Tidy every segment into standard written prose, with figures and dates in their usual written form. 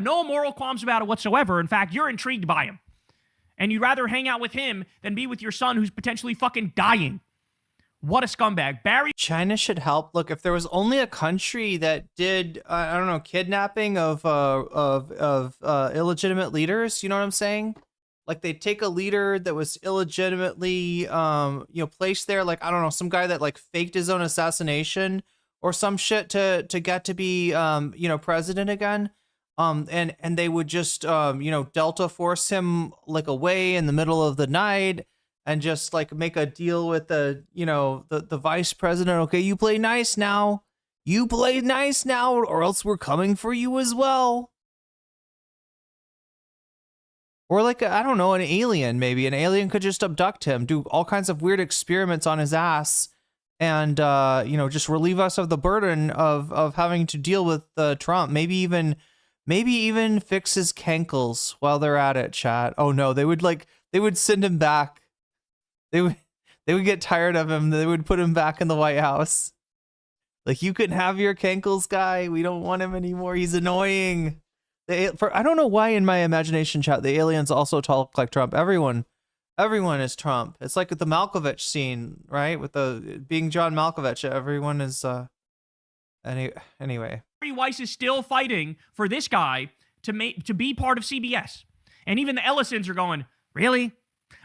No moral qualms about it whatsoever. In fact, you're intrigued by him. And you'd rather hang out with him than be with your son who's potentially fucking dying. What a scumbag. Barry. China should help. Look, if there was only a country that did, I don't know, kidnapping of illegitimate leaders, you know what I'm saying? Like they'd take a leader that was illegitimately, placed there. Like, I don't know, some guy that like faked his own assassination or some shit to get to be, president again. And they would just, Delta force him like away in the middle of the night and just like make a deal with the vice president. Okay, you play nice now. You play nice now, or else we're coming for you as well. Or like, I don't know, an alien, maybe. An alien could just abduct him, do all kinds of weird experiments on his ass, and, just relieve us of the burden of having to deal with Trump. Maybe even fix his cankles while they're at it, chat. Oh no, they would send him back. They would get tired of him. They would put him back in the White House. Like, you can have your cankles guy. We don't want him anymore. He's annoying. I don't know why in my imagination, chat, the aliens also talk like Trump. Everyone is Trump. It's like the Malkovich scene, right? With the being John Malkovich. Everyone is anyway. Barry Weiss is still fighting for this guy to be part of CBS. And even the Ellisons are going, really?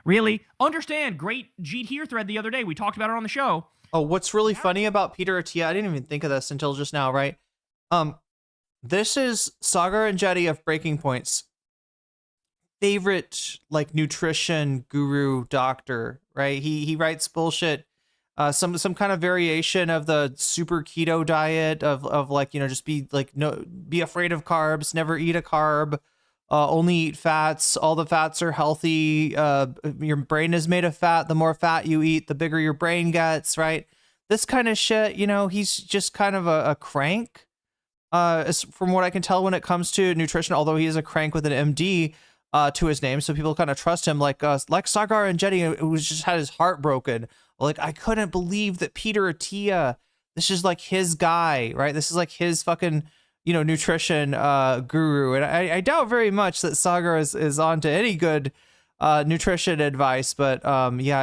Really? Understand, great Jeet Here thread the other day. We talked about it on the show. Oh, what's really funny about Peter Attia, I didn't even think of this until just now, right? This is Sagar and Jetty of Breaking Point's favorite, like, nutrition guru doctor, right? He writes bullshit, some kind of variation of the super keto diet of like, just be afraid of carbs, never eat a carb. Only eat fats. All the fats are healthy. Your brain is made of fat. The more fat you eat, the bigger your brain gets, right? This kind of shit, he's just kind of a crank. From what I can tell when it comes to nutrition, although he is a crank with an MD to his name, so people kind of trust him. Like Sagar and Jetty, it was just had his heart broken. Like, I couldn't believe that Peter Attia, this is like his guy, right? This is like his fucking nutrition guru, and I doubt very much that Sagar is on to any good nutrition advice, but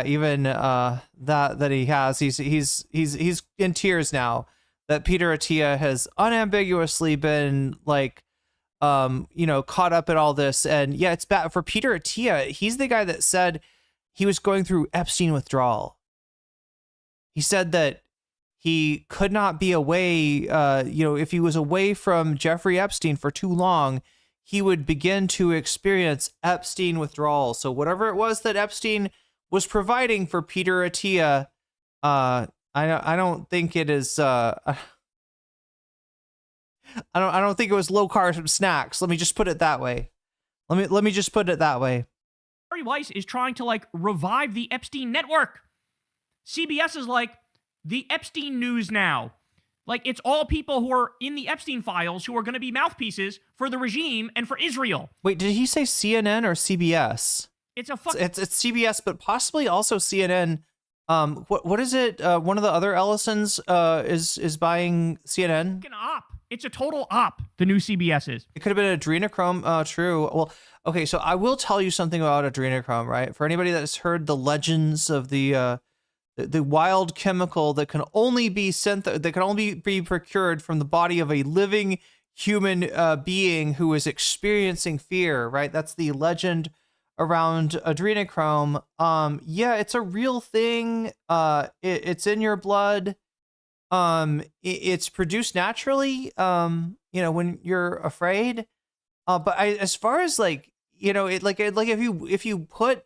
even that he has, he's in tears now that Peter Attia has unambiguously been like caught up in all this. And yeah, it's bad for Peter Attia. He's the guy that said he was going through Epstein withdrawal. He said that he could not be away, if he was away from Jeffrey Epstein for too long, he would begin to experience Epstein withdrawal. So whatever it was that Epstein was providing for Peter Attia, I don't think it is, I don't think it was low carb snacks. Let me just put it that way. Let me just put it that way. Barry Weiss is trying to revive the Epstein network. CBS is like, the Epstein news now. Like, it's all people who are in the Epstein files who are going to be mouthpieces for the regime and for Israel. Wait, did he say CNN or CBS? It's CBS, but possibly also CNN. What is it? One of the other Ellisons is buying CNN. An op. It's a total op. The new CBS is. It could have been adrenochrome. True. Well, okay. So I will tell you something about adrenochrome, right? For anybody that's heard the legends of the wild chemical that can only be procured from the body of a living human being who is experiencing fear, right? That's the legend around adrenochrome. Yeah, it's a real thing. It's in your blood. It's produced naturally, when you're afraid. But as far as if you put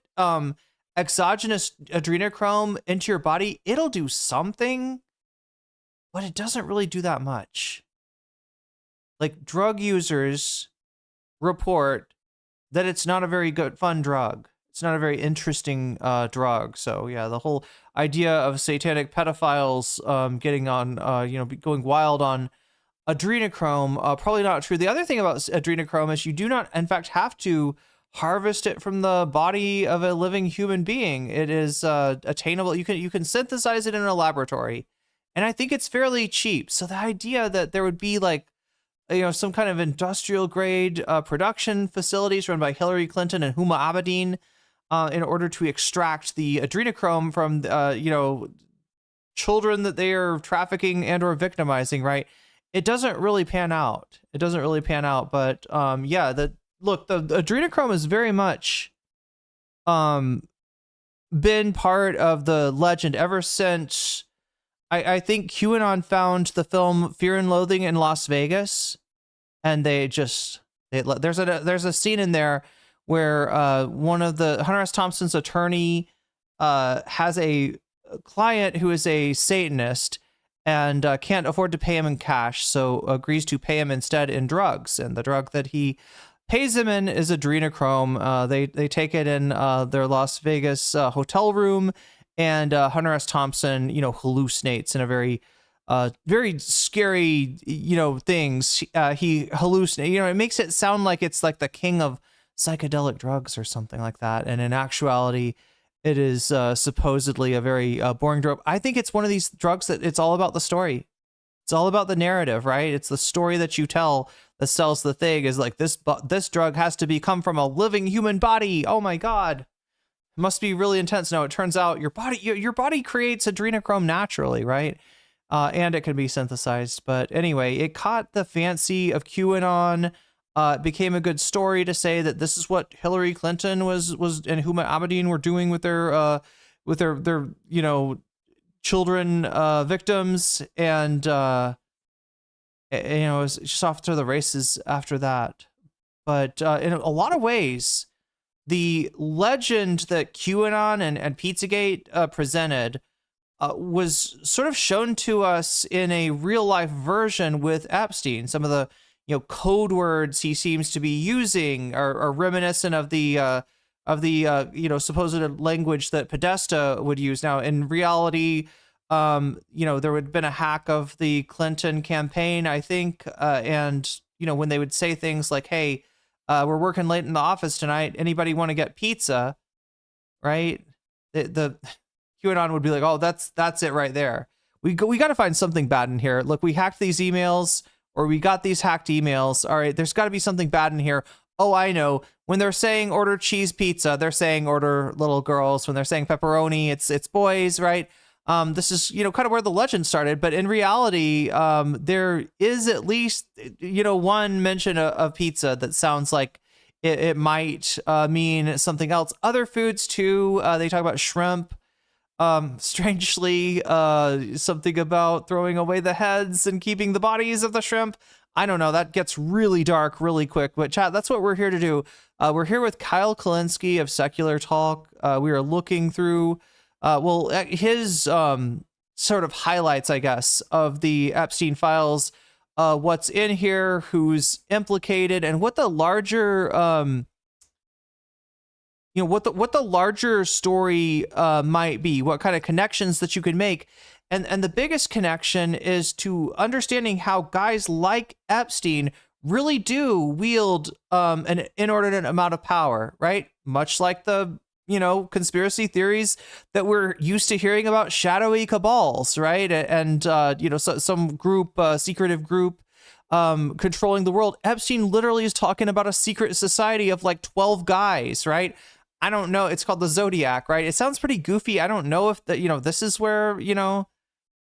exogenous adrenochrome into your body, it'll do something, but it doesn't really do that much. Like, drug users report that it's not a very fun drug. It's not a very interesting drug. So yeah, the whole idea of satanic pedophiles getting on, going wild on adrenochrome, probably not true. The other thing about adrenochrome is you do not, in fact, have to harvest it from the body of a living human being. It is attainable. You can synthesize it in a laboratory, and I think it's fairly cheap. So the idea that there would be some kind of industrial grade production facilities run by Hillary Clinton and Huma Abedin in order to extract the adrenochrome from, children that they are trafficking and or victimizing, right? It doesn't really pan out. But the adrenochrome is very much been part of the legend ever since. I think QAnon found the film Fear and Loathing in Las Vegas, and there's a scene in there where one of the Hunter S. Thompson's attorney has a client who is a Satanist and can't afford to pay him in cash, so agrees to pay him instead in drugs, and the drug that he pays him in is adrenochrome. They take it in their Las Vegas hotel room. And Hunter S. Thompson, hallucinates in a very, very scary, things. He hallucinates. It makes it sound like it's like the king of psychedelic drugs or something like that. And in actuality, it is supposedly a very boring drug. I think it's one of these drugs that it's all about the story. It's all about the narrative, right? It's the story that you tell that sells the thing. Is like this drug has to come from a living human body. Oh my God. Must be really intense. No, it turns out your body creates adrenochrome naturally, right? And it can be synthesized. But anyway, it caught the fancy of QAnon. It became a good story to say that this is what Hillary Clinton was and Huma Abedin were doing with their children victims, and it was just off to the races after that. But in a lot of ways, the legend that QAnon and Pizzagate presented was sort of shown to us in a real life version with Epstein. Some of the code words he seems to be using are reminiscent of the supposed language that Podesta would use. Now, in reality, there would have been a hack of the Clinton campaign, I think, and when they would say things like, "Hey, we're working late in the office tonight. Anybody want to get pizza?" Right? The QAnon would be like, "Oh, that's it right there. We got to find something bad in here. Look, we hacked these emails, or we got these hacked emails. All right, there's got to be something bad in here. Oh, I know. When they're saying order cheese pizza, they're saying order little girls. When they're saying pepperoni, it's boys, right?" This is, kind of where the legend started, but in reality, there is at least, one mention of pizza that sounds like it might mean something else. Other foods too. They talk about shrimp. Strangely, something about throwing away the heads and keeping the bodies of the shrimp. I don't know. That gets really dark really quick, but chat, that's what we're here to do. We're here with Kyle Kalinske of Secular Talk. We are looking through his sort of highlights, I guess, of the Epstein files, what's in here, who's implicated, and what the larger, what the larger story might be, what kind of connections that you could make. And the biggest connection is to understanding how guys like Epstein really do wield an inordinate amount of power, right? Much like the conspiracy theories that we're used to hearing about shadowy cabals, right? And, some group, secretive group, controlling the world. Epstein literally is talking about a secret society of like 12 guys, right? I don't know. It's called the Zodiac, right? It sounds pretty goofy. I don't know if this is where,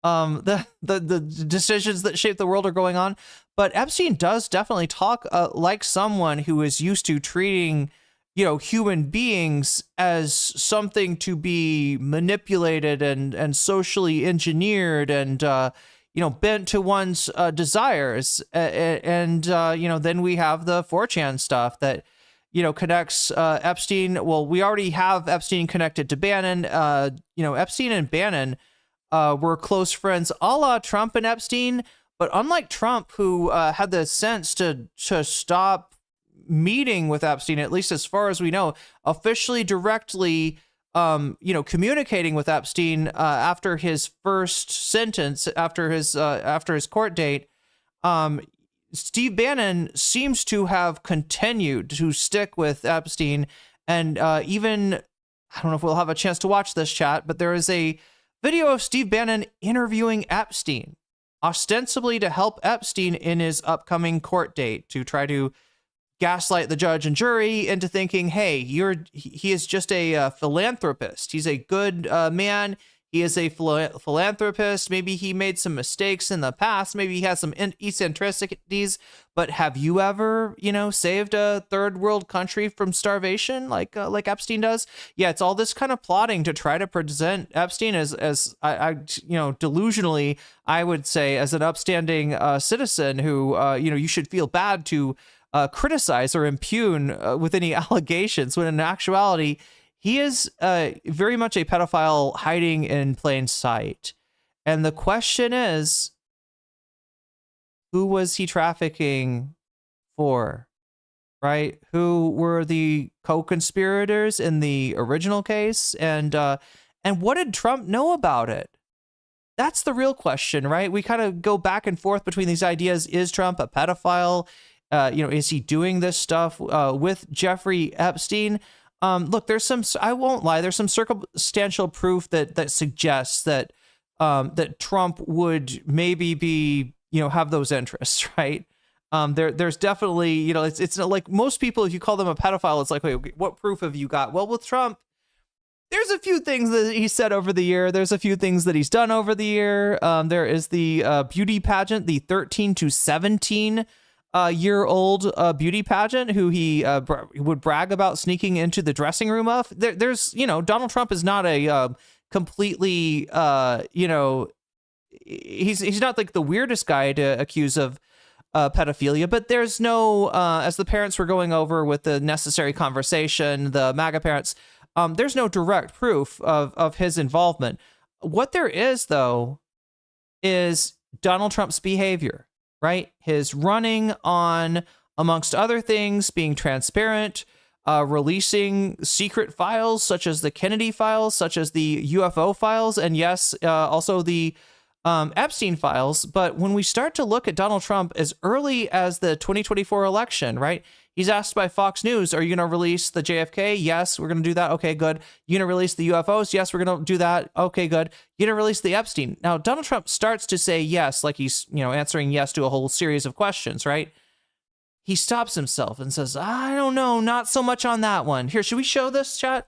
the decisions that shape the world are going on. But Epstein does definitely talk like someone who is used to treating human beings as something to be manipulated and socially engineered and, bent to one's desires. And then we have the 4chan stuff that, connects Epstein. Well, we already have Epstein connected to Bannon. Epstein and Bannon were close friends a la Trump and Epstein. But unlike Trump, who had the sense to stop meeting with Epstein, at least as far as we know, officially directly, communicating with Epstein after his first sentence, after his court date, Steve Bannon seems to have continued to stick with Epstein, and even, I don't know if we'll have a chance to watch this, chat, but there is a video of Steve Bannon interviewing Epstein. ostensibly to help Epstein in his upcoming court date, to try to gaslight the judge and jury into thinking, hey, he is just a philanthropist. He's a good man. He is a philanthropist. Maybe he made some mistakes in the past. Maybe he has some eccentricities. But have you ever, saved a third world country from starvation like Epstein does? Yeah, it's all this kind of plotting to try to present Epstein as delusionally, I would say, as an upstanding citizen who, you should feel bad to criticize or impugn with any allegations, when in actuality, he is very much a pedophile hiding in plain sight. And the question is, who was he trafficking for, right? Who were the co-conspirators in the original case? And what did Trump know about it? That's the real question, right? We kind of go back and forth between these ideas. Is Trump a pedophile? Is he doing this stuff with Jeffrey Epstein? Look, I won't lie, there's some circumstantial proof that suggests that that Trump would maybe be, have those interests, right? There's definitely, it's not like most people, if you call them a pedophile, it's like, wait, what proof have you got? Well, with Trump, there's a few things that he said over the year. There's a few things that he's done over the year. There is the beauty pageant, the 13 to 17 year old beauty pageant, who he would brag about sneaking into the dressing room of. There's, Donald Trump is not a completely, he's not like the weirdest guy to accuse of pedophilia, but there's no, as the parents were going over with the necessary conversation, the MAGA parents, there's no direct proof of his involvement. What there is, though, is Donald Trump's behavior. Right? His running on, amongst other things, being transparent, releasing secret files such as the Kennedy files, such as the UFO files, and yes, also the Epstein files. But when we start to look at Donald Trump as early as the 2024 election, right? He's asked by Fox News, are you going to release the JFK? Yes, we're going to do that. Okay, good. You going to release the UFOs? Yes, we're going to do that. Okay, good. You going to release the Epstein? Now, Donald Trump starts to say yes, like he's, answering yes to a whole series of questions, right? He stops himself and says, I don't know, not so much on that one. Here, should we show this, chat?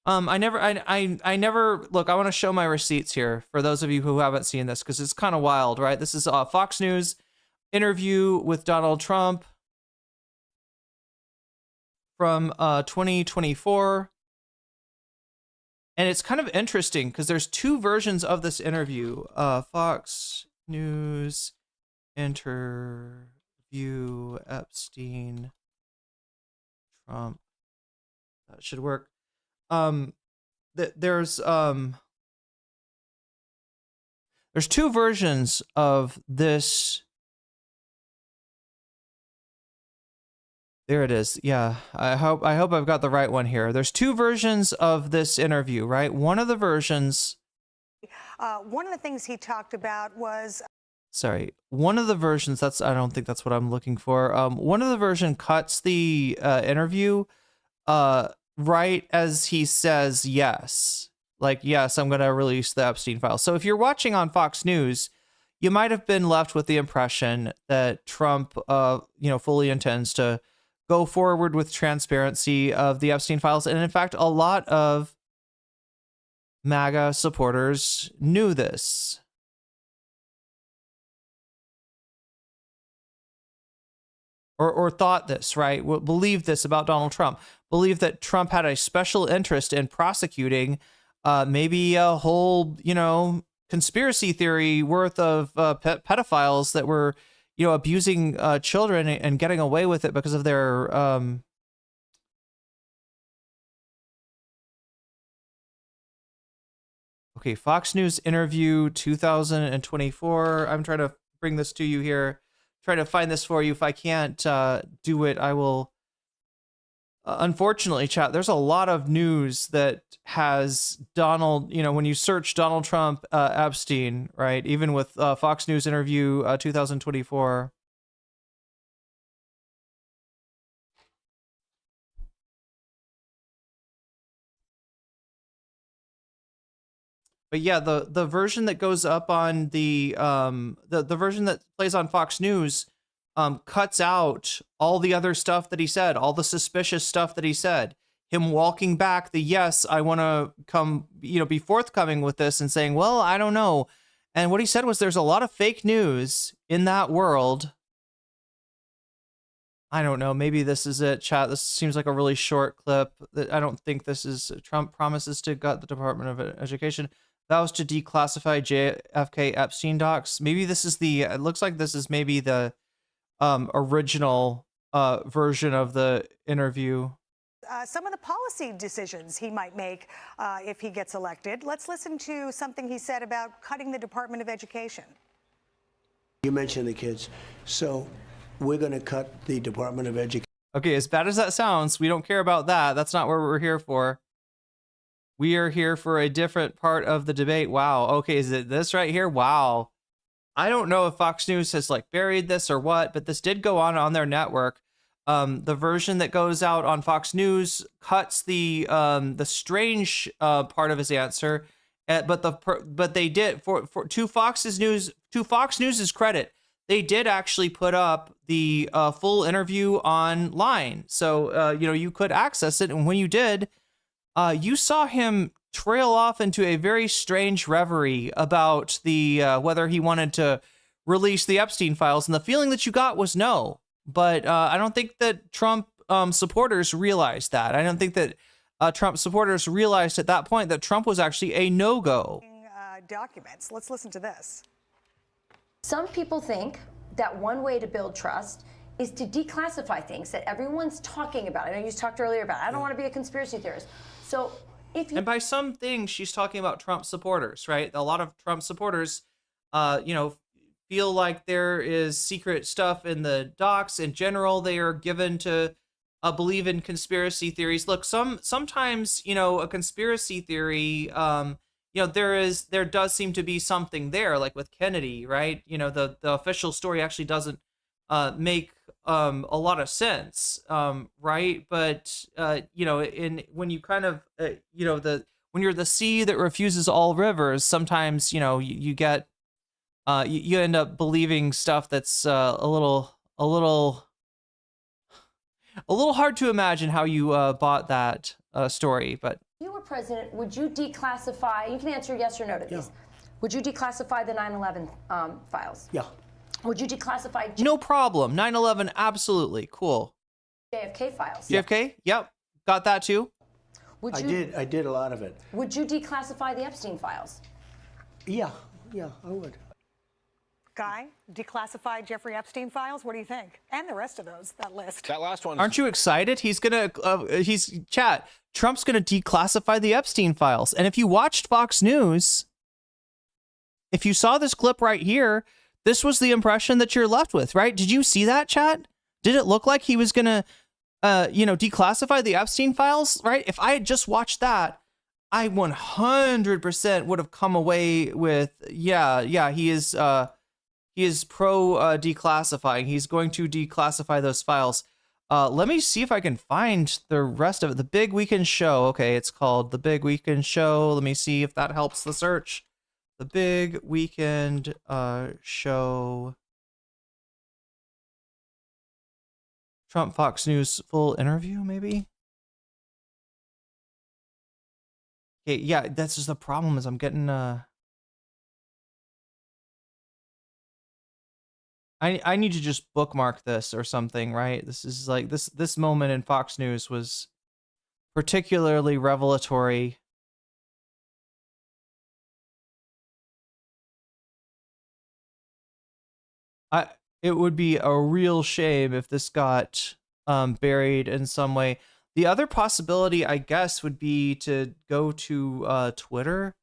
I never, look, I want to show my receipts here for those of you who haven't seen this, because it's kind of wild, right? This is a Fox News interview with Donald Trump from 2024. And it's kind of interesting because there's two versions of this interview. Fox News interview Epstein Trump. That should work. There's two versions of this. There it is. Yeah, I hope I've got the right one here. There's two versions of this interview, right? One of the versions. One of the things he talked about was. Sorry, one of the versions. I don't think that's what I'm looking for. One of the version cuts the interview, right as he says yes, like yes, I'm going to release the Epstein files. So if you're watching on Fox News, you might have been left with the impression that Trump, fully intends to go forward with transparency of the Epstein files. And in fact, a lot of MAGA supporters knew this. Or thought this, right? Believed this about Donald Trump. Believed that Trump had a special interest in prosecuting maybe a whole, conspiracy theory worth of pedophiles that were, abusing children and getting away with it because of their okay, Fox News interview 2024. I'm trying to bring this to you here. Try to find this for you. If I can't do it, I will. Unfortunately, chat, there's a lot of news that has Donald, when you search Donald Trump, Epstein, right? Even with Fox News interview 2024. But yeah, the version that goes up on the version that plays on Fox News cuts out all the other stuff that he said, all the suspicious stuff that he said. Him walking back the yes, I want to come, be forthcoming with this and saying, well, I don't know. And what he said was there's a lot of fake news in that world. I don't know. Maybe this is it, chat. This seems like a really short clip. I don't think this is Trump promises to gut the Department of Education. Vows to declassify JFK Epstein docs. Maybe this is it looks like this is maybe the original version of the interview. Some of the policy decisions he might make if he gets elected. Let's listen to something he said about cutting the Department of Education. You mentioned the kids. So we're going to cut the Department of Education. Okay, as bad as that sounds, we don't care about that. That's not what we're here for. We are here for a different part of the debate. Wow. Okay, is it this right here? Wow. I don't know if Fox News has like buried this or what, but this did go on their network. The version that goes out on Fox News cuts the strange part of his answer, but they did to Fox News's credit, they did actually put up the full interview online, so you could access it, and when you did, you saw him trail off into a very strange reverie about the whether he wanted to release the Epstein files, and the feeling that you got was no. But I don't think that Trump supporters realized that. I don't think that Trump supporters realized at that point that Trump was actually a no-go. Documents. Let's listen to this. Some people think that one way to build trust is to declassify things that everyone's talking about. I know you talked earlier about, I don't want to be a conspiracy theorist. So if you... And by some things, she's talking about Trump supporters, right? A lot of Trump supporters, feel like there is secret stuff in the docs. In general, they are given to believe in conspiracy theories. Look, sometimes, a conspiracy theory, there does seem to be something there, like with Kennedy, right? The official story actually doesn't make a lot of sense, right? But when you kind of when you're the sea that refuses all rivers, sometimes you get you end up believing stuff that's a little hard to imagine how you bought that story. But if you were president, would you declassify? You can answer yes or no to these. Would you declassify the 9/11 files? Yeah. Would you declassify? No problem. 9/11, absolutely cool. JFK files. JFK, yep, got that too. Would you? I did a lot of it. Would you declassify the Epstein files? Yeah, I would. Guy, declassified Jeffrey Epstein files. What do you think? And the rest of that list. That last one. Aren't you excited? Trump's gonna declassify the Epstein files. And if you watched Fox News, if you saw this clip right here, this was the impression that you're left with, right? Did you see that, chat? Did it look like he was gonna, declassify the Epstein files, right? If I had just watched that, I 100% would have come away with, he is pro declassifying. He's going to declassify those files. Let me see if I can find the rest of it. The Big Weekend Show. Okay, it's called The Big Weekend Show. Let me see if that helps the search. The Big Weekend Show. Trump Fox News full interview, maybe? Okay, yeah, that's just the problem is I'm getting... I need to just bookmark this or something, right? This is like this moment in Fox News was particularly revelatory. It would be a real shame if this got buried in some way. The other possibility, I guess, would be to go to Twitter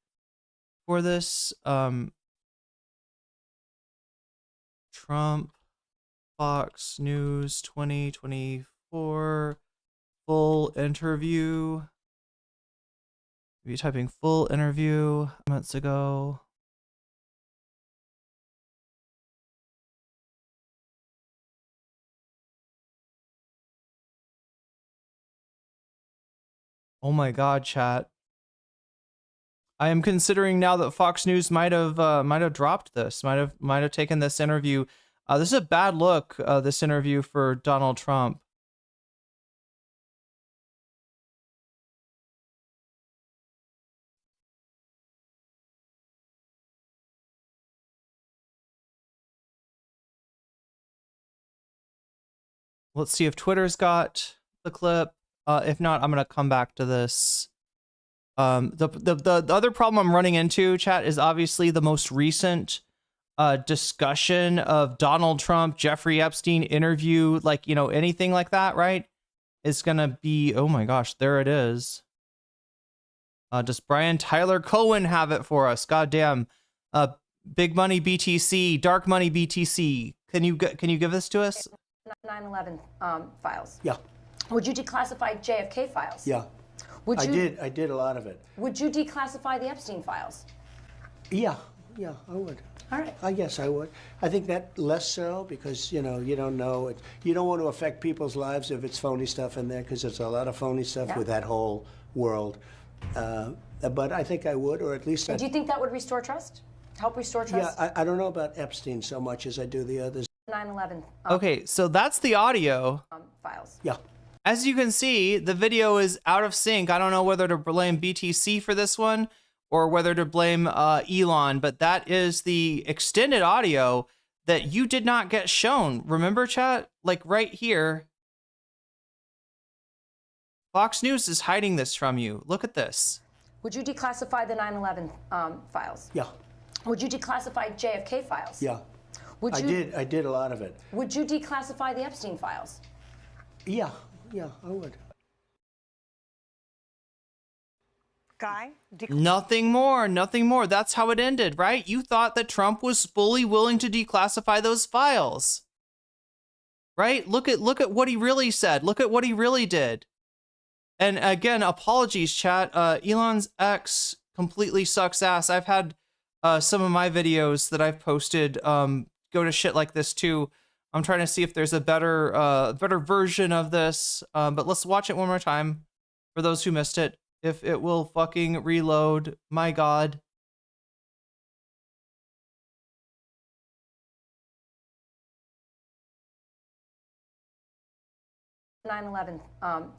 for this. Trump Fox News 2024 full interview. Maybe typing full interview months ago. Oh my God, chat. I am considering now that Fox News might have dropped this, might have taken this interview. This is a bad look, this interview for Donald Trump. Let's see if Twitter's got the clip. If not, I'm gonna come back to this. The other problem I'm running into, chat, is obviously the most recent discussion of Donald Trump, Jeffrey Epstein interview, like, you know, anything like that, right? It's gonna be, oh my gosh, there it is. Does Brian Tyler Cohen have it for us? Goddamn. Big Money BTC, Dark Money BTC. Can you give this to us? 9/11 files. Yeah. Would you declassify JFK files? Yeah. Would you? I did a lot of it. Would you declassify the Epstein files? Yeah, I would. All right. I guess I would. I think that less so because, you know, you don't know it. You don't want to affect people's lives if it's phony stuff in there, because there's a lot of phony stuff with that whole world. But I think I would, or at least. Do you think that would restore trust? Help restore trust? Yeah, I don't know about Epstein so much as I do the others. 9/11 Okay, so that's the audio. files. Yeah. As you can see, the video is out of sync. I don't know whether to blame BTC for this one or whether to blame Elon, but that is the extended audio that you did not get shown. Remember, chat? Like right here. Fox News is hiding this from you. Look at this. Would you declassify the 9/11 files? Yeah. Would you declassify JFK files? Yeah. Would you? I did a lot of it. Would you declassify the Epstein files? Yeah, I would. Guy? Nothing more, nothing more. That's how it ended, right? You thought that Trump was fully willing to declassify those files. Right? Look at what he really said. Look at what he really did. And again, apologies, chat. Elon's ex completely sucks ass. I've had some of my videos that I've posted go to shit like this too. I'm trying to see if there's a better version of this. But let's watch it one more time for those who missed it. If it will fucking reload, my God. .9/11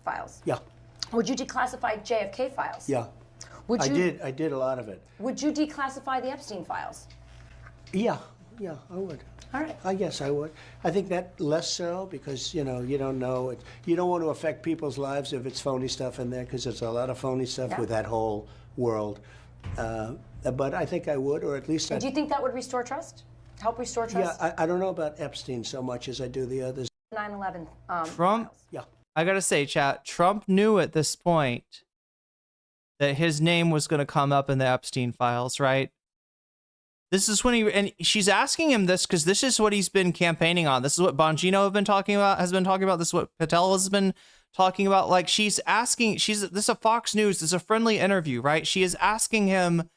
files. Yeah. Would you declassify JFK files? Yeah. Would you? I did a lot of it. Would you declassify the Epstein files? Yeah, I would. All right. I guess I would. I think that less so because, you know, you don't know it. You don't want to affect people's lives if it's phony stuff in there, because there's a lot of phony stuff with that whole world. But I think I would, or at least. Do you think that would restore trust? Help restore trust? Yeah, I don't know about Epstein so much as I do the others. 9/11 Trump. files. Yeah. I gotta say, chat, Trump knew at this point that his name was going to come up in the Epstein files, right? This is when and she's asking him this because this is what he's been campaigning on. This is what Bongino has been talking about. This is what Patel has been talking about. Like, she's asking, this is a Fox News, this is a friendly interview, right? She is asking him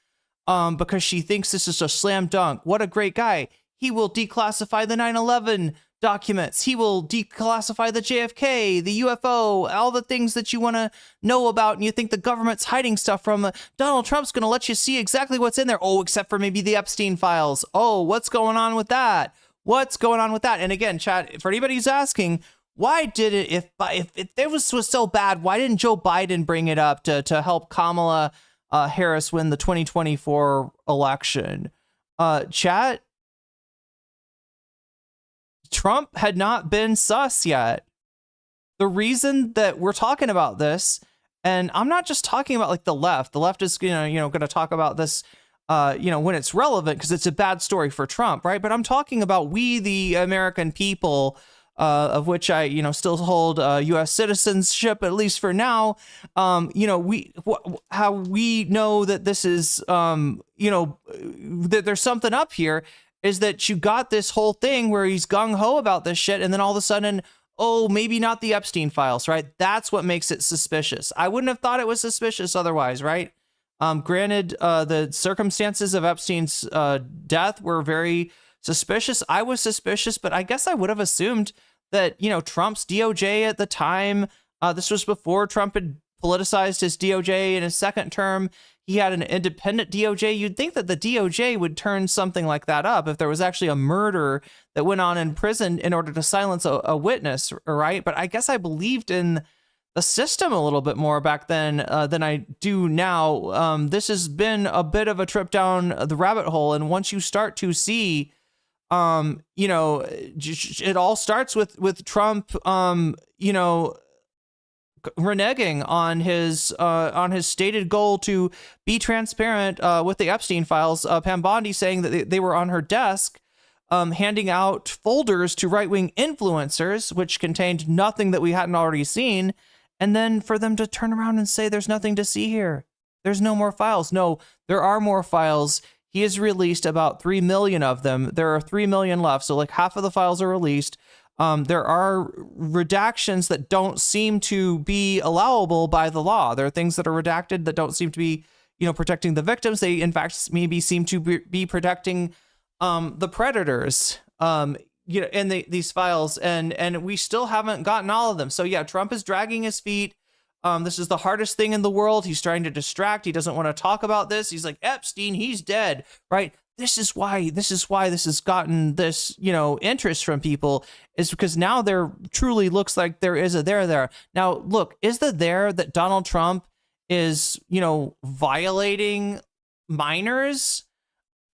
because she thinks this is a slam dunk. What a great guy. He will declassify the 9/11 documents. He will declassify the JFK, the UFO, all the things that you want to know about and you think the government's hiding stuff from. Donald Trump's going to let you see exactly what's in there. Oh, except for maybe the Epstein files. Oh, what's going on with that? What's going on with that? And again, chat, for anybody who's asking, why did it, if there was so bad, why didn't Joe Biden bring it up to help Kamala Harris win the 2024 election? Chat, Trump had not been sus yet. The reason that we're talking about this, and I'm not just talking about like the left is going to talk about this when it's relevant because it's a bad story for Trump, right? But I'm talking about we, the American people, of which I still hold U.S. citizenship, at least for now. How we know that this is that there's something up here is that you got this whole thing where he's gung-ho about this shit, and then all of a sudden, oh, maybe not the Epstein files, right? That's what makes it suspicious. I wouldn't have thought it was suspicious otherwise, right? Granted, the circumstances of Epstein's death were very suspicious. I was suspicious, but I guess I would have assumed that, Trump's DOJ at the time, this was before Trump had politicized his DOJ in his second term. He had an independent DOJ. You'd think that the DOJ would turn something like that up if there was actually a murder that went on in prison in order to silence a witness, right? But I guess I believed in the system a little bit more back then than I do now. This has been a bit of a trip down the rabbit hole. And once you start to see, it all starts with Trump, reneging on his stated goal to be transparent with the Epstein files. Pam Bondi saying that they were on her desk, handing out folders to right-wing influencers, which contained nothing that we hadn't already seen. And then for them to turn around and say, there's nothing to see here. There's no more files. No, there are more files. He has released about 3 million of them. There are 3 million left. So like half of the files are released. There are redactions that don't seem to be allowable by the law. There are things that are redacted that don't seem to be, protecting the victims. They, in fact, maybe seem to be protecting the predators, in these files. And we still haven't gotten all of them. So, yeah, Trump is dragging his feet. This is the hardest thing in the world. He's trying to distract. He doesn't want to talk about this. He's like, Epstein, he's dead, right? This is why this has gotten this, interest from people, is because now there truly looks like there is a there. Now, look, is the there that Donald Trump is, violating minors?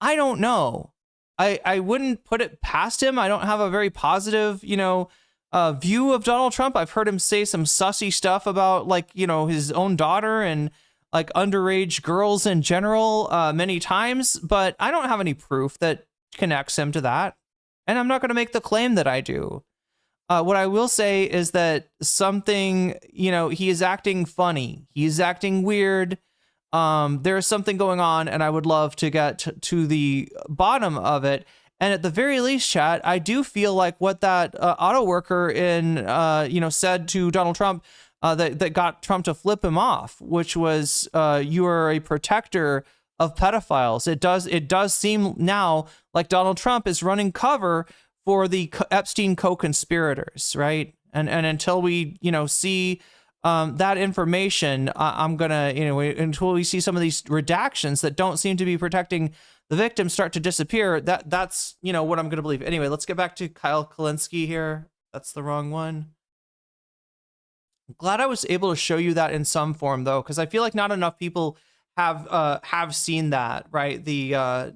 I don't know. I wouldn't put it past him. I don't have a very positive, view of Donald Trump. I've heard him say some sussy stuff about his own daughter and like underage girls in general many times, but I don't have any proof that connects him to that. And I'm not going to make the claim that I do. What I will say is that something, he is acting funny. He's acting weird. There's something going on, and I would love to get to the bottom of it. And at the very least, chat, I do feel like what that auto worker said to Donald Trump, that got Trump to flip him off, which was, you are a protector of pedophiles. It does seem now like Donald Trump is running cover for the Epstein co-conspirators, right? And until we, see that information, I'm gonna, until we see some of these redactions that don't seem to be protecting the victims start to disappear, that's what I'm gonna believe. Anyway, let's get back to Kyle Kulinski here. That's the wrong one. I'm glad I was able to show you that in some form, though, because I feel like not enough people have seen that, right? The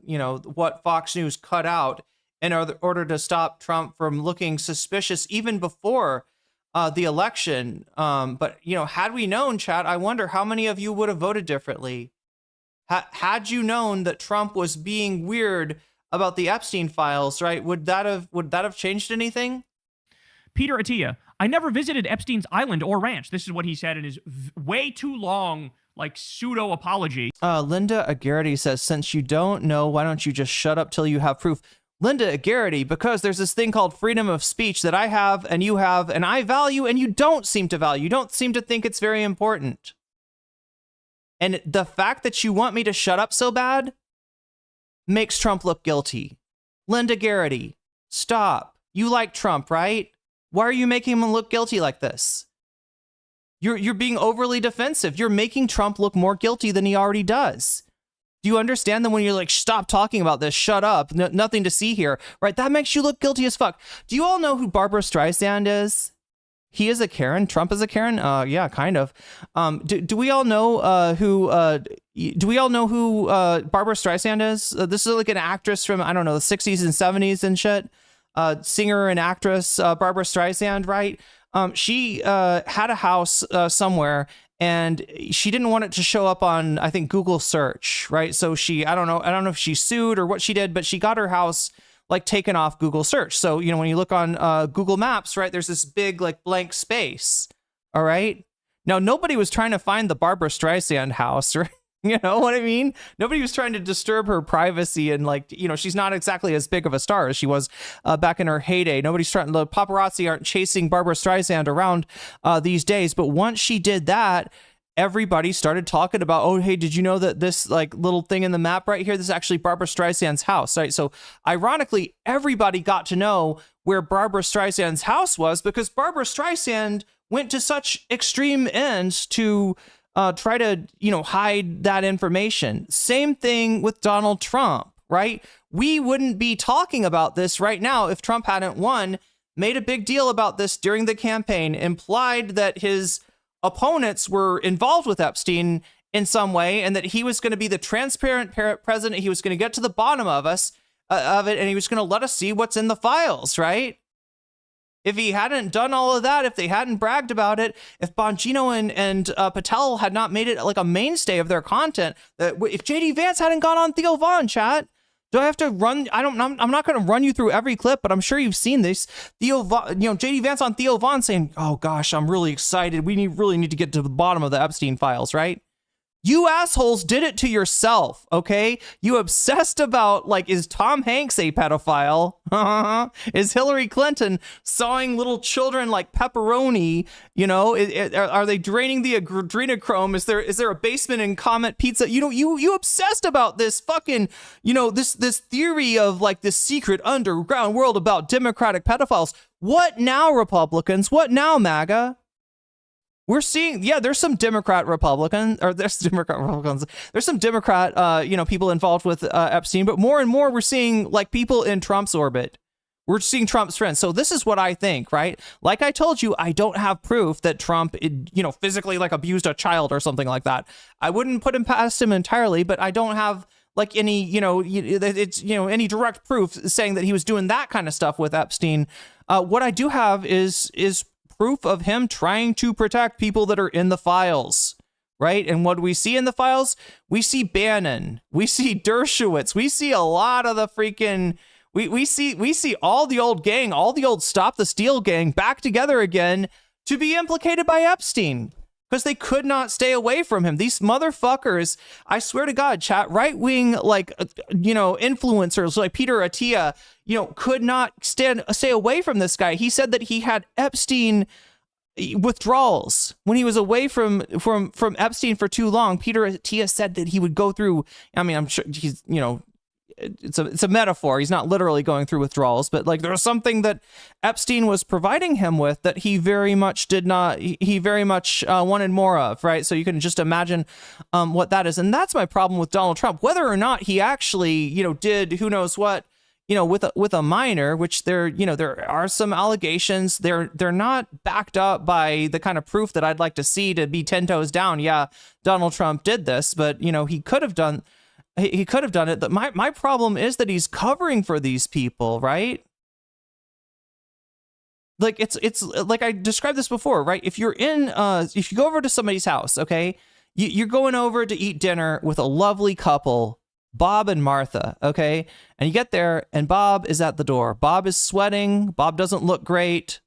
what Fox News cut out in order to stop Trump from looking suspicious even before the election. But had we known, chat, I wonder how many of you would have voted differently. Had you known that Trump was being weird about the Epstein files, right? Would that have changed anything? Peter Attia, I never visited Epstein's island or ranch. This is what he said in his way too long, pseudo apology. Linda Agarity says, since you don't know, why don't you just shut up till you have proof? Linda Agarity, because there's this thing called freedom of speech that I have and you have and I value and you don't seem to value. You don't seem to think it's very important. And the fact that you want me to shut up so bad makes Trump look guilty. Linda Garrity, stop. You like Trump, right? Why are you making him look guilty like this? You're being overly defensive. You're making Trump look more guilty than he already does. Do you understand that when you're like, stop talking about this, shut up, nothing to see here, right? That makes you look guilty as fuck. Do you all know who Barbara Streisand is? He is a Karen. Trump is a Karen. Yeah, kind of. Do we all know who Barbara Streisand is? This is like an actress from, I don't know, the 60s and 70s and shit. Singer and actress Barbara Streisand, right? She had a house somewhere, and she didn't want it to show up on, I think, Google search, right? So I don't know if she sued or what she did, but she got her house taken off Google search. So, when you look on Google Maps, right, there's this big blank space. All right. Now, nobody was trying to find the Barbara Streisand house, right? You know what I mean? Nobody was trying to disturb her privacy, and she's not exactly as big of a star as she was back in her heyday. Nobody's trying. The paparazzi aren't chasing Barbara Streisand around these days. But once she did that, everybody started talking about, oh, hey, did you know that this little thing in the map right here, this is actually Barbara Streisand's house, right? So ironically, everybody got to know where Barbara Streisand's house was because Barbara Streisand went to such extreme ends to try to, hide that information. Same thing with Donald Trump, right? We wouldn't be talking about this right now if Trump hadn't won, made a big deal about this during the campaign, implied that his opponents were involved with Epstein in some way, and that he was going to be the transparent president. He was going to get to the bottom of it, and he was going to let us see what's in the files, right? If he hadn't done all of that, if they hadn't bragged about it, if Bongino and Patel had not made it like a mainstay of their content, if JD Vance hadn't gone on Theo Von, chat, do I have to run? I'm not going to run you through every clip, but I'm sure you've seen this. JD Vance on Theo Von saying, "Oh gosh, I'm really excited. We really need to get to the bottom of the Epstein files," right? You assholes did it to yourself, okay? You obsessed about, like, is Tom Hanks a pedophile? Is Hillary Clinton sawing little children like pepperoni? Are they draining the adrenochrome? Is there a basement in Comet Pizza? You obsessed about this fucking, this theory of, like, this secret underground world about Democratic pedophiles. What now, Republicans? What now, MAGA? We're seeing, there's some Democrat Republicans. There's some Democrat, people involved with Epstein, but more and more we're seeing, like, people in Trump's orbit. We're seeing Trump's friends. So this is what I think, right? Like I told you, I don't have proof that Trump, physically, like, abused a child or something like that. I wouldn't put him past him entirely, but I don't have, like, any, any direct proof saying that he was doing that kind of stuff with Epstein. What I do have is proof of him trying to protect people that are in the files, right? And what do we see in the files? We see Bannon, we see Dershowitz, we see a lot of the freaking, we see all the old gang, all the old Stop the Steal gang back together again to be implicated by Epstein because they could not stay away from him. These motherfuckers, I swear to God, chat, right-wing, like, influencers like Peter Attia, could not stay away from this guy. He said that he had Epstein withdrawals when he was away from Epstein for too long. Peter Attia said that he would go through, I mean, I'm sure he's, it's a metaphor. He's not literally going through withdrawals, but, like, there was something that Epstein was providing him with that he very much wanted more of, right? So you can just imagine what that is. And that's my problem with Donald Trump. Whether or not he actually, did who knows what, with a minor, which there are some allegations. They're not backed up by the kind of proof that I'd like to see to be 10 toes down. Yeah, Donald Trump did this, but, he could have done it. But my problem is that he's covering for these people, right? Like, it's like I described this before, right? If you go over to somebody's house, okay, you're going over to eat dinner with a lovely couple, Bob and Martha, okay? And you get there and Bob is at the door. Bob is sweating. Bob doesn't look great.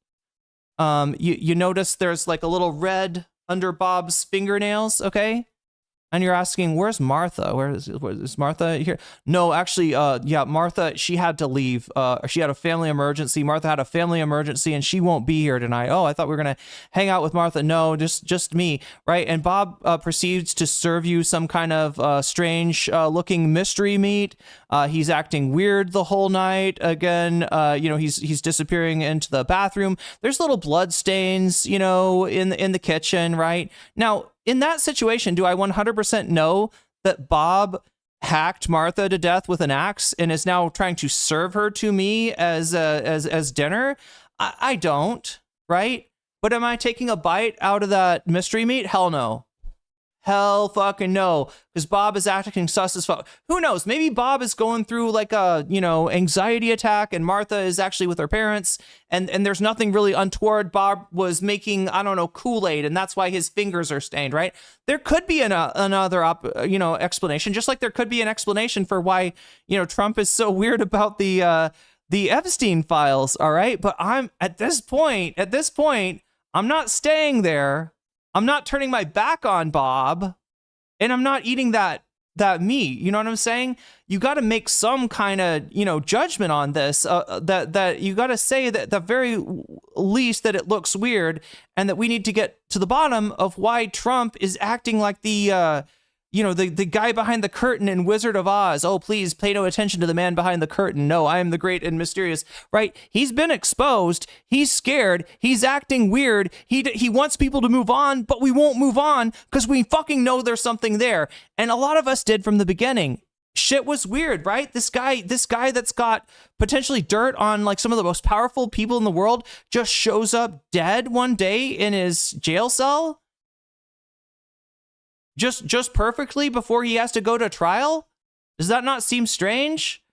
You notice there's, like, a little red under Bob's fingernails, okay? And you're asking, where's Martha? Is Martha here? No, actually, Martha, she had to leave. She had a family emergency. Martha had a family emergency and she won't be here tonight. Oh, I thought we were going to hang out with Martha. No, just me, right? And Bob proceeds to serve you some kind of strange looking mystery meat. He's acting weird the whole night. Again, he's disappearing into the bathroom. There's little blood stains, in the kitchen, right? Now, in that situation, do I 100% know that Bob hacked Martha to death with an axe and is now trying to serve her to me as dinner? I don't, right? But am I taking a bite out of that mystery meat? Hell no. Hell fucking no, because Bob is acting sus as fuck. Who knows? Maybe Bob is going through, like, a anxiety attack, and Martha is actually with her parents, and there's nothing really untoward. Bob was making, I don't know, Kool-Aid, and that's why his fingers are stained, right? There could be another explanation, just like there could be an explanation for why Trump is so weird about the Epstein files. All right, but I'm at this point, I'm not staying there. I'm not turning my back on Bob, and I'm not eating that meat. You know what I'm saying? You got to make some kind of, judgment on this, that you got to say that at the very least that it looks weird and that we need to get to the bottom of why Trump is acting like the the guy behind the curtain in Wizard of Oz. Oh, please pay no attention to the man behind the curtain. No, I am the great and mysterious, right? He's been exposed. He's scared. He's acting weird. He wants people to move on, but we won't move on because we fucking know there's something there. And a lot of us did from the beginning. Shit was weird, right? This guy that's got potentially dirt on like some of the most powerful people in the world just shows up dead one day in his jail cell. Just perfectly before he has to go to trial? Does that not seem strange?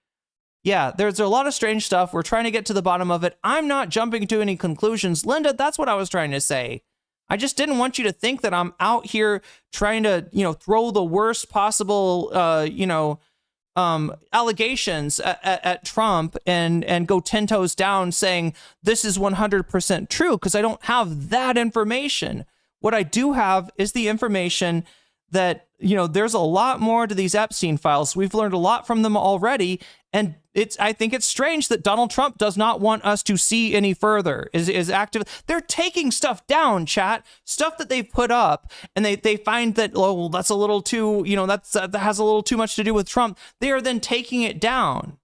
Yeah, there's a lot of strange stuff. We're trying to get to the bottom of it. I'm not jumping to any conclusions. Linda, that's what I was trying to say. I just didn't want you to think that I'm out here trying to, throw the worst possible, allegations at Trump and go 10 toes down saying this is 100% true, because I don't have that information. What I do have is the information that, there's a lot more to these Epstein files. We've learned a lot from them already. And I think it's strange that Donald Trump does not want us to see any further, is active. They're taking stuff down, chat, stuff that they've put up, and they find that, oh, that's a little too, that has a little too much to do with Trump. They are then taking it down.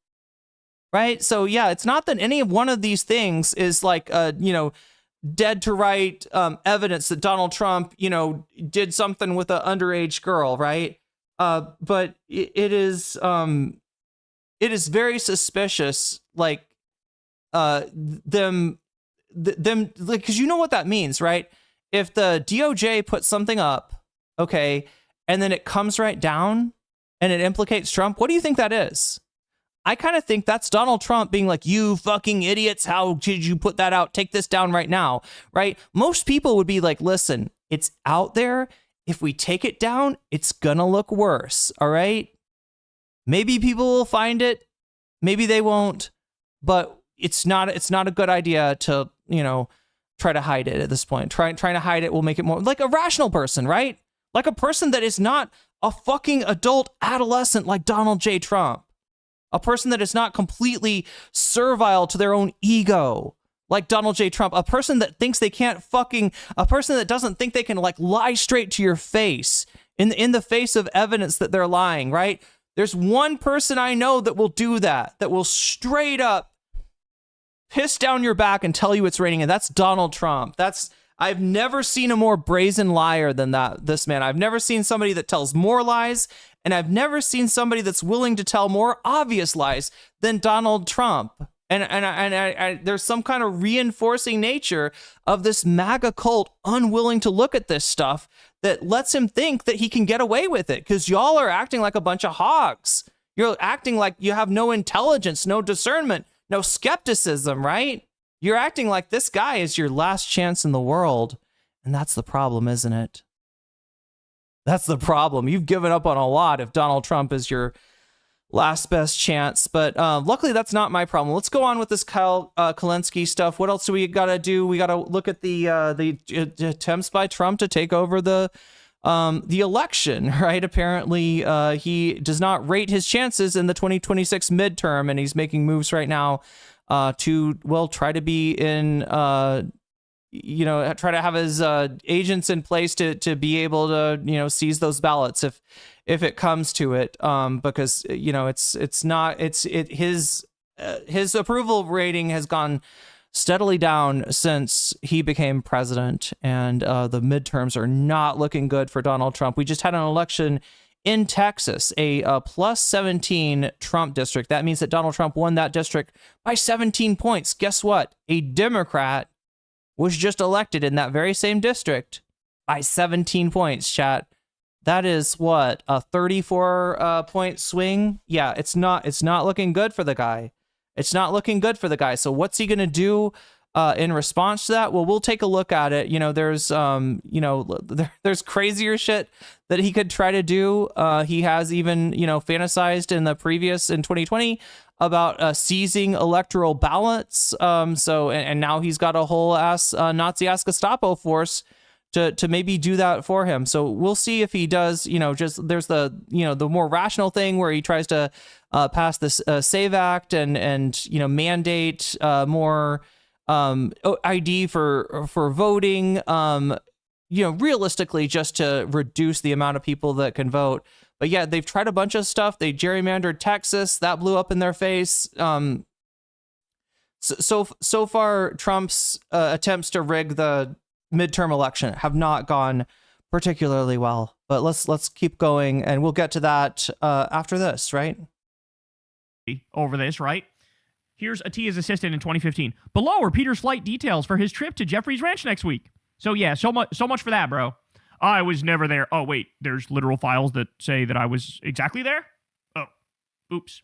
Right. So, yeah, it's not that any one of these things is like, dead to right evidence that Donald Trump, did something with an underage girl, right? But it is very suspicious, like them, like, because you know what that means, right? If the DOJ puts something up, okay, and then it comes right down and it implicates Trump, what do you think that is? I kind of think that's Donald Trump being like, you fucking idiots, how did you put that out? Take this down right now, right? Most people would be like, listen, it's out there. If we take it down, it's gonna look worse, all right? Maybe people will find it, maybe they won't, but it's not a good idea to, try to hide it at this point. Trying to hide it will make it more like a rational person, right? Like a person that is not a fucking adult adolescent like Donald J. Trump. A person that is not completely servile to their own ego, like Donald J. Trump. A person that thinks they can't a person that doesn't think they can like lie straight to your face in the face of evidence that they're lying, right? There's one person I know that will do that will straight up piss down your back and tell you it's raining, and that's Donald Trump. I've never seen a more brazen liar than this man. I've never seen somebody that tells more lies, and I've never seen somebody that's willing to tell more obvious lies than Donald Trump. And there's some kind of reinforcing nature of this MAGA cult unwilling to look at this stuff that lets him think that he can get away with it, because y'all are acting like a bunch of hogs. You're acting like you have no intelligence, no discernment, no skepticism, right? You're acting like this guy is your last chance in the world. And that's the problem, isn't it? That's the problem. You've given up on a lot if Donald Trump is your last best chance. But luckily, that's not my problem. Let's go on with this Kyle Kulinski stuff. What else do we got to do? We got to look at the attempts by Trump to take over the election, right? Apparently, he does not rate his chances in the 2026 midterm, and he's making moves right now to, well, try to be in, try to have his agents in place to be able to, seize those ballots if it comes to it, because his approval rating has gone steadily down since he became president, and the midterms are not looking good for Donald Trump. We just had an election in Texas, a plus 17 Trump district. That means that Donald Trump won that district by 17 points. Guess what? A Democrat was just elected in that very same district by 17 points, chat. That is what, a 34 point swing? Yeah, it's not looking good for the guy. It's not looking good for the guy. So what's he going to do in response to that? Well, we'll take a look at it. There's there's crazier shit that he could try to do. He has even, fantasized in 2020 about seizing electoral ballots. And now he's got a whole Nazi-ass Gestapo force to maybe do that for him. So we'll see if he does, there's the more rational thing where he tries to pass this SAVE Act and mandate more ID for voting. realistically just to reduce the amount of people that can vote. But yeah, they've tried a bunch of stuff. They gerrymandered Texas. That blew up in their face. So far, Trump's attempts to rig the midterm election have not gone particularly well. But let's keep going, and we'll get to that after this, right? Over this, right? Here's Atiya's assistant in 2015. Below are Peter's flight details for his trip to Jeffrey's ranch next week. So yeah, so much for that, bro. I was never there. Oh wait, there's literal files that say that I was exactly there. Oh, oops.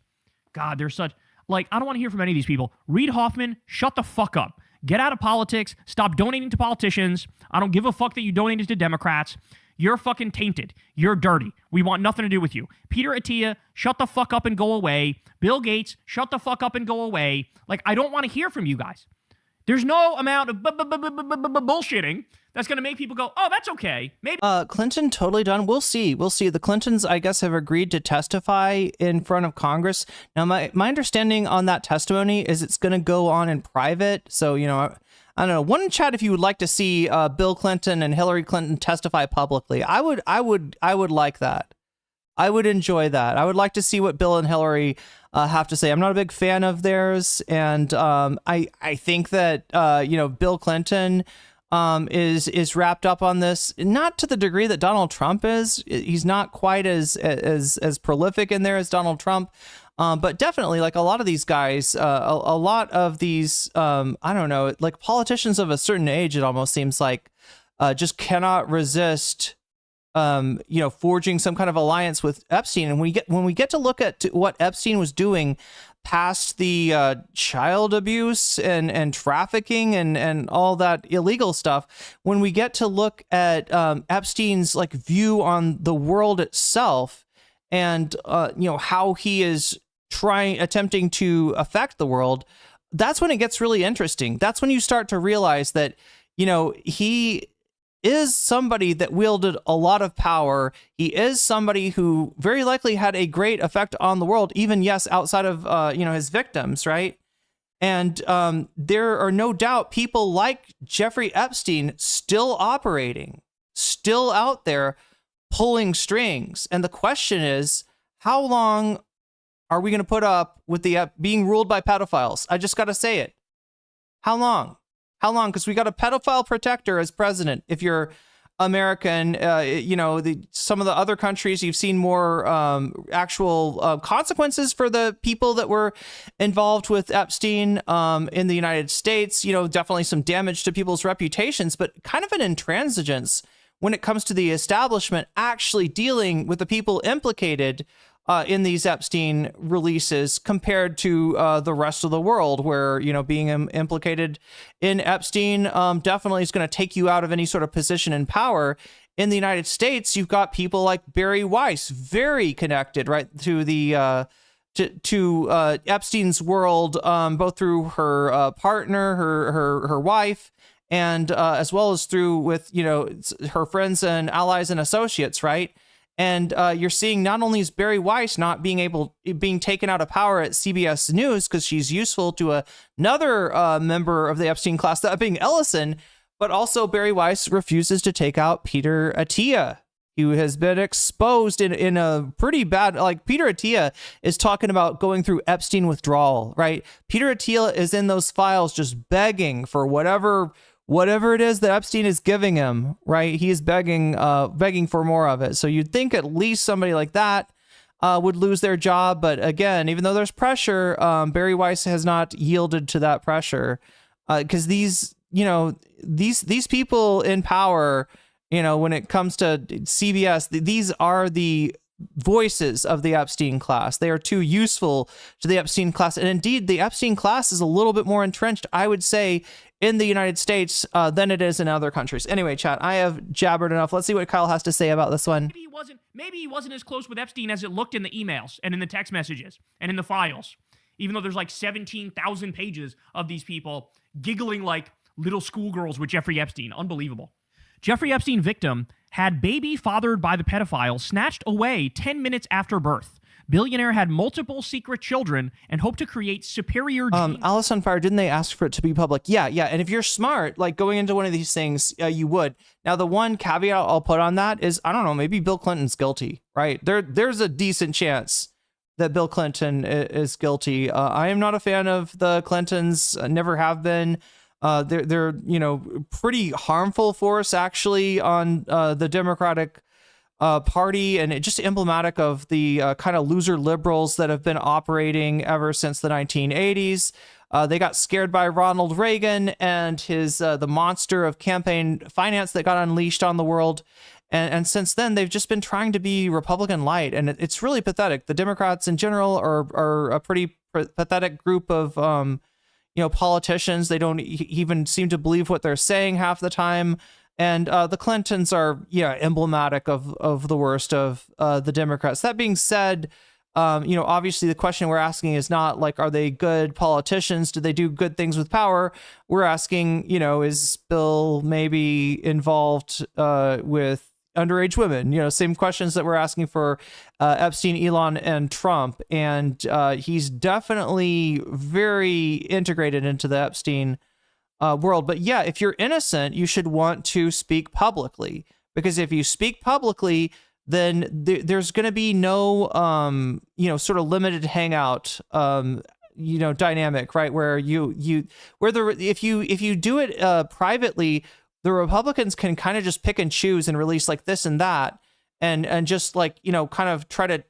God, there's such I don't want to hear from any of these people. Reid Hoffman, shut the fuck up. Get out of politics. Stop donating to politicians. I don't give a fuck that you donated to Democrats. You're fucking tainted. You're dirty. We want nothing to do with you. Peter Attia, shut the fuck up and go away. Bill Gates, shut the fuck up and go away. I don't want to hear from you guys. There's no amount of bullshitting that's going to make people go, oh, that's okay. Maybe. Clinton totally done. We'll see. The Clintons, I guess, have agreed to testify in front of Congress. Now, my understanding on that testimony is it's going to go on in private. So, I don't know. One in chat if you would like to see Bill Clinton and Hillary Clinton testify publicly. I would like that. I would enjoy that. I would like to see what Bill and Hillary have to say. I'm not a big fan of theirs, and I think that Bill Clinton is wrapped up on this, not to the degree that Donald Trump is. He's not quite as prolific in there as Donald Trump. But definitely, a lot of these guys, a lot of these, I don't know, politicians of a certain age, it almost seems like, just cannot resist, forging some kind of alliance with Epstein. And when we get to look at what Epstein was doing past the child abuse and trafficking and all that illegal stuff, when we get to look at Epstein's view on the world itself and how he is attempting to affect the world, that's when it gets really interesting. That's when you start to realize that he is somebody that wielded a lot of power. He is somebody who very likely had a great effect on the world, even, yes, outside of, his victims, right? And there are no doubt people like Jeffrey Epstein still operating, still out there pulling strings. And the question is, how long are we going to put up with the being ruled by pedophiles? I just got to say it. How long? How long? Because we got a pedophile protector as president. If you're American, some of the other countries, you've seen more actual consequences for the people that were involved with Epstein. In the United States, definitely some damage to people's reputations, but kind of an intransigence when it comes to the establishment actually dealing with the people implicated in these Epstein releases compared to the rest of the world, where, being implicated in Epstein definitely is going to take you out of any sort of position in power. In the United States, you've got people like Barry Weiss, very connected, right, to the to Epstein's world, both through her partner, her wife, and as well as through with her friends and allies and associates, right? And you're seeing not only is Barry Weiss not being taken out of power at CBS News because she's useful to another member of the Epstein class, that being Ellison, but also Barry Weiss refuses to take out Peter Attia, who has been exposed in a pretty bad, Peter Attia is talking about going through Epstein withdrawal, right? Peter Attia is in those files just begging for whatever it is that Epstein is giving him, right? He is begging for more of it. So you'd think at least somebody like that would lose their job. But again, even though there's pressure, Barry Weiss has not yielded to that pressure, because these people in power, when it comes to CBS, these are the voices of the Epstein class. They are too useful to the Epstein class. And indeed, the Epstein class is a little bit more entrenched, I would say, in the United States than it is in other countries. Anyway, chat, I have jabbered enough. Let's see what Kyle has to say about this one. Maybe he wasn't as close with Epstein as it looked in the emails and in the text messages and in the files, even though there's 17,000 pages of these people giggling like little schoolgirls with Jeffrey Epstein. Unbelievable. Jeffrey Epstein victim had baby fathered by the pedophile snatched away 10 minutes after birth. billionaire had multiple secret children and hoped to create superior genes. Alice on Fire, didn't they ask for it to be public? Yeah. And if you're smart, like going into one of these things, you would. Now, the one caveat I'll put on that is, I don't know, maybe Bill Clinton's guilty, right? There's a decent chance that Bill Clinton is guilty. I am not a fan of the Clintons, never have been. They're pretty harmful force actually on the Democratic party, and it just emblematic of the kind of loser liberals that have been operating ever since the 1980s. They got scared by Ronald Reagan and his the monster of campaign finance that got unleashed on the world. And since then, they've just been trying to be Republican light. And it's really pathetic. The Democrats in general are a pretty pathetic group of, politicians. They don't even seem to believe what they're saying half the time. And the Clintons are, emblematic of the worst of the Democrats. That being said, obviously the question we're asking is not like, are they good politicians? Do they do good things with power? We're asking, is Bill maybe involved with underage women? Same questions that we're asking for Epstein, Elon, and Trump. And he's definitely very integrated into the Epstein world. But yeah, if you're innocent, you should want to speak publicly, because if you speak publicly, then there's going to be no, sort of limited hangout, dynamic, right? Where if you do it privately, the Republicans can kind of just pick and choose and release like this and that, and just like, kind of try to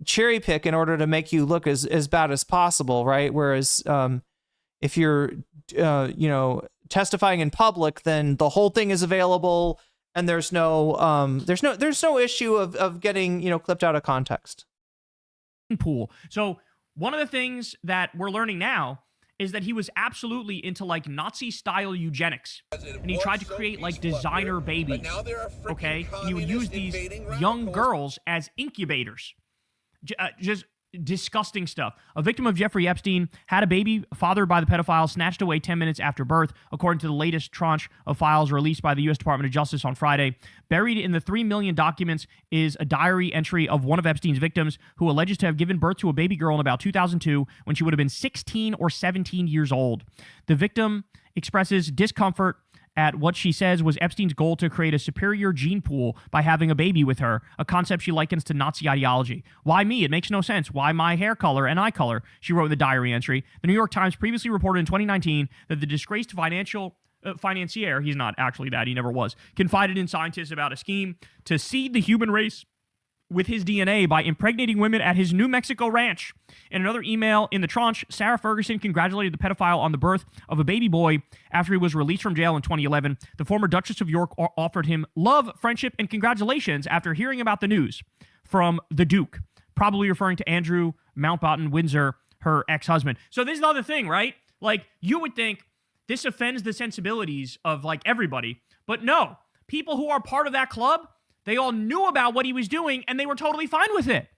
cherry pick in order to make you look as bad as possible, right? Whereas if you're, testifying in public, then the whole thing is available, and there's no issue of getting, clipped out of context. Pool. So one of the things that we're learning now is that he was absolutely into like Nazi style eugenics, and he tried to create like designer babies. Okay, and he would use these young girls as incubators. Just disgusting stuff. A victim of Jeffrey Epstein had a baby fathered by the pedophile, snatched away 10 minutes after birth, according to the latest tranche of files released by the U.S. Department of Justice on Friday. Buried in the 3 million documents is a diary entry of one of Epstein's victims, who alleges to have given birth to a baby girl in about 2002 when she would have been 16 or 17 years old. The victim expresses discomfort at what she says was Epstein's goal to create a superior gene pool by having a baby with her, a concept she likens to Nazi ideology. Why me? It makes no sense. Why my hair color and eye color? She wrote in the diary entry. The New York Times previously reported in 2019 that the disgraced financier, he's not actually that, he never was, confided in scientists about a scheme to seed the human race with his DNA by impregnating women at his New Mexico ranch. In another email in the tranche, Sarah Ferguson congratulated the pedophile on the birth of a baby boy after he was released from jail in 2011. The former Duchess of York offered him love, friendship, and congratulations after hearing about the news from the Duke, probably referring to Andrew Mountbatten Windsor, her ex-husband. So this is another thing, right? Like, you would think this offends the sensibilities of like everybody, but no, people who are part of that club, they all knew about what he was doing, and they were totally fine with it.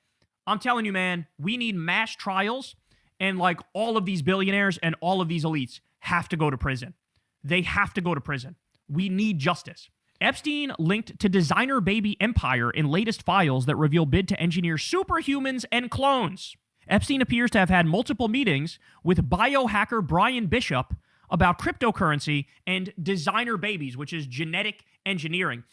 I'm telling you, man, we need mass trials, and like all of these billionaires and all of these elites have to go to prison. They have to go to prison. We need justice. Epstein linked to designer baby empire in latest files that reveal bid to engineer superhumans and clones. Epstein appears to have had multiple meetings with biohacker Brian Bishop about cryptocurrency and designer babies, which is genetic engineering.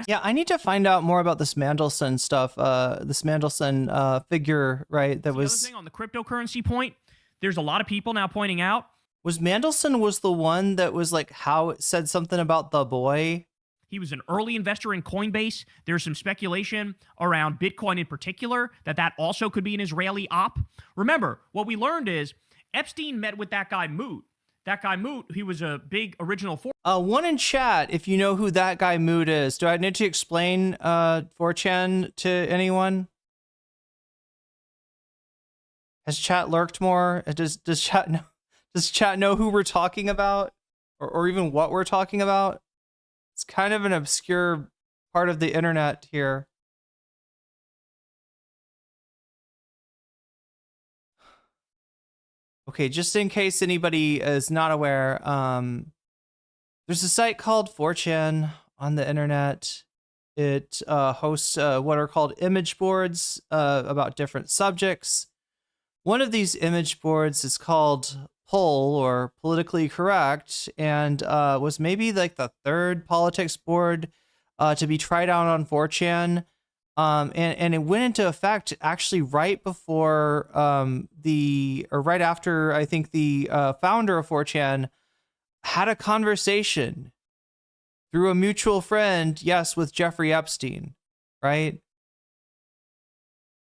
Yeah, I need to find out more about this Mandelson stuff. This Mandelson figure, right? That was the other thing on the cryptocurrency point. There's a lot of people now pointing out. Was Mandelson was the one that was like how it said something about the boy? He was an early investor in Coinbase. There's some speculation around Bitcoin in particular that also could be an Israeli op. Remember, what we learned is Epstein met with that guy Moot. That guy Moot, he was a big original one in chat, if you know who that guy Moot is. Do I need to explain 4chan to anyone? Has chat lurked more? Does chat know who we're talking about? Or even what we're talking about? It's kind of an obscure part of the internet here. Okay, just in case anybody is not aware, there's a site called 4chan on the internet. It hosts what are called image boards about different subjects. One of these image boards is called Poll, or Politically Correct, and was maybe like the third politics board to be tried out on 4chan. And it went into effect actually right before right after, I think, the founder of 4chan had a conversation through a mutual friend, yes, with Jeffrey Epstein, right?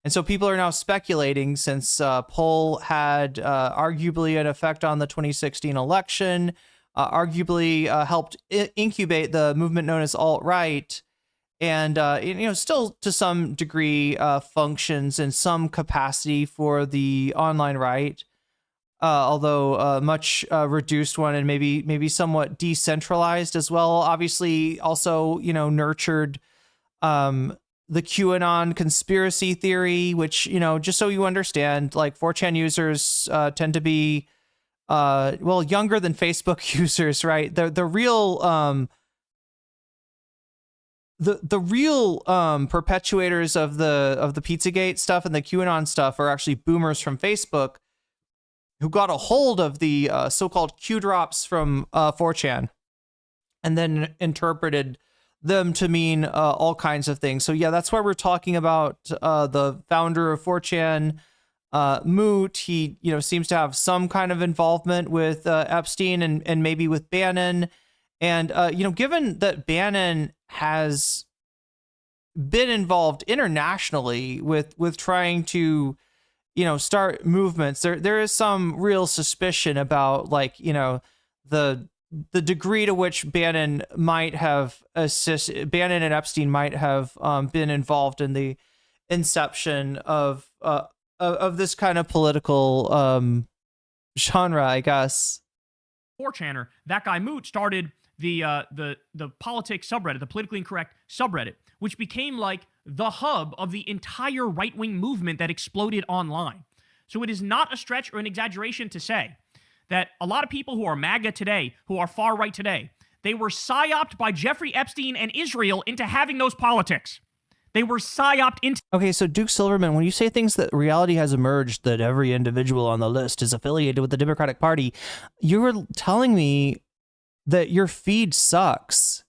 And so people are now speculating, since Poll had arguably an effect on the 2016 election, arguably helped incubate the movement known as alt-right, and still to some degree functions in some capacity for the online right, although much reduced one, and maybe somewhat decentralized as well. Obviously, also nurtured the QAnon conspiracy theory, which just so you understand, like 4chan users tend to be younger than Facebook users, right? The real the real perpetuators of the Pizzagate stuff and the QAnon stuff are actually boomers from Facebook who got a hold of the so-called Q drops from 4chan and then interpreted them to mean all kinds of things. So yeah, that's why we're talking about the founder of 4chan, Moot. He seems to have some kind of involvement with Epstein and maybe with Bannon. And given that Bannon has been involved internationally with trying to start movements, there is some real suspicion about the degree to which Bannon might have Bannon and Epstein might have been involved in the inception of this kind of political genre, I guess. 4chaner, that guy Moot started the politics subreddit, the politically incorrect subreddit, which became like the hub of the entire right-wing movement that exploded online. So it is not a stretch or an exaggeration to say that a lot of people who are MAGA today, who are far right today, they were psyoped by Jeffrey Epstein and Israel into having those politics. They were psyoped into... Okay, so Duke Silverman, when you say things that reality has emerged that every individual on the list is affiliated with the Democratic Party, you're telling me that your feed sucks.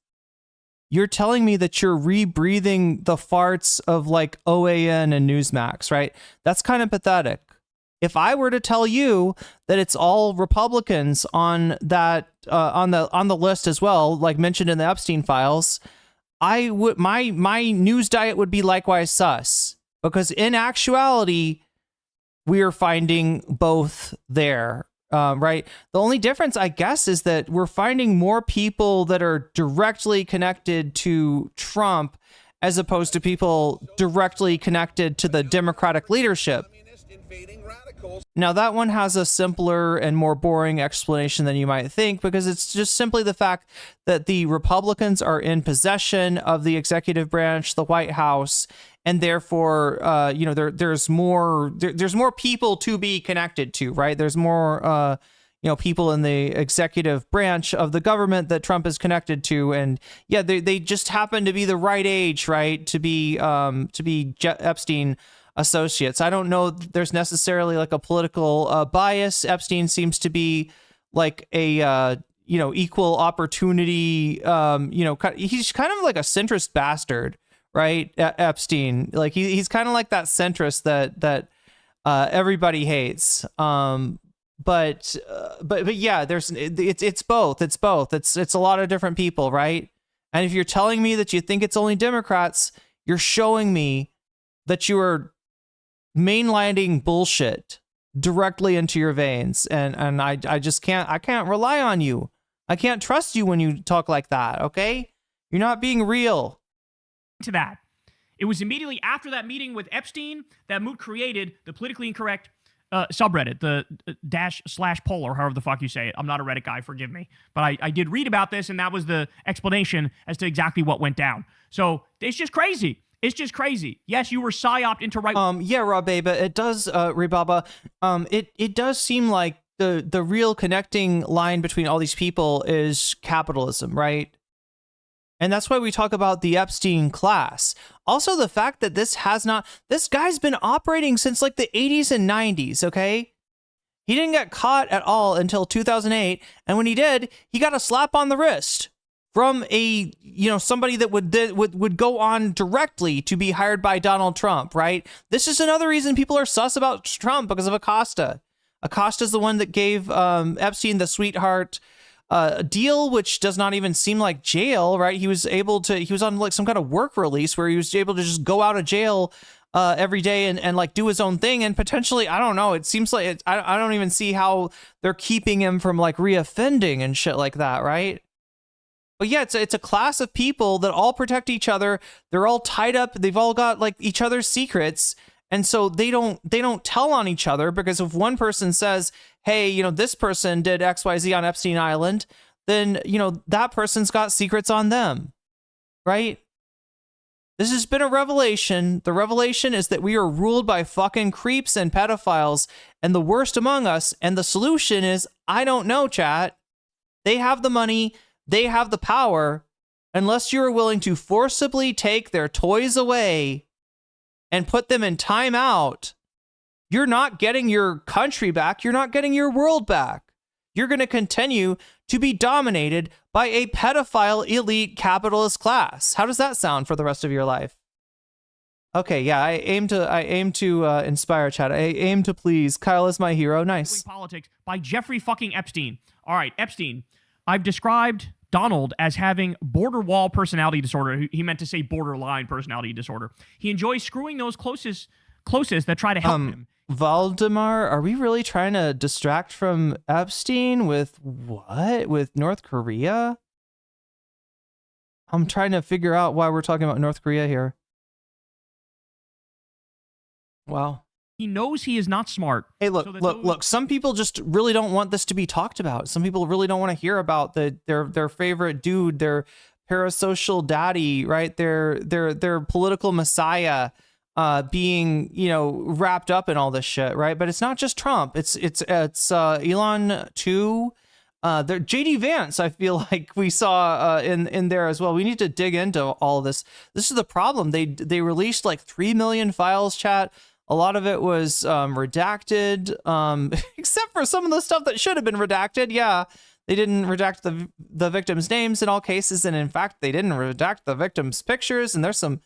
You're telling me that you're rebreathing the farts of like OAN and Newsmax, right? That's kind of pathetic. If I were to tell you that it's all Republicans on that on the list as well, like mentioned in the Epstein files, I would my news diet would be likewise sus, because in actuality we are finding both there. Right. The only difference, I guess, is that we're finding more people that are directly connected to Trump as opposed to people directly connected to the Democratic leadership. Now, that one has a simpler and more boring explanation than you might think, because it's just simply the fact that the Republicans are in possession of the executive branch, the White House, and therefore, there's more people to be connected to, right? There's more, people in the executive branch of the government that Trump is connected to, and yeah, they just happen to be the right age, right, to be Epstein associates. I don't know that there's necessarily like a political bias. Epstein seems to be like a equal opportunity. He's kind of like a centrist bastard, right? Epstein, like he's kind of like that centrist that everybody hates. But yeah, it's both. It's a lot of different people, right? And if you're telling me that you think it's only Democrats, you're showing me that you are mainlining bullshit directly into your veins, and I just can't rely on you. I can't trust you when you talk like that, okay? You're not being real. To that. It was immediately after that meeting with Epstein that Moot created the politically incorrect subreddit, the /poll, or however the fuck you say it. I'm not a Reddit guy, forgive me. But I did read about this, and that was the explanation as to exactly what went down. So it's just crazy. It's just crazy. Yes, you were psyoped into right. Yeah, Rababa, it does, Rebaba. It does seem like the real connecting line between all these people is capitalism, right? And that's why we talk about the Epstein class. Also, the fact that this guy's been operating since like the 80s and 90s, okay? He didn't get caught at all until 2008. And when he did, he got a slap on the wrist from a, somebody that would go on directly to be hired by Donald Trump, right? This is another reason people are sus about Trump, because of Acosta. Acosta's the one that gave Epstein the sweetheart deal, which does not even seem like jail, right? He was on like some kind of work release where he was able to just go out of jail every day and like do his own thing, and potentially, I don't know, it seems like I don't even see how they're keeping him from like reoffending and shit like that, right? But yeah, it's a class of people that all protect each other. They're all tied up. They've all got like each other's secrets. And so they don't tell on each other, because if one person says, hey, this person did XYZ on Epstein Island, then, that person's got secrets on them, right? This has been a revelation. The revelation is that we are ruled by fucking creeps and pedophiles and the worst among us. And the solution is, I don't know, chat. They have the money. They have the power. Unless you're willing to forcibly take their toys away and put them in timeout, you're not getting your country back. You're not getting your world back. You're going to continue to be dominated by a pedophile elite capitalist class. How does that sound for the rest of your life? Okay, yeah, I aim to inspire, chat. I aim to please. Kyle is my hero. Nice. Politics by Jeffrey fucking Epstein. All right, Epstein. I've described Donald as having border wall personality disorder. He meant to say borderline personality disorder. He enjoys screwing those closest that try to help him. Valdemar, are we really trying to distract from Epstein with what? With North Korea? I'm trying to figure out why we're talking about North Korea here. Wow. He knows he is not smart. Hey, look, some people just really don't want this to be talked about. Some people really don't want to hear about their favorite dude, their parasocial daddy, right? Their political messiah being, wrapped up in all this shit, right? But it's not just Trump. It's Elon too. JD Vance, I feel like we saw in there as well. We need to dig into all of this. This is the problem. They released like 3 million files, chat. A lot of it was redacted, except for some of the stuff that should have been redacted. Yeah, they didn't redact the victims' names in all cases, and in fact, they didn't redact the victims' pictures. And there's some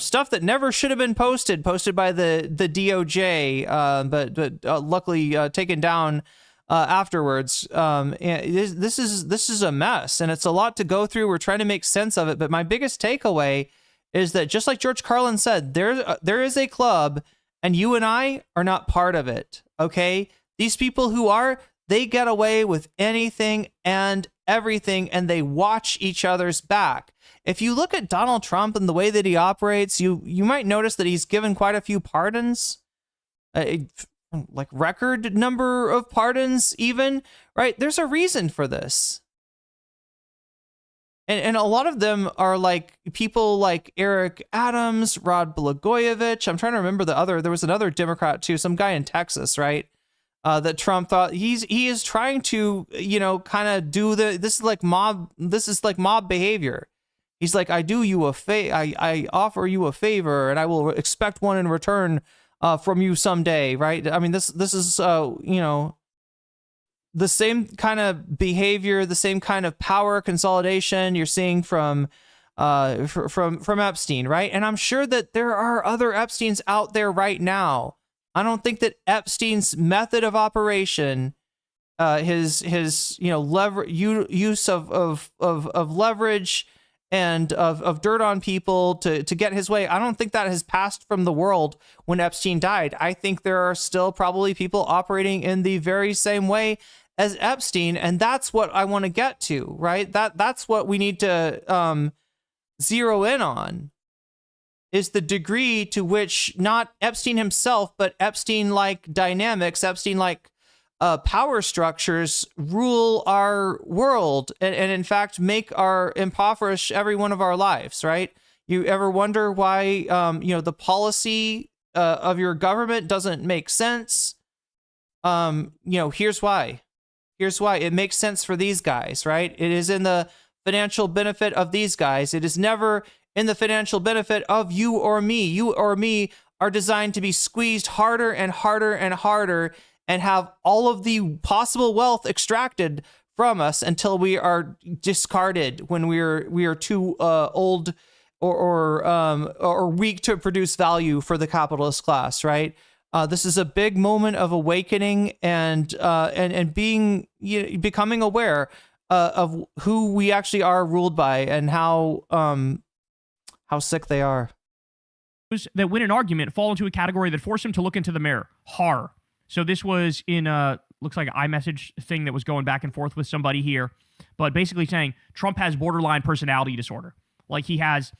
stuff that never should have been posted by the DOJ, but luckily taken down afterwards. And this is a mess, and it's a lot to go through. We're trying to make sense of it, but my biggest takeaway is that, just like George Carlin said, there is a club, and you and I are not part of it, okay? These people who are, they get away with anything and everything, and they watch each other's back. If you look at Donald Trump and the way that he operates, you might notice that he's given quite a few pardons, like record number of pardons even, right? There's a reason for this. And a lot of them are like people like Eric Adams, Rod Blagojevich. I'm trying to remember there was another Democrat too, some guy in Texas, right? That Trump thought he is trying to, kind of do this is like mob behavior. He's like, I offer you a favor, and I will expect one in return from you someday, right? I mean, this is the same kind of behavior, the same kind of power consolidation you're seeing from Epstein, right? And I'm sure that there are other Epsteins out there right now. I don't think that Epstein's method of operation, his use of leverage and of dirt on people to get his way, I don't think that has passed from the world when Epstein died. I think there are still probably people operating in the very same way as Epstein, and that's what I want to get to, right? That's what we need to zero in on, is the degree to which not Epstein himself, but Epstein-like dynamics, Epstein-like power structures rule our world, and in fact impoverish every one of our lives, right? You ever wonder why the policy of your government doesn't make sense? Here's why. Here's why. It makes sense for these guys, right? It is in the financial benefit of these guys. It is never in the financial benefit of you or me. You or me are designed to be squeezed harder and harder and harder and have all of the possible wealth extracted from us until we are discarded when we are too old or weak to produce value for the capitalist class, right? This is a big moment of awakening and being becoming aware of who we actually are ruled by and how sick they are. That win an argument fall into a category that force him to look into the mirror. Horror. So this was in looks like an iMessage thing that was going back and forth with somebody here, but basically saying Trump has borderline personality disorder. Like he has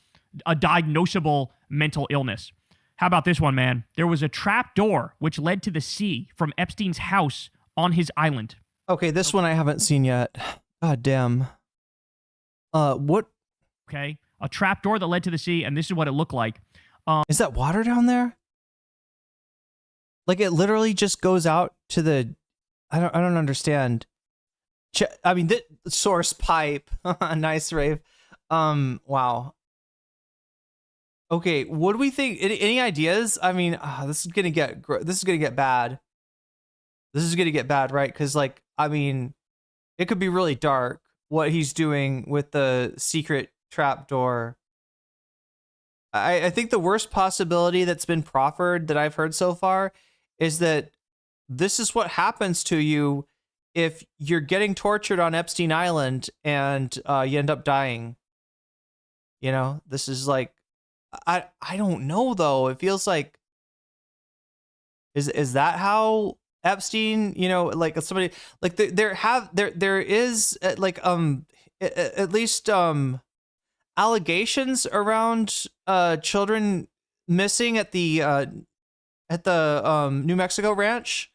a diagnosable mental illness. How about this one, man? There was a trap door which led to the sea from Epstein's house on his island. Okay, this one I haven't seen yet. God damn. What? Okay, a trap door that led to the sea, and this is what it looked like. Is that water down there? Like it literally just goes out to the. I don't understand. I mean, the source pipe. Nice, Rave. Wow. Okay, what do we think? Any ideas? I mean, this is gonna get bad. This is gonna get bad, right? Because, like, I mean, it could be really dark what he's doing with the secret trap door. I think the worst possibility that's been proffered that I've heard so far is that this is what happens to you if you're getting tortured on Epstein Island and you end up dying. You know, this is like, I don't know though. It feels like, is that how Epstein, you know, like somebody like there is like at least allegations around children missing at the New Mexico ranch.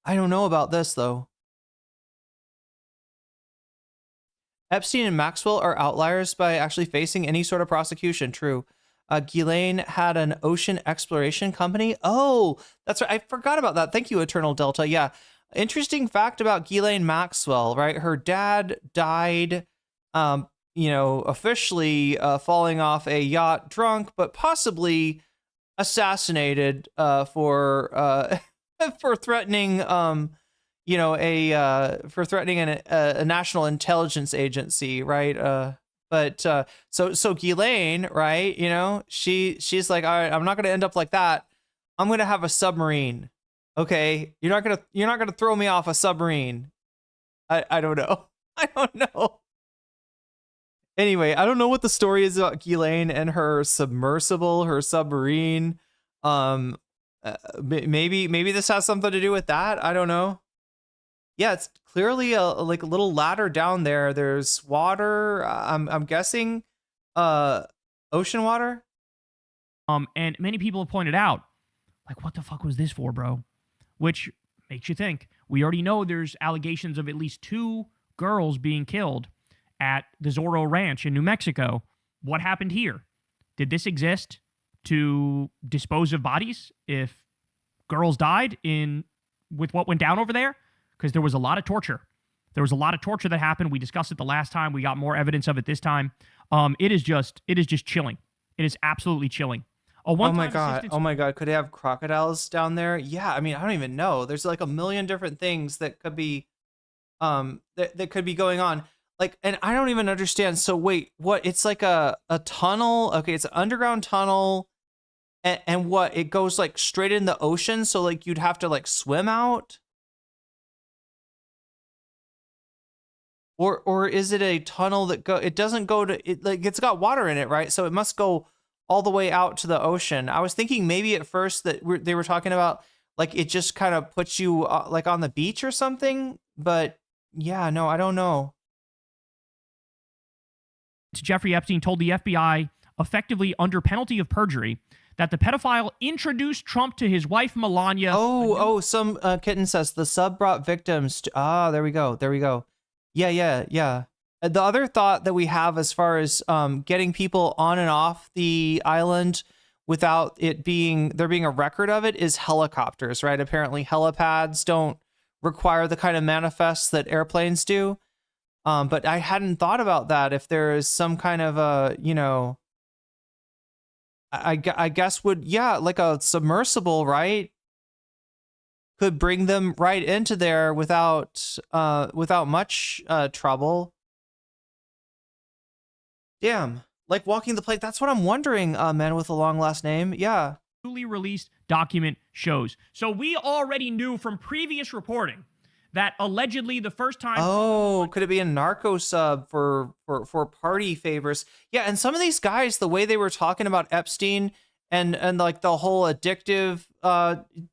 I don't know about this though. Epstein and Maxwell are outliers by actually facing any sort of prosecution. True. Ghislaine had an ocean exploration company. Oh, that's right. I forgot about that. Thank you, Eternal Delta. Yeah. Interesting fact about Ghislaine Maxwell, right? Her dad died, officially falling off a yacht drunk, but possibly assassinated for threatening for threatening a national intelligence agency, right? So Ghislaine, right, she's like, all right, I'm not gonna end up like that. I'm gonna have a submarine. Okay, you're not gonna throw me off a submarine. I don't know. I don't know. Anyway, I don't know what the story is about Ghislaine and her submersible, her submarine. Maybe this has something to do with that. I don't know. Yeah, it's clearly a little ladder down there. There's water. I'm guessing, ocean water. And many people have pointed out, like, what the fuck was this for, bro? Which makes you think. We already know there's allegations of at least 2 girls being killed at the Zorro Ranch in New Mexico. What happened here? Did this exist to dispose of bodies if girls died with what went down over there? Because there was a lot of torture. There was a lot of torture that happened. We discussed it the last time. We got more evidence of it this time. It is just chilling. It is absolutely chilling. Oh my god. Could they have crocodiles down there? Yeah, I mean, I don't even know. There's like a million different things that could be that could be going on. Like, and I don't even understand. So wait, what? It's like a tunnel. Okay, it's an underground tunnel. And what? It goes like straight in the ocean, so like you'd have to like swim out? Or is it a tunnel that it doesn't go to it, like it's got water in it, right? So it must go all the way out to the ocean. I was thinking maybe at first that they were talking about like it just kind of puts you like on the beach or something, but yeah, no, I don't know. Jeffrey Epstein told the FBI, effectively under penalty of perjury, that the pedophile introduced Trump to his wife Melania. Some kitten says the sub brought victims to, there we go. Yeah. The other thought that we have as far as getting people on and off the island without there being a record of it is helicopters, right? Apparently helipads don't require the kind of manifests that airplanes do. But I hadn't thought about that. If there is some kind of a, you know, I guess like a submersible, right? Could bring them right into there without much trouble. Damn, like walking the plank. That's what I'm wondering, man with a long last name. Yeah. Newly released document shows. So we already knew from previous reporting that allegedly the first time. Oh, could it be a narco sub for party favors? Yeah, and some of these guys, the way they were talking about Epstein and like the whole addictive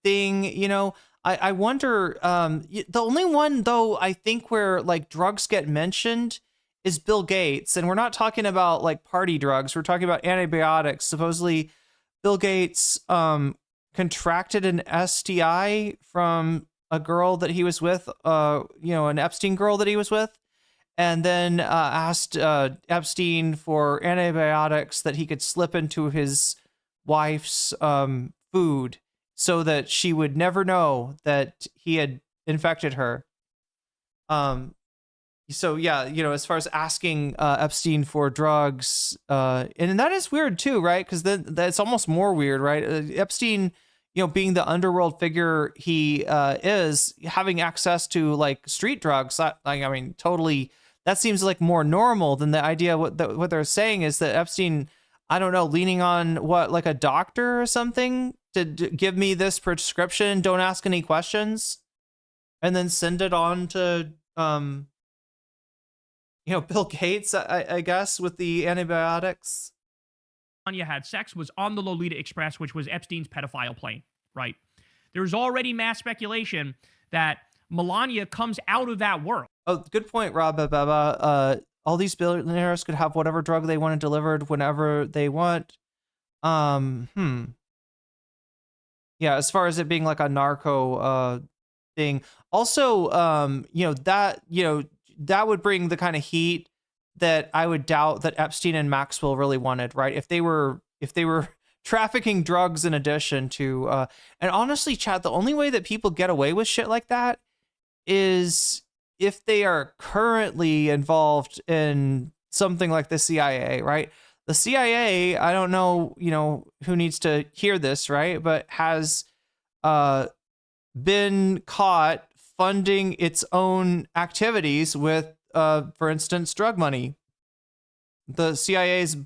thing, you know, I wonder. The only one though I think where like drugs get mentioned is Bill Gates, and we're not talking about like party drugs. We're talking about antibiotics. Supposedly, Bill Gates contracted an STI from a girl that he was with, you know, an Epstein girl that he was with, and then asked Epstein for antibiotics that he could slip into his wife's food so that she would never know that he had infected her. So yeah, you know, as far as asking Epstein for drugs, and that is weird too, right? Because then that's almost more weird, right? Epstein, you know, being the underworld figure he is, having access to like street drugs, I mean, totally, that seems like more normal than the idea. What they're saying is that Epstein, I don't know, leaning on what, like a doctor or something to give me this prescription, don't ask any questions, and then send it on to you know, Bill Gates, I guess, with the antibiotics. Melania had sex was on the Lolita Express, which was Epstein's pedophile plane, right? There's already mass speculation that Melania comes out of that world. Oh, good point, Rob Baba. All these billionaires could have whatever drug they wanted delivered whenever they want. Yeah, as far as it being like a narco thing. Also, you know, that would bring the kind of heat that I would doubt that Epstein and Maxwell really wanted, right? If they were trafficking drugs in addition to, and honestly, chat, the only way that people get away with shit like that is if they are currently involved in something like the CIA, right? The CIA, I don't know, you know, who needs to hear this, right? But has been caught funding its own activities with, for instance, drug money. The CIA's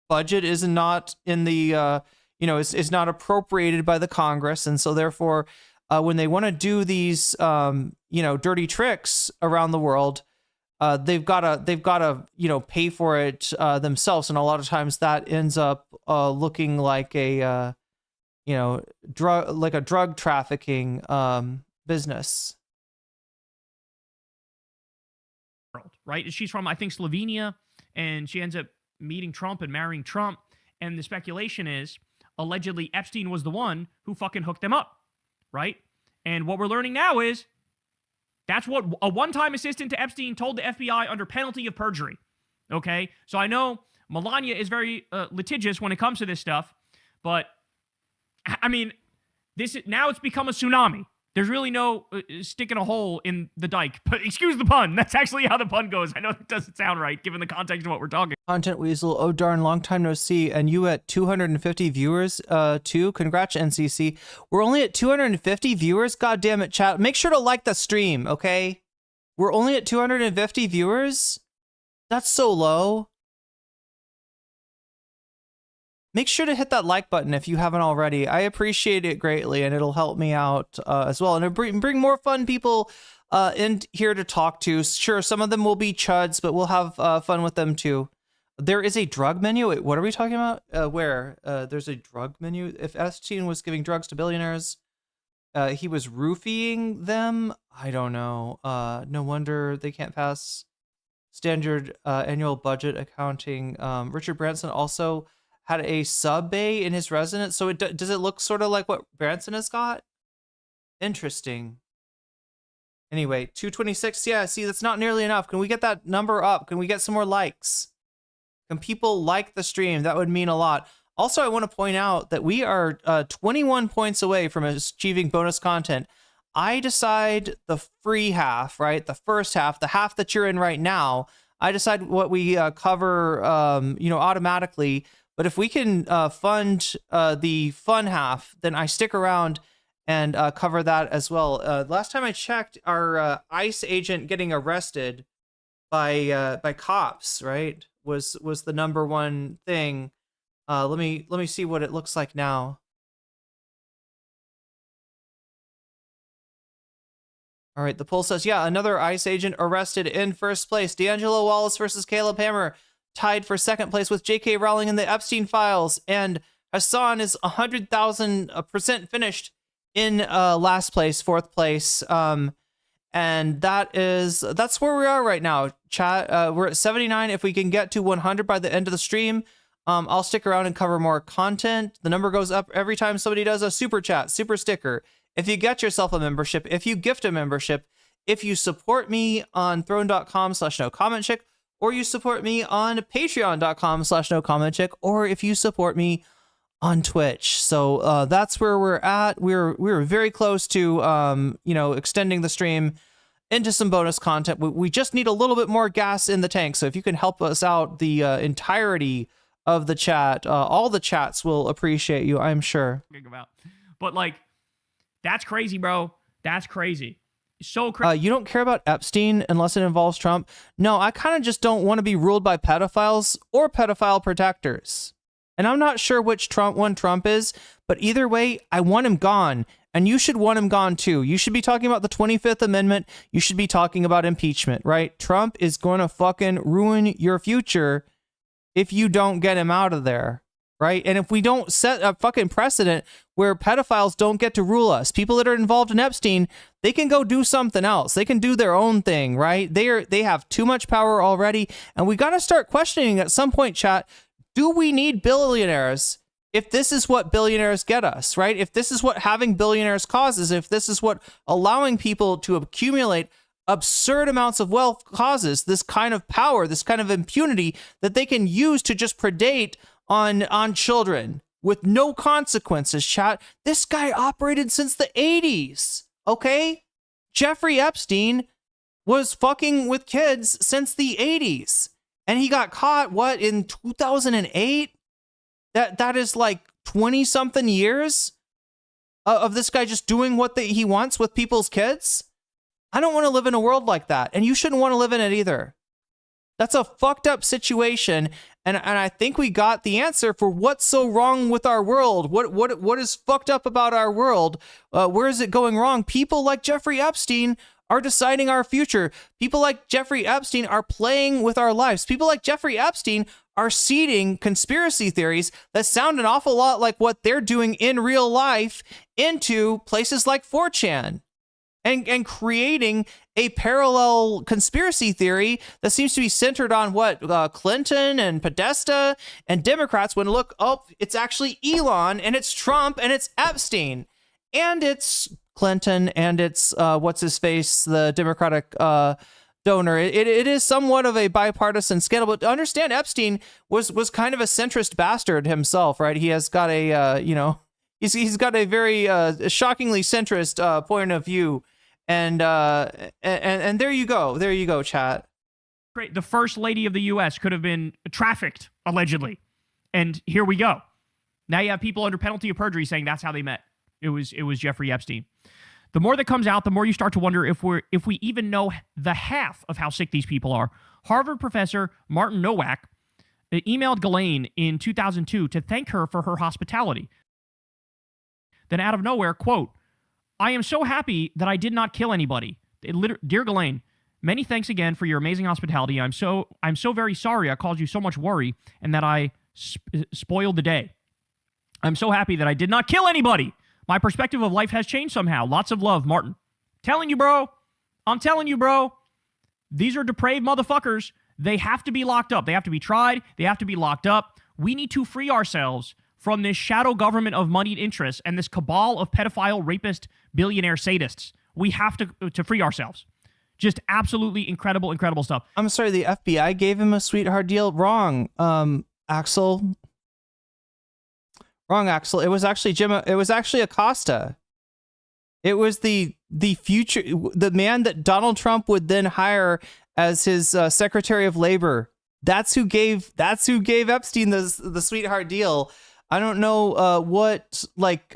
budget is not in the, you know, is not appropriated by the Congress, and so therefore, when they want to do these, you know, dirty tricks around the world, they've got to, you know, pay for it themselves, and a lot of times that ends up looking like a, you know, drug trafficking business. Right? She's from, I think, Slovenia, and she ends up meeting Trump and marrying Trump. And the speculation is allegedly Epstein was the one who fucking hooked them up, right? And what we're learning now is that's what a one-time assistant to Epstein told the FBI under penalty of perjury. Okay, so I know Melania is very litigious when it comes to this stuff, but I mean, now it's become a tsunami. There's really no sticking a hole in the dike. But excuse the pun. That's actually how the pun goes. I know it doesn't sound right, given the context of what we're talking. Content Weasel, oh darn, long time no see. And you at 250 viewers, too. Congrats, NCC. We're only at 250 viewers? God damn it, chat. Make sure to like the stream, okay? We're only at 250 viewers? That's so low. Make sure to hit that like button if you haven't already. I appreciate it greatly, and it'll help me out as well. And it'll bring more fun people in here to talk to. Sure, some of them will be chuds, but we'll have fun with them too. There is a drug menu. Wait, what are we talking about? Where? There's a drug menu. If Epstein was giving drugs to billionaires, he was roofing them. I don't know. No wonder they can't pass standard annual budget accounting. Richard Branson also had a sub bay in his residence. So does it look sort of like what Branson has got? Interesting. Anyway, 226. Yeah, see, that's not nearly enough. Can we get that number up? Can we get some more likes? Can people like the stream? That would mean a lot. Also, I want to point out that we are 21 points away from achieving bonus content. I decide the free half, right? The first half, the half that you're in right now. I decide what we cover, automatically. But if we can fund the fun half, then I stick around and cover that as well. Last time I checked, our ICE agent getting arrested by cops, right, was the number one thing. Let me see what it looks like now. All right, the poll says, yeah, another ICE agent arrested in first place. D'Angelo Wallace versus Caleb Hammer tied for second place with J.K. Rowling in the Epstein files, and Hassan is 100,000% finished in last place, fourth place. And that's where we are right now, chat. We're at 79. If we can get to 100 by the end of the stream, I'll stick around and cover more content. The number goes up every time somebody does a super chat, super sticker. If you get yourself a membership, if you gift a membership, if you support me on throne.com/nocommentchick, or you support me on patreon.com/nocommentchick, or if you support me on Twitch. So that's where we're at. We're very close to extending the stream into some bonus content. We just need a little bit more gas in the tank. So if you can help us out, the entirety of the chat, all the chats will appreciate you, I'm sure. But like, that's crazy, bro. That's crazy. So crazy. You don't care about Epstein unless it involves Trump? No, I kind of just don't want to be ruled by pedophiles or pedophile protectors. And I'm not sure which one Trump is, but either way, I want him gone. And you should want him gone too. You should be talking about the 25th Amendment. You should be talking about impeachment, right? Trump is going to fucking ruin your future if you don't get him out of there, right? And if we don't set a fucking precedent where pedophiles don't get to rule us, people that are involved in Epstein, they can go do something else. They can do their own thing, right? They have too much power already. And we got to start questioning at some point, chat, do we need billionaires if this is what billionaires get us, right? If this is what having billionaires causes, if this is what allowing people to accumulate absurd amounts of wealth causes, this kind of power, this kind of impunity that they can use to just predate on children with no consequences, chat. This guy operated since the 80s, okay? Jeffrey Epstein was fucking with kids since the 80s. And he got caught, what, in 2008? That is like 20-something years of this guy just doing what he wants with people's kids? I don't want to live in a world like that, and you shouldn't want to live in it either. That's a fucked up situation, and I think we got the answer for what's so wrong with our world. What is fucked up about our world? Where is it going wrong? People like Jeffrey Epstein are deciding our future. People like Jeffrey Epstein are playing with our lives. People like Jeffrey Epstein are seeding conspiracy theories that sound an awful lot like what they're doing in real life into places like 4chan. And creating a parallel conspiracy theory that seems to be centered on what Clinton and Podesta and Democrats, when look, oh, it's actually Elon and it's Trump and it's Epstein and it's Clinton and it's what's his face, the Democratic donor. It is somewhat of a bipartisan scandal, but understand Epstein was kind of a centrist bastard himself, right? He has got a he's got a very shockingly centrist point of view. And there you go, chat. Great. The first lady of the U.S. could have been trafficked, allegedly. And here we go. Now you have people under penalty of perjury saying that's how they met. It was Jeffrey Epstein. The more that comes out, the more you start to wonder if we even know the half of how sick these people are. Harvard professor Martin Nowak emailed Ghislaine in 2002 to thank her for her hospitality. Then out of nowhere, quote, "I am so happy that I did not kill anybody. Dear Ghislaine, many thanks again for your amazing hospitality. I'm so very sorry I caused you so much worry and that I spoiled the day. I'm so happy that I did not kill anybody. My perspective of life has changed somehow. Lots of love, Martin." Telling you, bro. I'm telling you, bro. These are depraved motherfuckers. They have to be locked up. They have to be tried. They have to be locked up. We need to free ourselves from this shadow government of moneyed interests and this cabal of pedophile, rapist, billionaire sadists. We have to free ourselves. Just absolutely incredible stuff. I'm sorry, the FBI gave him a sweetheart deal. Wrong, Axel. Wrong, Axel. It was actually Acosta. It was the the future, the man that Donald Trump would then hire as his Secretary of Labor. That's who gave Epstein the sweetheart deal. I don't know what like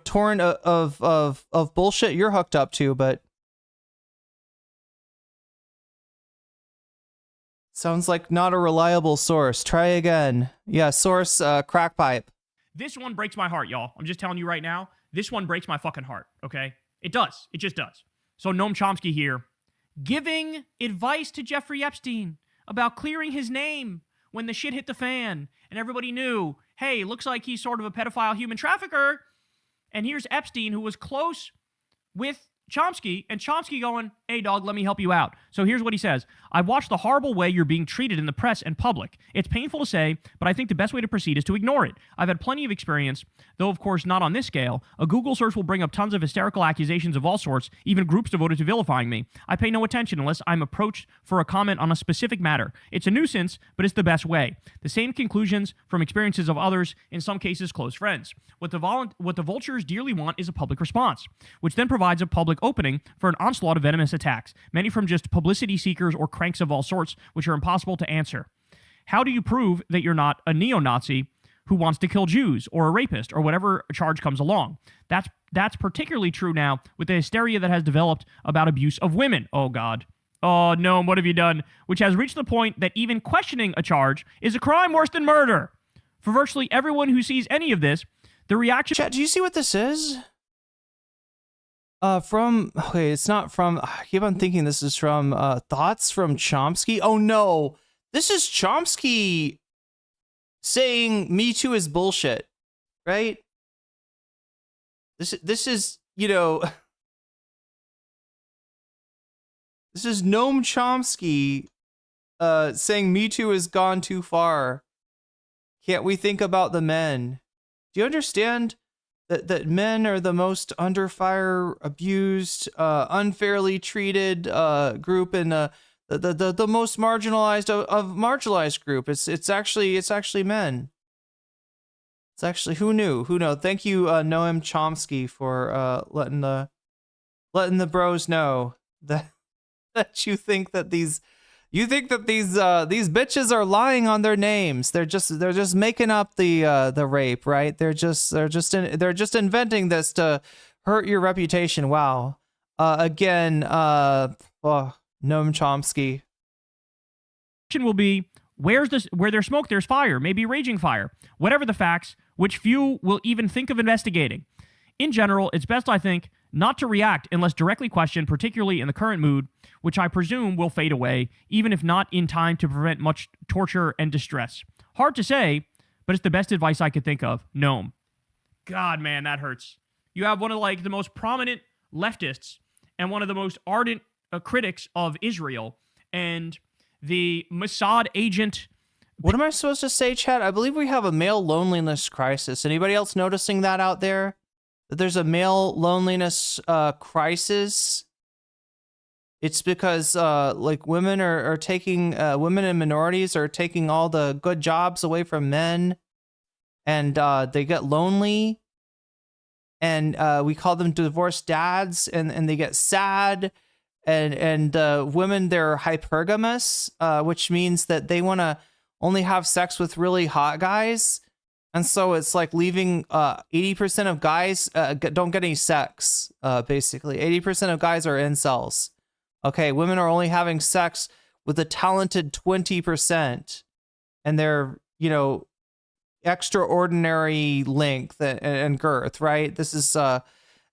torrent of bullshit you're hooked up to, but sounds like not a reliable source. Try again. Yeah, source crack pipe. This one breaks my heart, y'all. I'm just telling you right now. This one breaks my fucking heart, okay? It does. It just does. So Noam Chomsky here, giving advice to Jeffrey Epstein about clearing his name when the shit hit the fan and everybody knew, hey, looks like he's sort of a pedophile human trafficker. And here's Epstein, who was close with Chomsky, and Chomsky going, hey, dog, let me help you out. So here's what he says. I've watched the horrible way you're being treated in the press and public. It's painful to say, but I think the best way to proceed is to ignore it. I've had plenty of experience, though of course not on this scale. A Google search will bring up tons of hysterical accusations of all sorts, even groups devoted to vilifying me. I pay no attention unless I'm approached for a comment on a specific matter. It's a nuisance, but it's the best way. The same conclusions from experiences of others, in some cases close friends. What the vultures dearly want is a public response, which then provides a public opening for an onslaught of venomous attacks, many from just publicity seekers or cranks of all sorts, which are impossible to answer. How do you prove that you're not a neo-Nazi who wants to kill Jews or a rapist or whatever charge comes along? That's particularly true now with the hysteria that has developed about abuse of women. Oh, God. Oh, no, what have you done? Which has reached the point that even questioning a charge is a crime worse than murder. For virtually everyone who sees any of this, the reaction... Chat, do you see what this is? It's not from, I keep on thinking this is from Thoughts from Chomsky. Oh no, this is Chomsky saying Me Too is bullshit, right? This is, this is Noam Chomsky saying Me Too has gone too far. Can't we think about the men? Do you understand that men are the most under fire, abused, unfairly treated group in the most marginalized of marginalized group? It's actually men. It's actually, who knew? Thank you, Noam Chomsky, for letting the bros know that you think that these bitches are lying on their names. They're just making up the rape, right? They're just inventing this to hurt your reputation. Wow. Again, Noam Chomsky. Will be, where there's smoke, there's fire, maybe raging fire. Whatever the facts, which few will even think of investigating. In general, it's best, I think, not to react unless directly questioned, particularly in the current mood, which I presume will fade away, even if not in time to prevent much torture and distress. Hard to say, but it's the best advice I could think of. Noam. God, man, that hurts. You have one of the most prominent leftists and one of the most ardent critics of Israel and the Mossad agent. What am I supposed to say, Chad? I believe we have a male loneliness crisis. Anybody else noticing that out there? That there's a male loneliness crisis? It's because women are taking women and minorities are taking all the good jobs away from men, and they get lonely, and we call them divorced dads, and they get sad, and women, they're hypergamous, which means that they want to only have sex with really hot guys. And so it's like leaving 80% of guys don't get any sex, basically. 80% of guys are incels. Okay, women are only having sex with a talented 20%. And they're, extraordinary length and girth, right? This is, so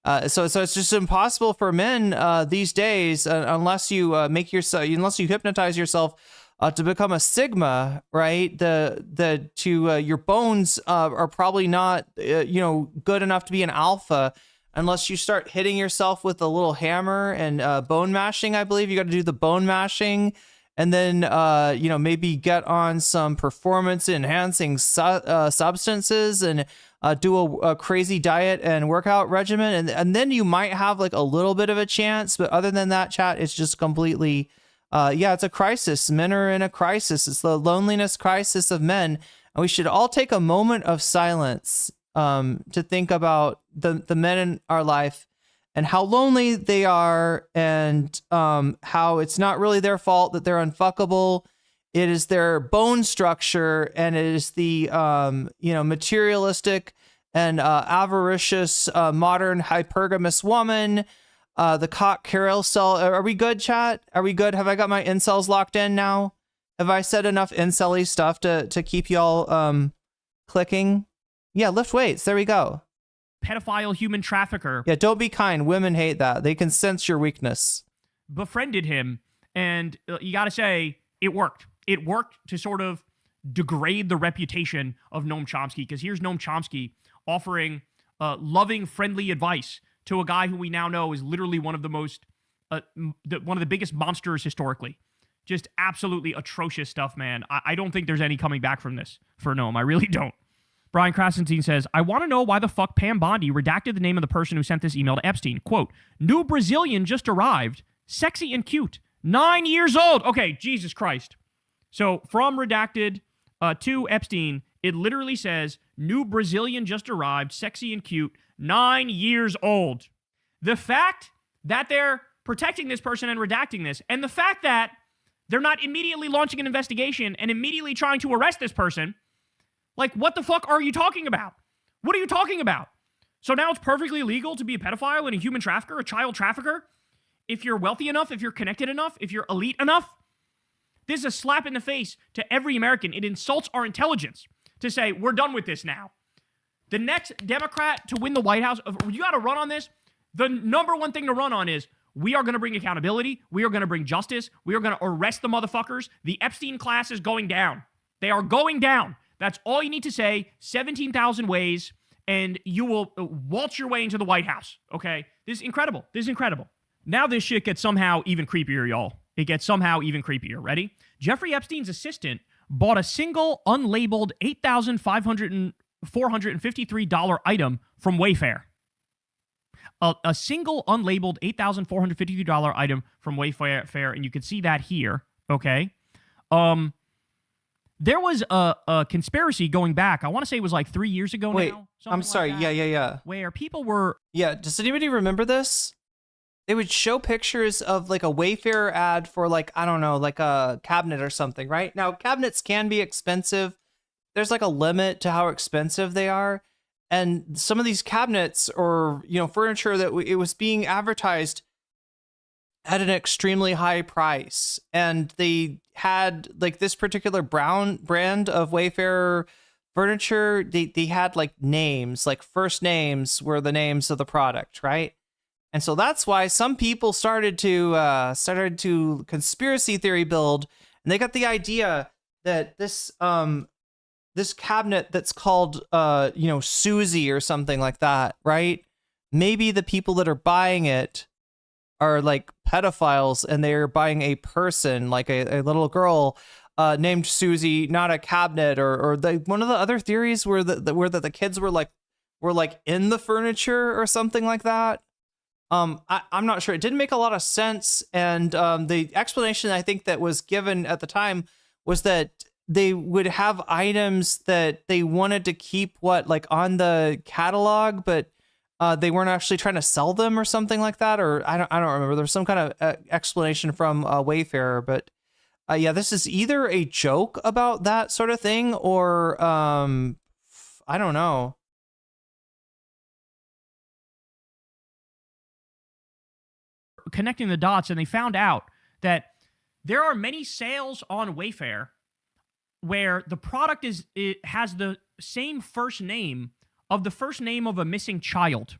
it's just impossible for men these days, unless you unless you hypnotize yourself to become a Sigma, right? Your bones are probably not, good enough to be an alpha unless you start hitting yourself with a little hammer and bone mashing. I believe you got to do the bone mashing, and then maybe get on some performance enhancing substances and do a crazy diet and workout regimen, and then you might have a little bit of a chance. But other than that, chat, it's just completely. It's a crisis. Men are in a crisis. It's the loneliness crisis of men. And we should all take a moment of silence to think about the men in our life and how lonely they are, and how it's not really their fault that they're unfuckable. It is their bone structure, and it is the materialistic and avaricious modern hypergamous woman, the cock carousel. Are we good, chat? Are we good? Have I got my incels locked in now? Have I said enough incel-y stuff to keep y'all clicking? Yeah, lift weights. There we go. Pedophile human trafficker. Yeah, don't be kind. Women hate that. They can sense your weakness. Befriended him, and you got to say, it worked. It worked to sort of degrade the reputation of Noam Chomsky, because here's Noam Chomsky offering loving, friendly advice to a guy who we now know is literally one of the most, one of the biggest monsters historically. Just absolutely atrocious stuff, man. I don't think there's any coming back from this for Noam. I really don't. Brian Krasenstein says, I want to know why the fuck Pam Bondi redacted the name of the person who sent this email to Epstein. Quote, new Brazilian just arrived, sexy and cute, 9 years old. Okay, Jesus Christ. So from redacted to Epstein, it literally says, new Brazilian just arrived, sexy and cute, 9 years old. The fact that they're protecting this person and redacting this, and the fact that they're not immediately launching an investigation and immediately trying to arrest this person, like, what the fuck are you talking about? What are you talking about? So now it's perfectly legal to be a pedophile and a human trafficker, a child trafficker, if you're wealthy enough, if you're connected enough, if you're elite enough? This is a slap in the face to every American. It insults our intelligence to say, we're done with this now. The next Democrat to win the White House, you got to run on this. The number one thing to run on is, we are going to bring accountability. We are going to bring justice. We are going to arrest the motherfuckers. The Epstein class is going down. They are going down. That's all you need to say. 17,000 ways, and you will waltz your way into the White House. Okay? This is incredible. This is incredible. Now this shit gets somehow even creepier, y'all. It gets somehow even creepier. Ready? Jeffrey Epstein's assistant bought a single unlabeled $8,453 item from Wayfair. A single unlabeled $8,453 item from Wayfair, and you can see that here, okay? There was a conspiracy going back, I want to say it was like 3 years ago Wait, now. I'm sorry, like that, yeah. where people were... Yeah, does anybody remember this? They would show pictures of like a Wayfair ad for like, I don't know, like a cabinet or something, right? Now, cabinets can be expensive. There's like a limit to how expensive they are. And some of these cabinets or, furniture that it was being advertised at an extremely high price. And they had like this particular brand of Wayfair furniture. They had like names, like first names were the names of the product, right? And so that's why some people started to conspiracy theory build, and they got the idea that this cabinet that's called Susie or something like that, right? Maybe the people that are buying it are like pedophiles, and they're buying a person, like a little girl named Susie, not a cabinet. Or one of the other theories were that the kids were in the furniture or something like that. I'm not sure. It didn't make a lot of sense. And the explanation I think that was given at the time was that they would have items that they wanted to keep on the catalog, but they weren't actually trying to sell them or something like that. Or I don't remember. There's some kind of explanation from Wayfair, but yeah, this is either a joke about that sort of thing or I don't know. Connecting the dots, and they found out that there are many sales on Wayfair where the product has the same first name of the first name of a missing child.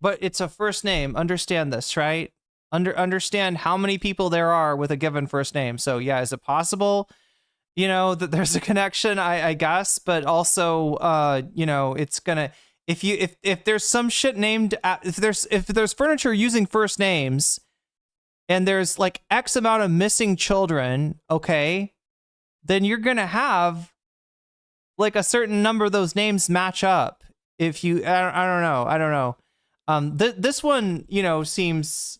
But it's a first name. Understand this, right? Understand how many people there are with a given first name. So yeah, is it possible, that there's a connection? I guess, but also, it's gonna. If there's some shit named if there's furniture using first names and there's like X amount of missing children, okay, then you're gonna have like a certain number of those names match up. If you I don't know. This one, seems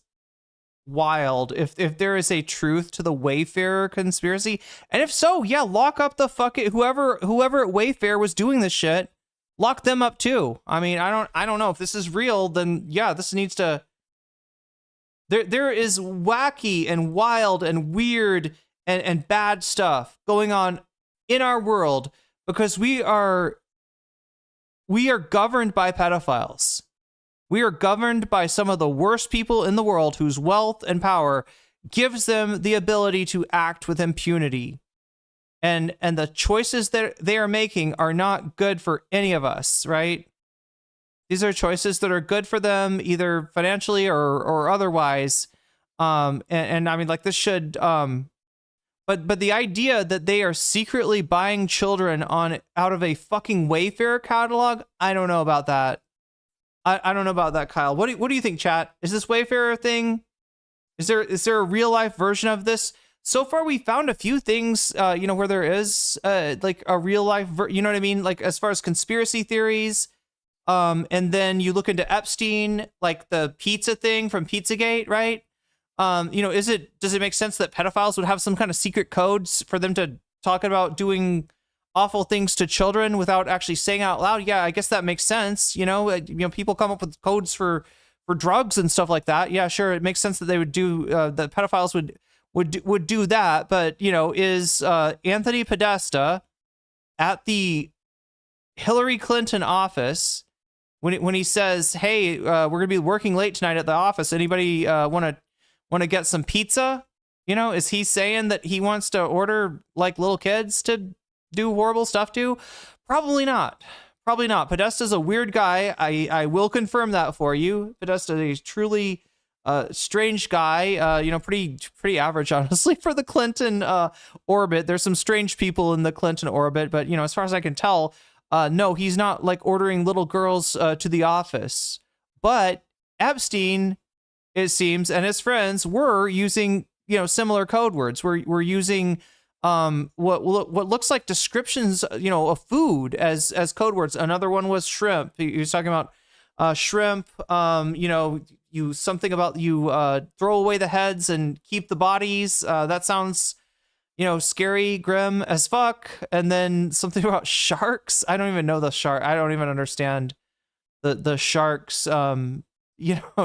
wild if there is a truth to the Wayfair conspiracy. And if so, yeah, lock up the whoever at Wayfair was doing this shit. lock them up too. I mean, I don't know if this is real, then yeah, this needs to, there is wacky and wild and weird and bad stuff going on in our world because we are governed by pedophiles. We are governed by some of the worst people in the world whose wealth and power gives them the ability to act with impunity. And the choices that they are making are not good for any of us, right? These are choices that are good for them, either financially or otherwise. And I mean, like, this should, but the idea that they are secretly buying children out of a fucking Wayfair catalog, I don't know about that. I don't know about that, Kyle. What do you think, chat? Is this Wayfair a thing? Is there a real life version of this? So far, we found a few things, where there is like a real life, you know what I mean? Like, as far as conspiracy theories, and then you look into Epstein, like the pizza thing from Pizzagate, right? Does it make sense that pedophiles would have some kind of secret codes for them to talk about doing awful things to children without actually saying out loud? Yeah, I guess that makes sense. People come up with codes for drugs and stuff like that. Yeah, sure, it makes sense that they would do that. Pedophiles would do that. But is Anthony Podesta at the Hillary Clinton office when he says, "Hey, we're gonna be working late tonight at the office. Anybody want to get some pizza?" Is he saying that he wants to order like little kids to do horrible stuff to? Probably not. Probably not. Podesta's a weird guy. I will confirm that for you. Podesta is truly strange guy. Pretty average, honestly, for the Clinton orbit. There's some strange people in the Clinton orbit, but as far as I can tell, no, he's not like ordering little girls to the office. But Epstein, it seems, and his friends were using similar code words. We're using what looks like descriptions of food as code words. Another one was shrimp. He was talking about shrimp. You something about you throw away the heads and keep the bodies. That sounds scary, grim as fuck. And then something about sharks. I don't even know the shark. I don't even understand the sharks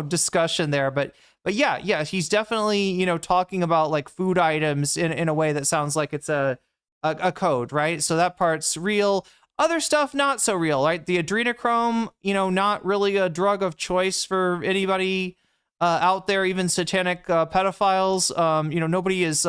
discussion there. But yeah, he's definitely talking about like food items in a way that sounds like it's a code, right? So that part's real. Other stuff not so real, right? The adrenochrome, not really a drug of choice for anybody out there, even satanic pedophiles. Nobody is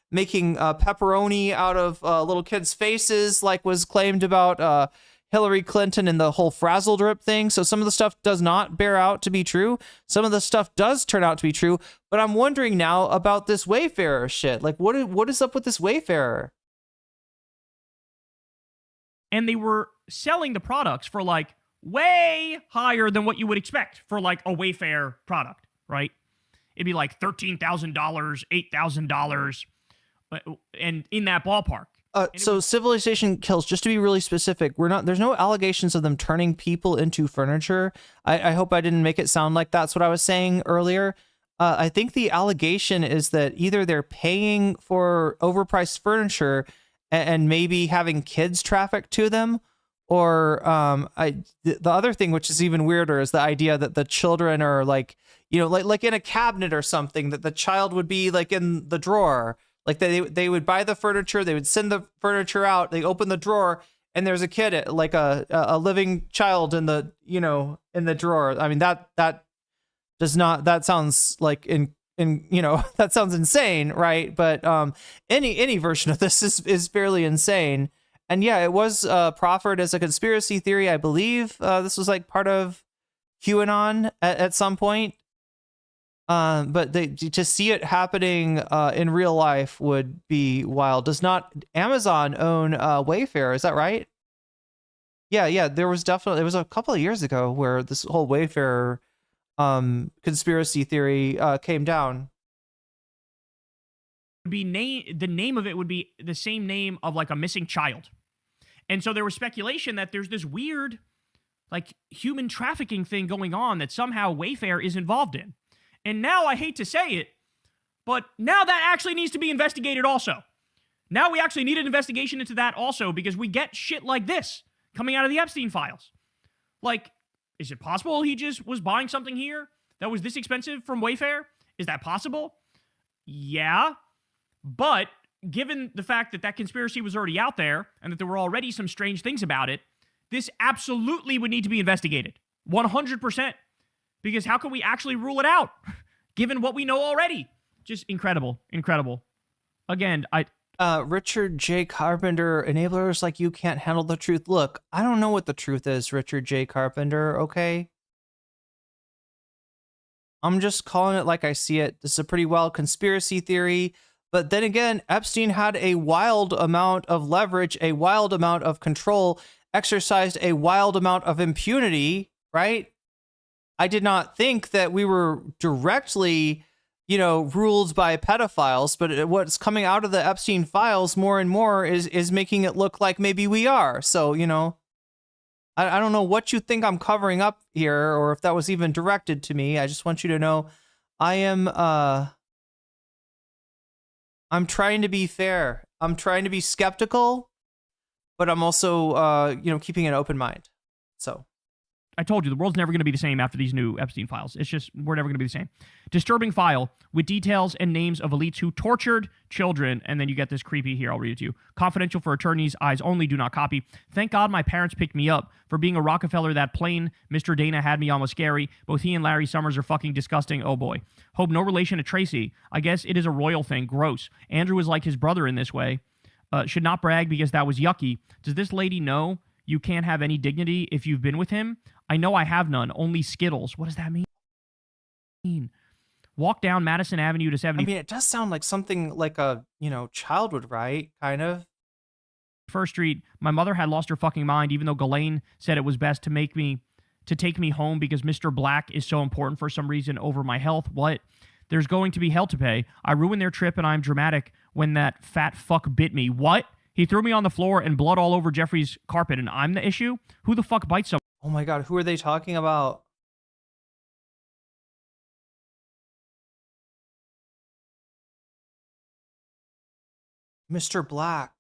making pepperoni out of little kids' faces like was claimed about Hillary Clinton and the whole frazzle drip thing. So some of the stuff does not bear out to be true. Some of the stuff does turn out to be true. But I'm wondering now about this Wayfarer shit. Like, what is up with this Wayfarer? And they were selling the products for like way higher than what you would expect for like a Wayfair product, right? It'd be like $13,000, $8,000, and in that ballpark. So Civilization Kills, just to be really specific, there's no allegations of them turning people into furniture. I hope I didn't make it sound like that's what I was saying earlier. I think the allegation is that either they're paying for overpriced furniture and maybe having kids trafficked to them, or the other thing, which is even weirder, is the idea that the children are like in a cabinet or something, that the child would be like in the drawer. Like they would buy the furniture, they would send the furniture out, they open the drawer, and there's a kid, like a living child in the in the drawer. I mean, that sounds like that sounds insane, right? But any version of this is fairly insane. And yeah, it was proffered as a conspiracy theory. I believe this was like part of QAnon at some point. But to see it happening in real life would be wild. Does not Amazon own Wayfair? Is that right? Yeah. There was a couple of years ago where this whole Wayfair conspiracy theory came down. The name of it would be the same name of like a missing child. And so there was speculation that there's this weird like human trafficking thing going on that somehow Wayfair is involved in. And now I hate to say it, but now that actually needs to be investigated also. Now we actually need an investigation into that also, because we get shit like this coming out of the Epstein files. Like, is it possible he just was buying something here that was this expensive from Wayfair? Is that possible? Yeah. But given the fact that that conspiracy was already out there and that there were already some strange things about it, this absolutely would need to be investigated. 100%. Because how can we actually rule it out given what we know already? Just incredible. Incredible. Again, Richard J. Carpenter, enablers like you can't handle the truth. Look, I don't know what the truth is, Richard J. Carpenter, okay? I'm just calling it like I see it. This is a pretty wild conspiracy theory. But then again, Epstein had a wild amount of leverage, a wild amount of control, exercised a wild amount of impunity, right? I did not think that we were directly, ruled by pedophiles, but what's coming out of the Epstein files more and more is making it look like maybe we are. So, I don't know what you think I'm covering up here, or if that was even directed to me. I just want you to know I'm trying to be fair. I'm trying to be skeptical, but I'm also, keeping an open mind. So I told you, the world's never going to be the same after these new Epstein files. It's just, we're never going to be the same. Disturbing file with details and names of elites who tortured children. And then you get this creepy here. I'll read it to you. Confidential for attorneys. Eyes only. Do not copy. Thank God my parents picked me up. For being a Rockefeller, that plane Mr. Dana had me on was scary. Both he and Larry Summers are fucking disgusting. Oh boy. Hope no relation to Tracy. I guess it is a royal thing. Gross. Andrew is like his brother in this way. Should not brag because that was yucky. Does this lady know you can't have any dignity if you've been with him? I know I have none, only Skittles. What does that mean? Walk down Madison Avenue to 70. I mean, it does sound like something like a, child would write, kind of. First Street. My mother had lost her fucking mind, even though Ghislaine said it was best to take me home because Mr. Black is so important for some reason over my health. What? There's going to be hell to pay. I ruined their trip and I'm dramatic when that fat fuck bit me. What? He threw me on the floor and blood all over Jeffrey's carpet and I'm the issue? Who the fuck bites someone? Oh my God, who are they talking about? Mr. Black.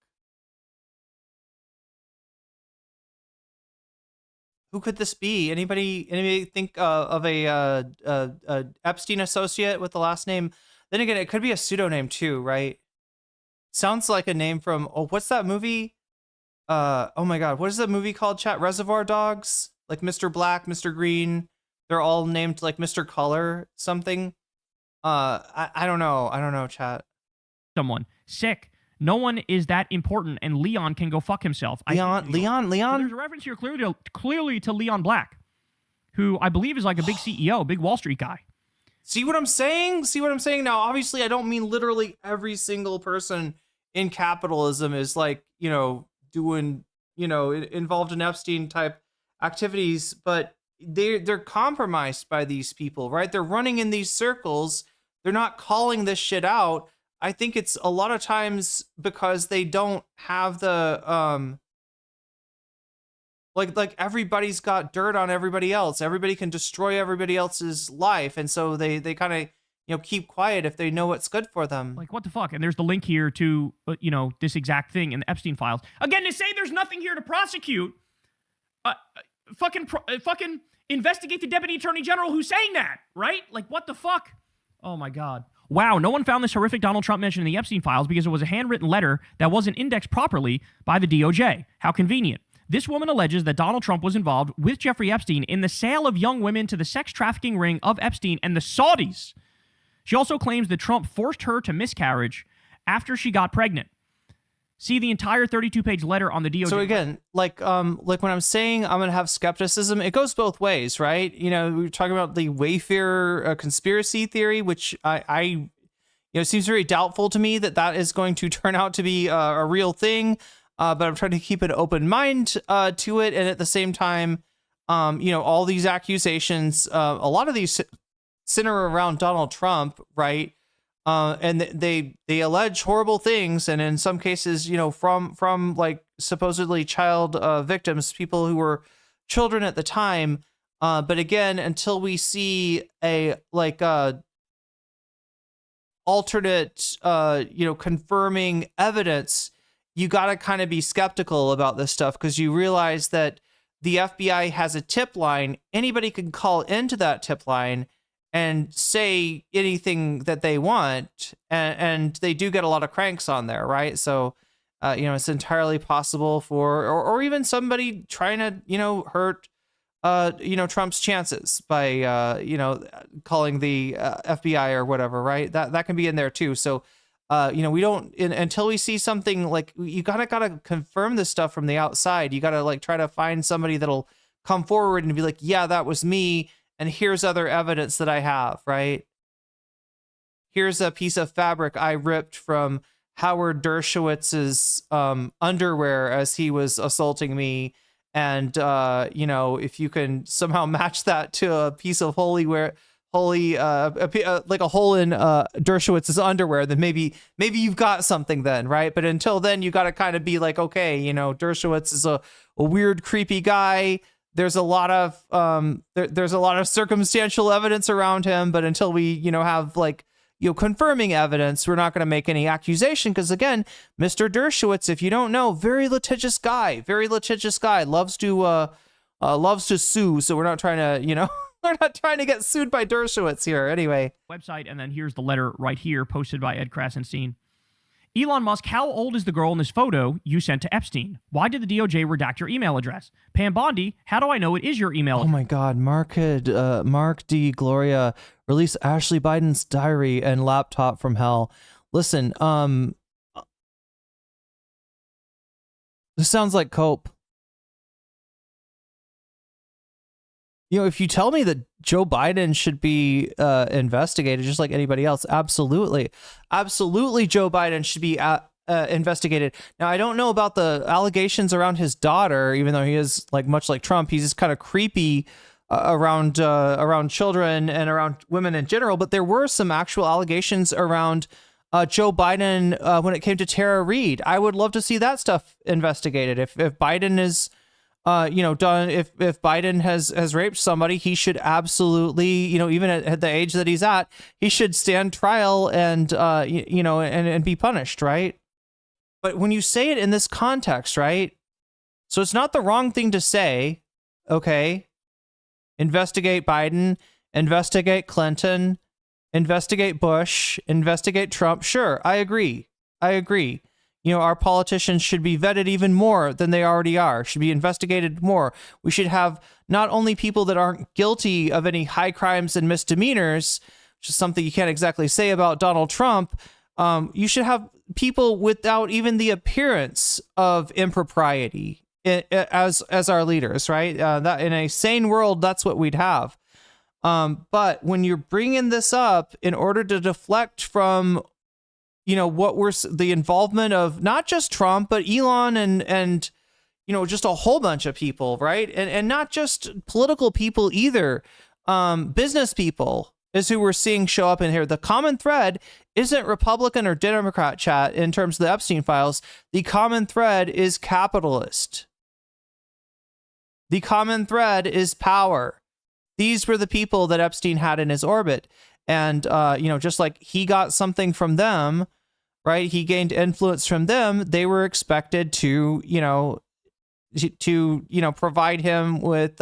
Who could this be? Anybody think of a Epstein associate with the last name? Then again, it could be a pseudonym too, right? Sounds like a name from, what's that movie? Oh my God, what is that movie called, chat? Reservoir Dogs? Like Mr. Black, Mr. Green. They're all named like Mr. Color something. I don't know, chat. Someone sick. No one is that important, and Leon can go fuck himself. Leon. So there's a reference here clearly to Leon Black, who I believe is like a big CEO, big Wall Street guy. See what I'm saying? Now, obviously, I don't mean literally every single person in capitalism is like, doing, involved in Epstein type activities, but they're compromised by these people, right? They're running in these circles. They're not calling this shit out. I think it's a lot of times because they don't have the like everybody's got dirt on everybody else. Everybody can destroy everybody else's life, and so they kind of keep quiet if they know what's good for them. Like, what the fuck? And there's the link here to this exact thing in the Epstein files. Again, to say there's nothing here to prosecute, fucking investigate the deputy attorney general who's saying that, right? Like, what the fuck? Oh my God. Wow, no one found this horrific Donald Trump mention in the Epstein files because it was a handwritten letter that wasn't indexed properly by the DOJ. How convenient. This woman alleges that Donald Trump was involved with Jeffrey Epstein in the sale of young women to the sex trafficking ring of Epstein and the Saudis. She also claims that Trump forced her to miscarriage after she got pregnant. See the entire 32-page letter on the DOJ. So again, like when I'm saying I'm gonna have skepticism, it goes both ways, right? We were talking about the Wayfair conspiracy theory, which I seems very doubtful to me that is going to turn out to be a real thing. But I'm trying to keep an open mind to it, and at the same time, all these accusations, a lot of these center around Donald Trump, right? And they allege horrible things, and in some cases, from like supposedly child victims, people who were children at the time. But again, until we see a alternate, confirming evidence, you got to kind of be skeptical about this stuff, because you realize that the FBI has a tip line. Anybody can call into that tip line and say anything that they want, and they do get a lot of cranks on there, right? So, it's entirely possible for, or even somebody trying to, hurt, Trump's chances by, calling the FBI or whatever, right? That can be in there too. So, we don't, until we see something, like, you gotta confirm this stuff from the outside. You gotta like try to find somebody that'll come forward and be like, yeah, that was me, and here's other evidence that I have, right? Here's a piece of fabric I ripped from Howard Dershowitz's underwear as he was assaulting me. And, if you can somehow match that to a piece of like a hole in Dershowitz's underwear, then maybe you've got something then, right? But until then, you got to kind of be like, okay, Dershowitz is a weird, creepy guy. There's a lot of there's a lot of circumstantial evidence around him, but until we have like confirming evidence, we're not going to make any accusation, because again, Mr. Dershowitz, if you don't know, very litigious guy, loves to sue. So we're not trying to we're not trying to get sued by Dershowitz here. Anyway, website, and then here's the letter right here, posted by Ed Krasenstein. Elon Musk, how old is the girl in this photo you sent to Epstein? Why did the DOJ redact your email address? Pam Bondi, how do I know it is your email address? Oh my God, Mark D. Gloria, release Ashley Biden's diary and laptop from hell. Listen, this sounds like cope. If you tell me that Joe Biden should be investigated just like anybody else, absolutely. Joe Biden should be investigated. Now, I don't know about the allegations around his daughter, even though he is much like Trump. He's just kind of creepy around children and around women in general. But there were some actual allegations around Joe Biden when it came to Tara Reade. I would love to see that stuff investigated. If Biden is done, if Biden has raped somebody, he should absolutely, even at the age that he's at, he should stand trial and, and be punished, right? But when you say it in this context, right? So it's not the wrong thing to say, okay? Investigate Biden, investigate Clinton, investigate Bush, investigate Trump. Sure, I agree. Our politicians should be vetted even more than they already are, should be investigated more. We should have not only people that aren't guilty of any high crimes and misdemeanors, which is something you can't exactly say about Donald Trump. You should have people without even the appearance of impropriety as our leaders, right? That in a sane world, that's what we'd have. But when you're bringing this up in order to deflect from what we're the involvement of not just Trump, but Elon and just a whole bunch of people, right? And not just political people either. Business people is who we're seeing show up in here. The common thread isn't Republican or Democrat chat in terms of the Epstein files. The common thread is capitalist. The common thread is power. These were the people that Epstein had in his orbit. And, just like he got something from them, right? He gained influence from them. They were expected to, provide him with,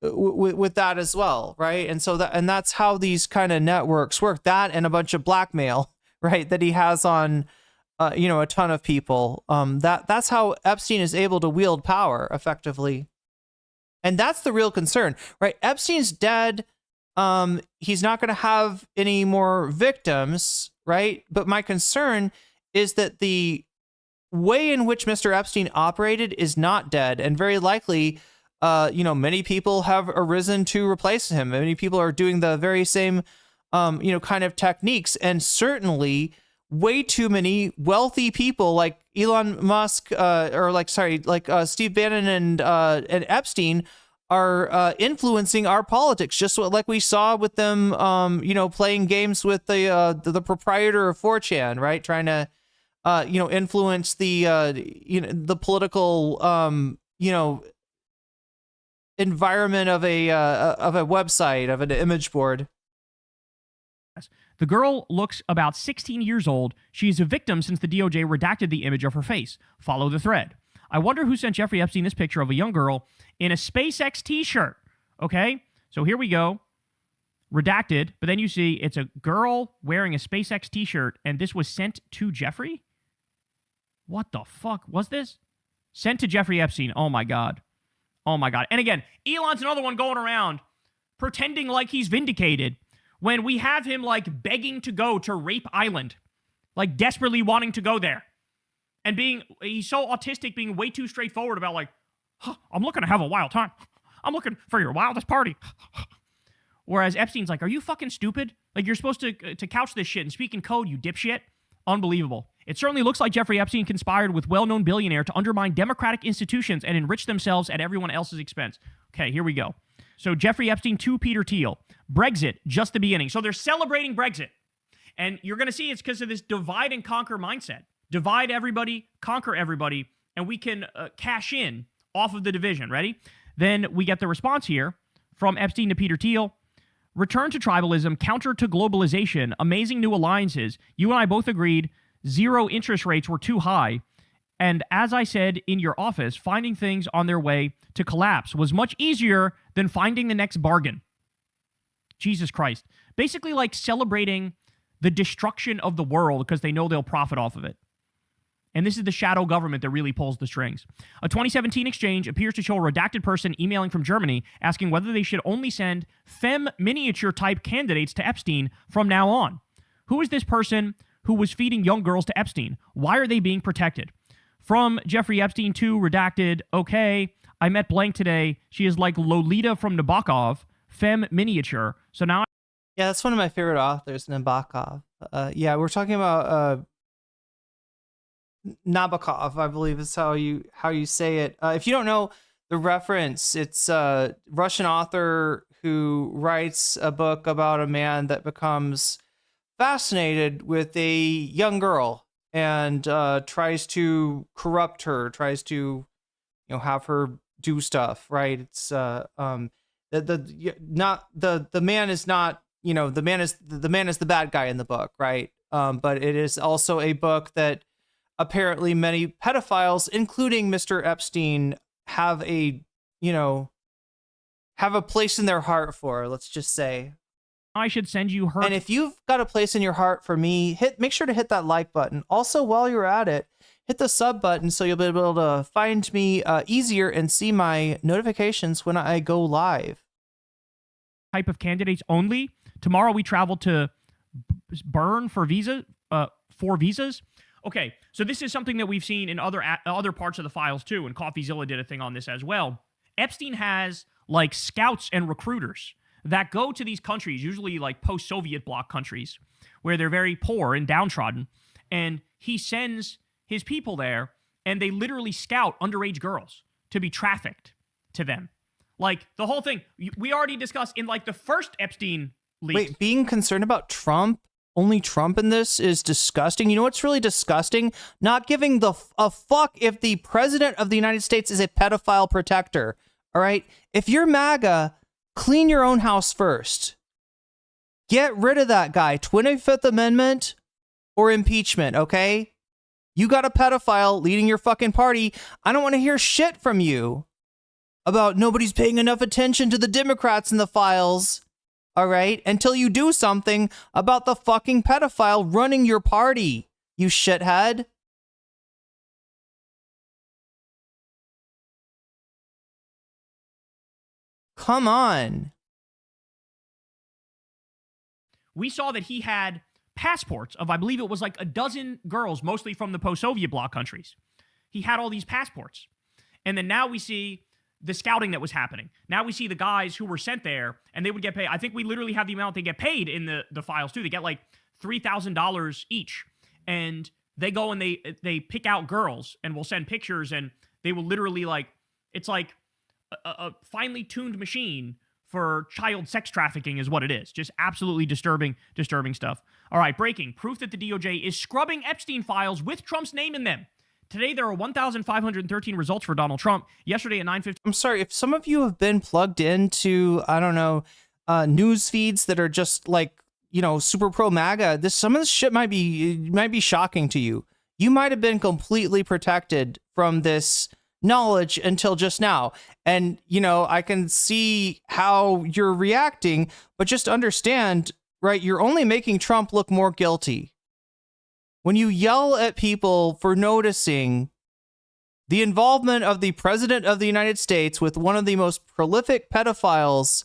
with that as well, right? And so that's how these kind of networks work. That and a bunch of blackmail, right? That he has on, a ton of people. That's how Epstein is able to wield power effectively. And that's the real concern, right? Epstein's dead. He's not going to have any more victims, right? But my concern is that the way in which Mr. Epstein operated is not dead, and very likely, many people have arisen to replace him. Many people are doing the very same, kind of techniques, and certainly way too many wealthy people like Elon Musk, Steve Bannon and Epstein are influencing our politics, just like we saw with them, playing games with the proprietor of 4chan, right? Trying to, influence the political, environment of a website, of an image board. The girl looks about 16 years old. She is a victim since the DOJ redacted the image of her face. Follow the thread. I wonder who sent Jeffrey Epstein this picture of a young girl in a SpaceX t-shirt. Okay, so here we go. Redacted, but then you see it's a girl wearing a SpaceX t-shirt, and this was sent to Jeffrey? What the fuck was this? Sent to Jeffrey Epstein. Oh my God. Oh my God. And again, Elon's another one going around pretending like he's vindicated when we have him like begging to go to Rape Island, like desperately wanting to go there. And he's so autistic, being way too straightforward about like, I'm looking to have a wild time. I'm looking for your wildest party. Whereas Epstein's like, are you fucking stupid? Like, you're supposed to couch this shit and speak in code, you dipshit. Unbelievable. It certainly looks like Jeffrey Epstein conspired with well-known billionaire to undermine democratic institutions and enrich themselves at everyone else's expense. Okay, here we go. So Jeffrey Epstein to Peter Thiel. Brexit, just the beginning. So they're celebrating Brexit. And you're going to see it's because of this divide and conquer mindset. Divide everybody, conquer everybody, and we can cash in off of the division. Ready? Then we get the response here from Epstein to Peter Thiel. Return to tribalism, counter to globalization, amazing new alliances. You and I both agreed zero interest rates were too high. And as I said in your office, finding things on their way to collapse was much easier than finding the next bargain. Jesus Christ. Basically like celebrating the destruction of the world because they know they'll profit off of it. And this is the shadow government that really pulls the strings. A 2017 exchange appears to show a redacted person emailing from Germany asking whether they should only send femme miniature type candidates to Epstein from now on. Who is this person who was feeding young girls to Epstein? Why are they being protected? From Jeffrey Epstein to redacted, okay, I met blank today. She is like Lolita from Nabokov, femme miniature. So now... Yeah, that's one of my favorite authors, Nabokov. Yeah, we're talking about... Nabokov, I believe is how you say it. If you don't know the reference, it's a Russian author who writes a book about a man that becomes fascinated with a young girl and tries to corrupt her, tries to have her do stuff. Right? It's the man is not the man is the bad guy in the book, right? But it is also a book that apparently many pedophiles, including Mr. Epstein, have a place in their heart for, let's just say. I should send you her. And if you've got a place in your heart for me, make sure to hit that like button. Also, while you're at it, hit the sub button so you'll be able to find me easier and see my notifications when I go live. Type of candidates only. Tomorrow we travel to Bern for visas. Okay, so this is something that we've seen in other parts of the files too, and CoffeeZilla did a thing on this as well. Epstein has like scouts and recruiters that go to these countries, usually like post-Soviet bloc countries, where they're very poor and downtrodden, and he sends his people there, and they literally scout underage girls to be trafficked to them. Like, the whole thing, we already discussed in like the first Epstein leak. Wait, being concerned about Trump? Only Trump in this is disgusting. You know what's really disgusting? Not giving a fuck if the president of the United States is a pedophile protector. All right? If you're MAGA, clean your own house first. Get rid of that guy. 25th Amendment or impeachment, okay? You got a pedophile leading your fucking party. I don't want to hear shit from you about nobody's paying enough attention to the Democrats in the files. All right, until you do something about the fucking pedophile running your party, you shithead. Come on. We saw that he had passports of, I believe it was like a dozen girls, mostly from the post-Soviet bloc countries. He had all these passports. And then now we see the scouting that was happening. Now we see the guys who were sent there, and they would get paid. I think we literally have the amount they get paid in the files too. They get like $3,000 each, and they go and they pick out girls and will send pictures, and they will literally like, it's like a finely tuned machine for child sex trafficking is what it is. Just absolutely disturbing stuff. All right, breaking. Proof that the DOJ is scrubbing Epstein files with Trump's name in them. Today, there are 1,513 results for Donald Trump. Yesterday at 9:50. I'm sorry, if some of you have been plugged into, I don't know, news feeds that are just like, super pro MAGA, some of this shit might be shocking to you. You might have been completely protected from this knowledge until just now. And, I can see how you're reacting, but just understand, right? You're only making Trump look more guilty. When you yell at people for noticing the involvement of the president of the United States with one of the most prolific pedophiles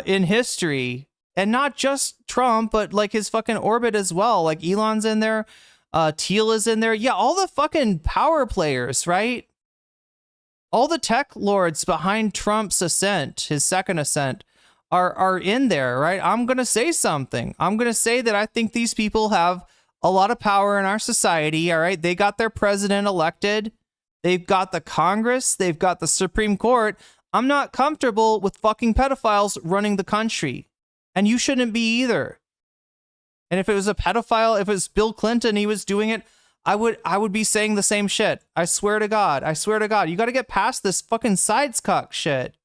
in history, and not just Trump, but like his fucking orbit as well. Like Elon's in there. Thiel is in there. Yeah, all the fucking power players, right? All the tech lords behind Trump's ascent, his second ascent, are in there, right? I'm going to say something. I'm going to say that I think these people have a lot of power in our society, all right? They got their president elected. They've got the Congress. They've got the Supreme Court. I'm not comfortable with fucking pedophiles running the country. And you shouldn't be either. And if it was a pedophile, if it was Bill Clinton, he was doing it, I would be saying the same shit. I swear to God. You got to get past this fucking sidescuck shit.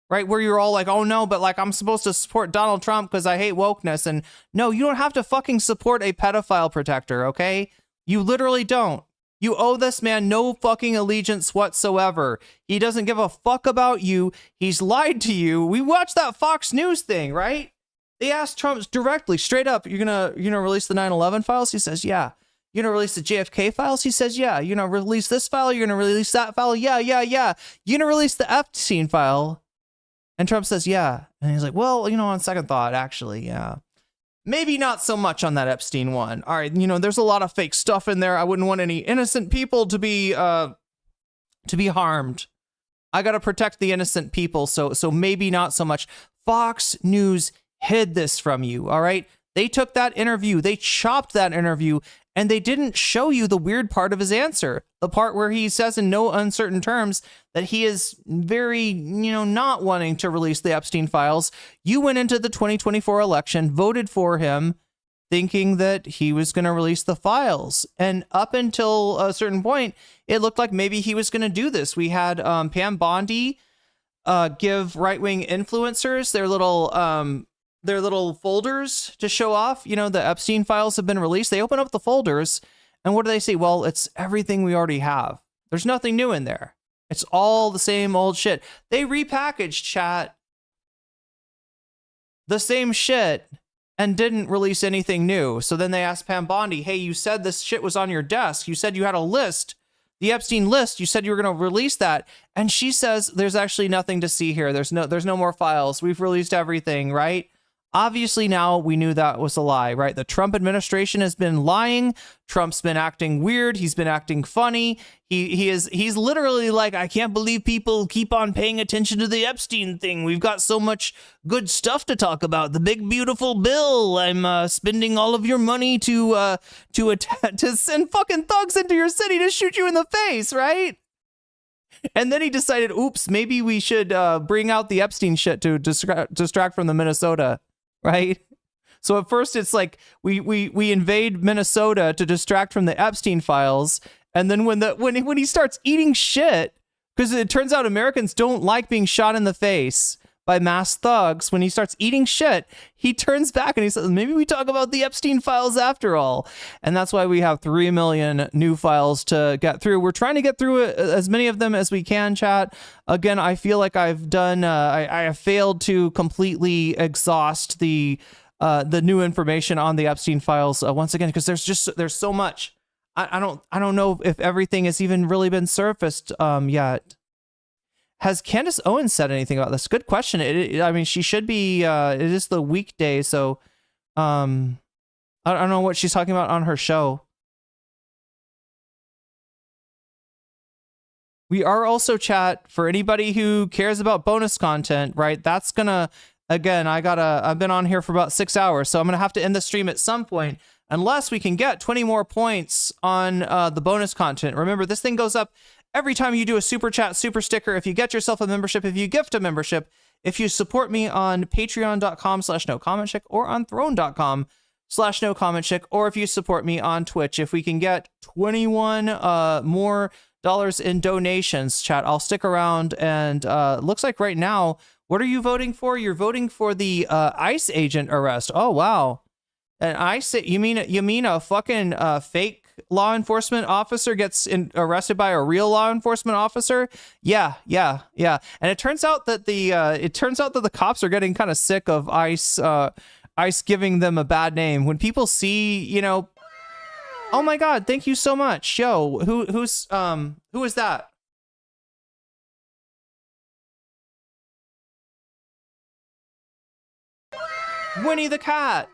Right? Where you're all like, oh no, but like I'm supposed to support Donald Trump because I hate wokeness. And no, you don't have to fucking support a pedophile protector, okay? You literally don't. You owe this man no fucking allegiance whatsoever. He doesn't give a fuck about you. He's lied to you. We watched that Fox News thing, right? They asked Trump directly, straight up, you're gonna release the 9/11 files? He says, yeah. You're gonna release the JFK files? He says, yeah. You're gonna release this file? You're gonna release that file? Yeah. You're gonna release the Epstein file? And Trump says, yeah. And he's like, well, on second thought, actually, yeah. Maybe not so much on that Epstein one. All right, there's a lot of fake stuff in there. I wouldn't want any innocent people to be harmed. I gotta protect the innocent people, so maybe not so much. Fox News hid this from you, all right? They took that interview, they chopped that interview, and they didn't show you the weird part of his answer. The part where he says in no uncertain terms that he is very, not wanting to release the Epstein files. You went into the 2024 election, voted for him, thinking that he was going to release the files. And up until a certain point, it looked like maybe he was going to do this. We had Pam Bondi give right-wing influencers their little folders to show off, the Epstein files have been released. They open up the folders and what do they say? Well, it's everything we already have. There's nothing new in there. It's all the same old shit. They repackaged, chat, the same shit and didn't release anything new. So then they asked Pam Bondi, hey, you said this shit was on your desk. You said you had a list, the Epstein list. You said you were going to release that. And she says, there's actually nothing to see here. There's no more files. We've released everything, right? Obviously, now we knew that was a lie, right? The Trump administration has been lying. Trump's been acting weird. He's been acting funny. He's literally like, I can't believe people keep on paying attention to the Epstein thing. We've got so much good stuff to talk about. The big beautiful bill. I'm spending all of your money to send fucking thugs into your city to shoot you in the face, right? And then he decided, oops, maybe we should bring out the Epstein shit to distract from the Minnesota. Right. So at first it's like we invade Minnesota to distract from the Epstein files. And then when he starts eating shit, because it turns out Americans don't like being shot in the face by masked thugs. When he starts eating shit, he turns back and he says, maybe we talk about the Epstein files after all. And that's why we have 3 million new files to get through. We're trying to get through as many of them as we can, chat. Again, I feel like I've done, I have failed to completely exhaust the new information on the Epstein files once again, because there's so much. I don't know if everything has even really been surfaced yet. Has Candace Owens said anything about this? Good question. I mean, she should be. It is the weekday, so I don't know what she's talking about on her show. We are also, chat, for anybody who cares about bonus content, right? That's gonna, again, I've been on here for about 6 hours, so I'm gonna have to end the stream at some point, unless we can get 20 more points on the bonus content. Remember, this thing goes up every time you do a super chat, super sticker, if you get yourself a membership, if you gift a membership, if you support me on patreon.com/nocommentchick or on throne.com/nocommentchick, or if you support me on Twitch, if we can get 21 more dollars in donations, chat, I'll stick around. And looks like right now What are you voting for? You're voting for the ICE agent arrest. Oh wow. And ICE, you mean a fucking fake law enforcement officer gets arrested by a real law enforcement officer? Yeah. And it turns out that the cops are getting kind of sick of ICE giving them a bad name. When people see, you know, oh my God, thank you so much. Yo, who is that? Winnie the Cat.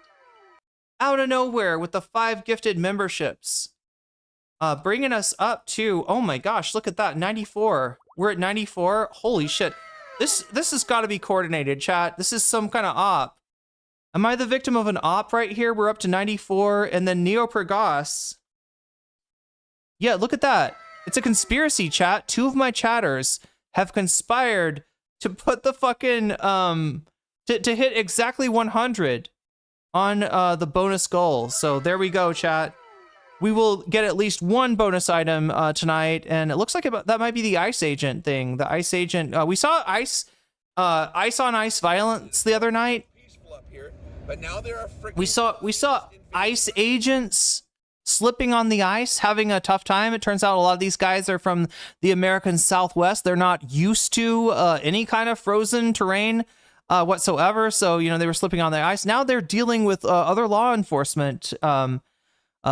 Out of nowhere with the 5 gifted memberships. Bringing us up to, oh my gosh, look at that, 94. We're at 94. Holy shit. This has got to be coordinated, chat. This is some kind of op. Am I the victim of an op right here? We're up to 94, and then Neo Pergas. Yeah, look at that. It's a conspiracy, chat. 2 of my chatters have conspired to put the fucking, to hit exactly 100 on the bonus goal. So there we go, chat. We will get at least 1 bonus item tonight, and it looks like that might be the ICE agent thing. The ICE agent. We saw ICE on ICE violence the other night. But now there are we saw ICE agents slipping on the ice, having a tough time. It turns out a lot of these guys are from the American Southwest. They're not used to any kind of frozen terrain whatsoever. So, you know, they were slipping on the ice. Now they're dealing with other law enforcement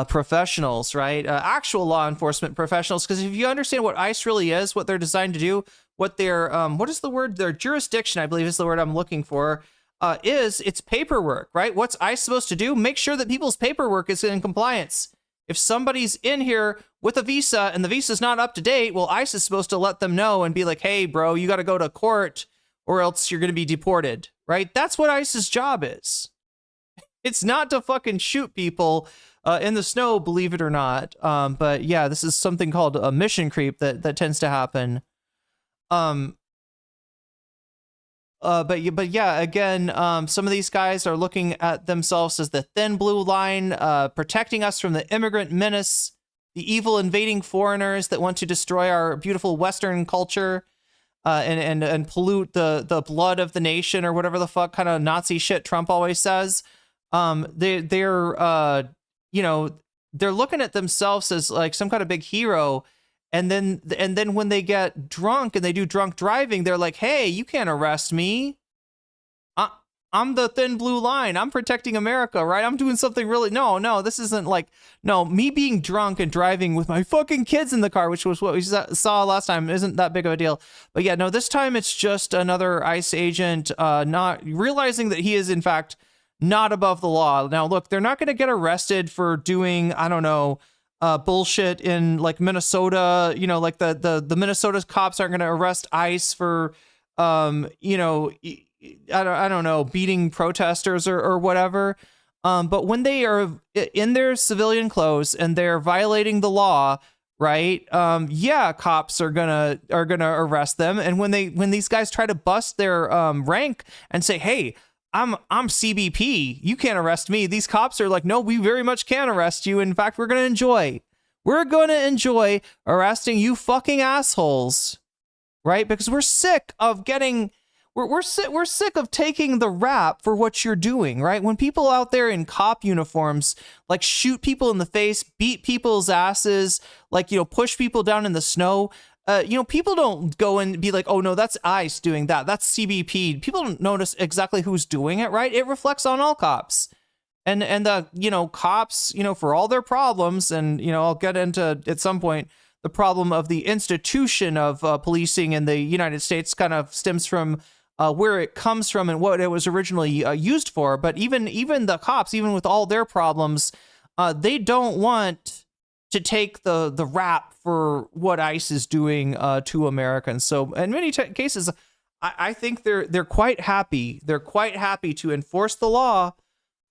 professionals, right? Actual law enforcement professionals. Because if you understand what ICE really is, what they're designed to do, what their, what is the word? Their jurisdiction, I believe is the word I'm looking for, it's paperwork, right? What's ICE supposed to do? Make sure that people's paperwork is in compliance. If somebody's in here with a visa and the visa's not up to date, well, ICE is supposed to let them know and be like, hey, bro, you got to go to court or else you're going to be deported, right? That's what ICE's job is. It's not to fucking shoot people in the snow, believe it or not. But yeah, this is something called a mission creep that tends to happen. But yeah, again, some of these guys are looking at themselves as the thin blue line, protecting us from the immigrant menace, the evil invading foreigners that want to destroy our beautiful Western culture, and pollute the blood of the nation or whatever the fuck kind of Nazi shit Trump always says. They're you know, they're looking at themselves as like some kind of big hero. And then when they get drunk and they do drunk driving, they're like, hey, you can't arrest me. I'm the thin blue line. I'm protecting America, right? I'm doing something really... No, this isn't like... No, me being drunk and driving with my fucking kids in the car, which was what we saw last time, isn't that big of a deal. But yeah, no, this time it's just another ICE agent not realizing that he is, in fact, not above the law. Now, look, they're not going to get arrested for doing, I don't know... bullshit in like Minnesota, you know, like the Minnesota cops aren't going to arrest ICE for, you know, I don't know, beating protesters or whatever. But when they are in their civilian clothes and they're violating the law, right? Yeah, cops are gonna arrest them. And when these guys try to bust their rank and say, hey, I'm CBP. You can't arrest me. These cops are like, no, we very much can arrest you. In fact, we're going to enjoy arresting you fucking assholes, right? Because we're sick of getting, we're sick of taking the rap for what you're doing, right? When people out there in cop uniforms, like shoot people in the face, beat people's asses, like, you know, push people down in the snow, you know, people don't go and be like, oh, no, that's ICE doing that. That's CBP. People don't notice exactly who's doing it, right? It reflects on all cops. And the, you know, cops, you know, for all their problems, and, you know, I'll get into at some point, the problem of the institution of policing in the United States kind of stems from where it comes from and what it was originally used for. But even the cops, even with all their problems, they don't want to take the rap for what ICE is doing to Americans. So in many cases, I think they're quite happy. They're quite happy to enforce the law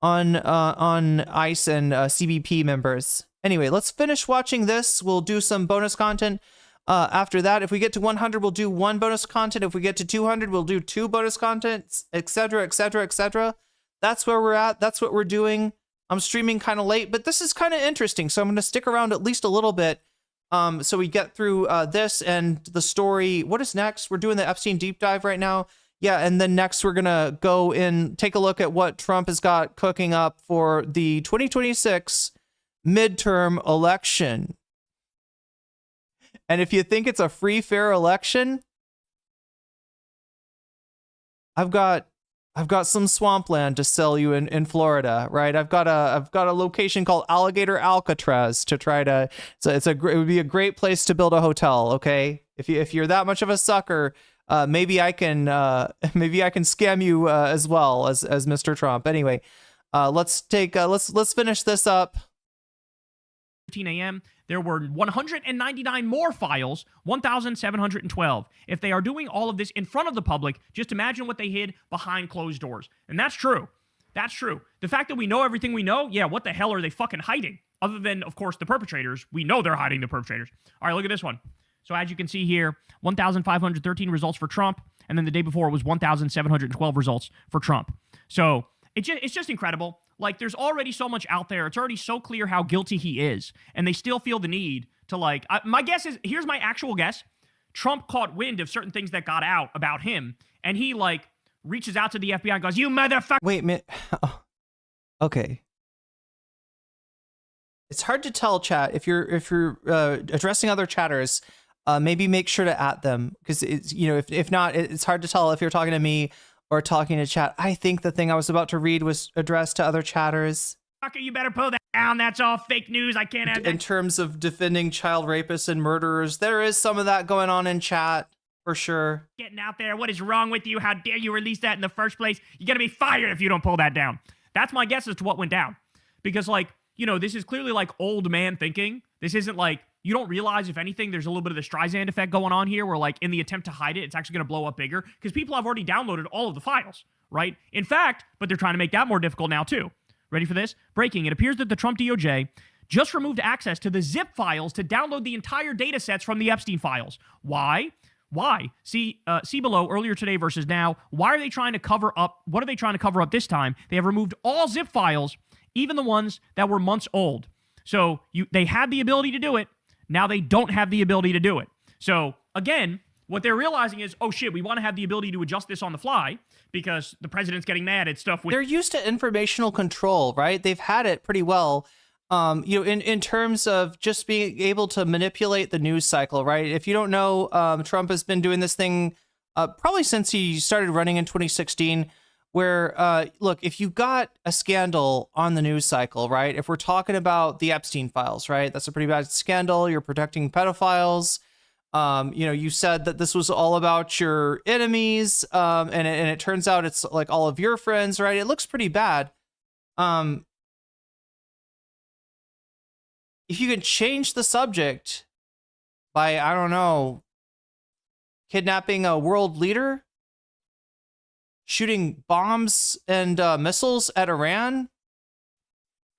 on ICE and CBP members. Anyway, let's finish watching this. We'll do some bonus content after that. If we get to 100, we'll do 1 bonus content. If we get to 200, we'll do 2 bonus contents, etc., etc., etc. That's where we're at. That's what we're doing. I'm streaming kind of late, but this is kind of interesting, so I'm going to stick around at least a little bit so we get through this and the story. What is next? We're doing the Epstein deep dive right now. Yeah, and then next we're gonna go and take a look at what Trump has got cooking up for the 2026 midterm election. And if you think it's a free, fair election, I've got some swampland to sell you in Florida, right? I've got a location called Alligator Alcatraz to try to. So it would be a great place to build a hotel. Okay, if you're that much of a sucker, maybe I can scam you as well as Mr. Trump. Anyway, let's finish this up. 15 a.m., there were 199 more files, 1,712. If they are doing all of this in front of the public, just imagine what they hid behind closed doors. And that's true. That's true. The fact that we know everything we know, yeah, what the hell are they fucking hiding? Other than, of course, the perpetrators. We know they're hiding the perpetrators. All right, look at this one. So as you can see here, 1,513 results for Trump, and then the day before it was 1,712 results for Trump. So it's just incredible. Like, there's already so much out there. It's already so clear how guilty he is, and they still feel the need to, like, my guess is, here's my actual guess. Trump caught wind of certain things that got out about him, and he, like, reaches out to the FBI and goes, "You motherfucker." Wait a minute. Okay. It's hard to tell, chat, if you're addressing other chatters. Maybe make sure to at them, because it's, you know, if not, it's hard to tell if you're talking to me or talking to chat. I think the thing I was about to read was addressed to other chatters. Fucker, you better pull that down. That's all fake news. I can't have that. In terms of defending child rapists and murderers, there is some of that going on in chat, for sure. Getting out there. What is wrong with you? How dare you release that in the first place? You're going to be fired if you don't pull that down. That's my guess as to what went down. Because, like, you know, this is clearly, like, old man thinking. This isn't, like, you don't realize, if anything, there's a little bit of the Streisand effect going on here, where, like, in the attempt to hide it, it's actually going to blow up bigger, because people have already downloaded all of the files, right? In fact, but they're trying to make that more difficult now, too. Ready for this? Breaking. It appears that the Trump DOJ just removed access to the zip files to download the entire data sets from the Epstein files. Why? Why? See below, earlier today versus now. Why are they trying to cover up? What are they trying to cover up this time? They have removed all zip files, even the ones that were months old. So they had the ability to do it. Now they don't have the ability to do it. So, again, what they're realizing is, oh shit, we want to have the ability to adjust this on the fly because the president's getting mad at stuff with... They're used to informational control, right? They've had it pretty well. You know, in terms of just being able to manipulate the news cycle, right? If you don't know, Trump has been doing this thing probably since he started running in 2016, where, look, if you got a scandal on the news cycle, right? If we're talking about the Epstein files, right? That's a pretty bad scandal. You're protecting pedophiles. You know, you said that this was all about your enemies, and it turns out it's like all of your friends, right? It looks pretty bad. If you can change the subject by, I don't know, kidnapping a world leader, shooting bombs and missiles at Iran,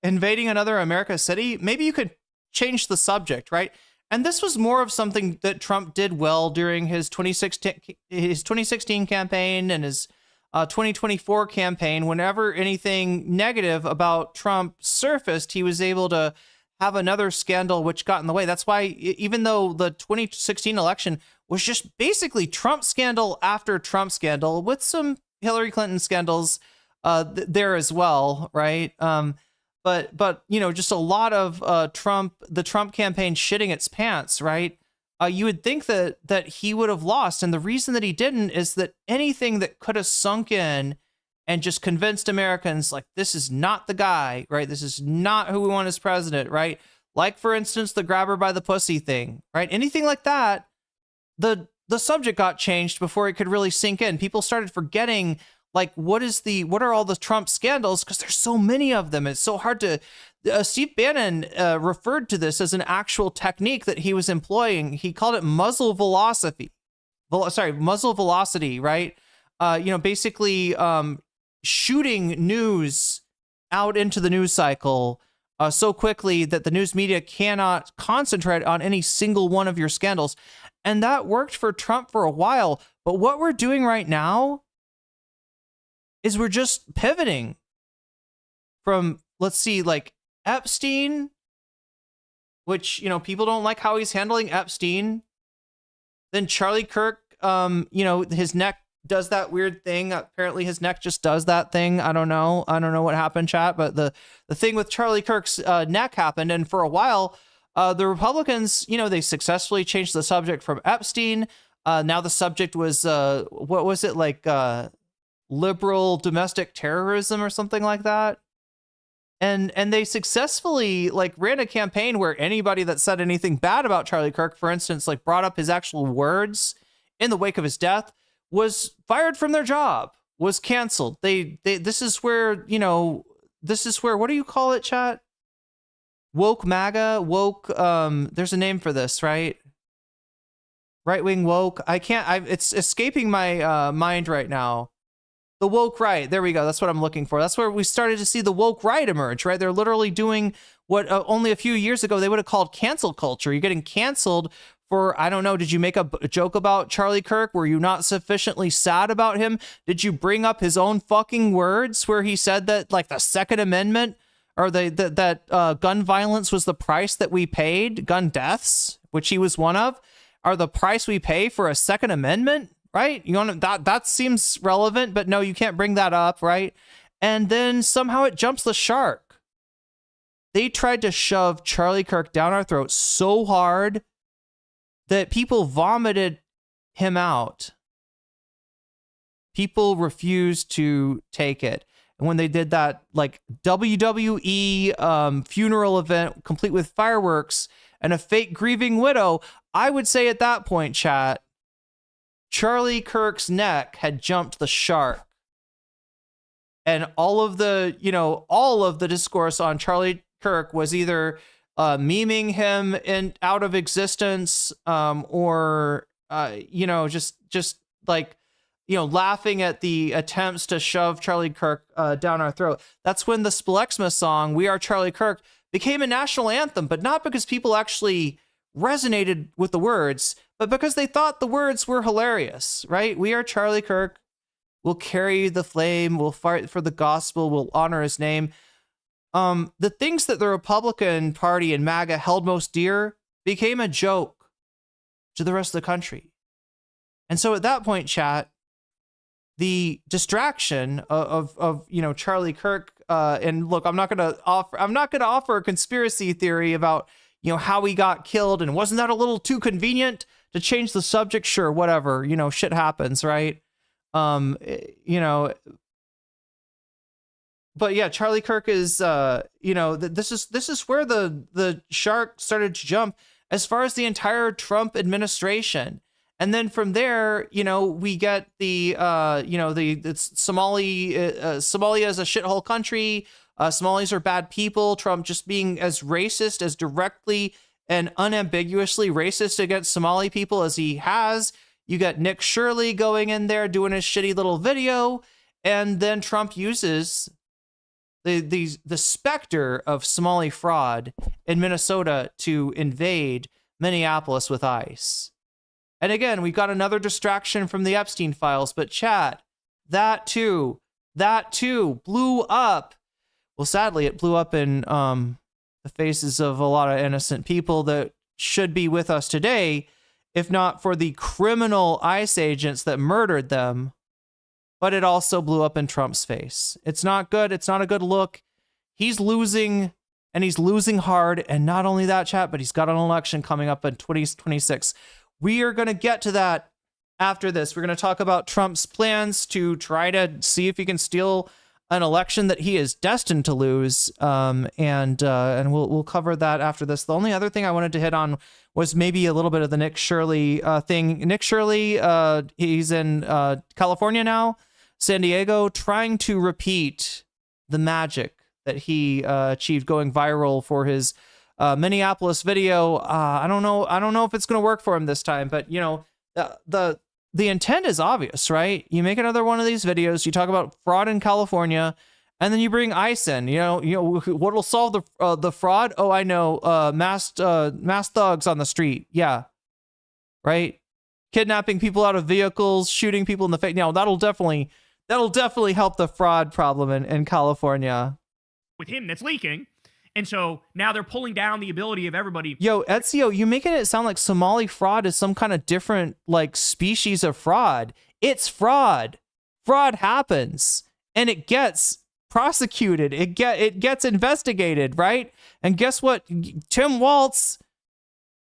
invading another America city, maybe you could change the subject, right? And this was more of something that Trump did well during his 2016 campaign and his 2024 campaign. Whenever anything negative about Trump surfaced, he was able to have another scandal which got in the way. That's why, even though the 2016 election was just basically Trump scandal after Trump scandal, with some Hillary Clinton scandals there as well, right? But you know, just a lot of the Trump campaign shitting its pants, right? You would think that he would have lost, and the reason that he didn't is that anything that could have sunk in and just convinced Americans, like, this is not the guy, right? This is not who we want as president, right? Like, for instance, the grab her by the pussy thing, right? Anything like that, the subject got changed before it could really sink in. People started forgetting, like, what are all the Trump scandals? Because there's so many of them. It's so hard to... Steve Bannon referred to this as an actual technique that he was employing. He called it muzzle velocity, right? You know, basically shooting news out into the news cycle so quickly that the news media cannot concentrate on any single one of your scandals. And that worked for Trump for a while. But what we're doing right now is we're just pivoting from, let's see, like Epstein, which, you know, people don't like how he's handling Epstein. Then Charlie Kirk, you know, his neck does that weird thing. Apparently his neck just does that thing. I don't know what happened, chat, but the thing with Charlie Kirk's neck happened. And for a while, the Republicans, they successfully changed the subject from Epstein. Now the subject was, what was it, like liberal domestic terrorism or something like that. And they successfully like ran a campaign where anybody that said anything bad about Charlie Kirk, for instance, like brought up his actual words in the wake of his death, was fired from their job, was canceled. This is where, what do you call it, chat? Woke MAGA, woke, there's a name for this, right? Right-wing woke. It's escaping my mind right now. The woke right. There we go. That's what I'm looking for. That's where we started to see the woke right emerge, right? They're literally doing what only a few years ago they would have called cancel culture. You're getting canceled for, I don't know, did you make a joke about Charlie Kirk? Were you not sufficiently sad about him? Did you bring up his own fucking words where he said that like the Second Amendment or that gun violence was the price that we paid, gun deaths, which he was one of, are the price we pay for a Second Amendment? Right? That seems relevant, but no, you can't bring that up, right? And then somehow it jumps the shark. They tried to shove Charlie Kirk down our throats so hard that people vomited him out. People refused to take it. And when they did that, like WWE funeral event complete with fireworks and a fake grieving widow, I would say at that point, chat, Charlie Kirk's neck had jumped the shark. And all of the discourse on Charlie Kirk was either memeing him out of existence, or just like laughing at the attempts to shove Charlie Kirk down our throat. That's when the Spelexma song "We Are Charlie Kirk" became a national anthem, but not because people actually resonated with the words, but because they thought the words were hilarious, right? We are Charlie Kirk. We'll carry the flame. We'll fight for the gospel. We'll honor his name. The things that the Republican Party and MAGA held most dear became a joke to the rest of the country. And so at that point, chat, the distraction of Charlie Kirk, and look, I'm not gonna offer a conspiracy theory about how he got killed, and wasn't that a little too convenient to change the subject? Sure, whatever, shit happens, right? But yeah, Charlie Kirk is, this is where the shark started to jump as far as the entire Trump administration. And then from there, we get the Somalia is a shithole country. Somalis are bad people. Trump just being as racist, as directly and unambiguously racist against Somali people as he has. You got Nick Shirley going in there doing his shitty little video. And then Trump uses the specter of Somali fraud in Minnesota to invade Minneapolis with ICE. And again, we've got another distraction from the Epstein files, but chat, that too blew up. Well, sadly, it blew up in the faces of a lot of innocent people that should be with us today, if not for the criminal ICE agents that murdered them. But it also blew up in Trump's face. It's not good. It's not a good look. He's losing, and he's losing hard. And not only that, chat, but he's got an election coming up in 2026. We are going to get to that after this. We're going to talk about Trump's plans to try to see if he can steal an election that he is destined to lose, and we'll cover that after this. The only other thing I wanted to hit on was maybe a little bit of the Nick Shirley thing. Nick Shirley, he's in California now, San Diego, trying to repeat the magic that he achieved going viral for his Minneapolis video. I don't know if it's going to work for him this time, but the intent is obvious, right? You make another one of these videos, you talk about fraud in California, and then you bring ICE in. What'll solve the fraud? Oh, I know, masked thugs on the street. Yeah, right. Kidnapping people out of vehicles, shooting people in the face. Now that'll definitely help the fraud problem in California. With him, that's leaking. And so now they're pulling down the ability of everybody. Yo, Ezio, you making it sound like Somali fraud is some kind of different like species of fraud. It's fraud. Fraud happens, and it gets prosecuted. It gets investigated, right? And guess what? Tim Walz,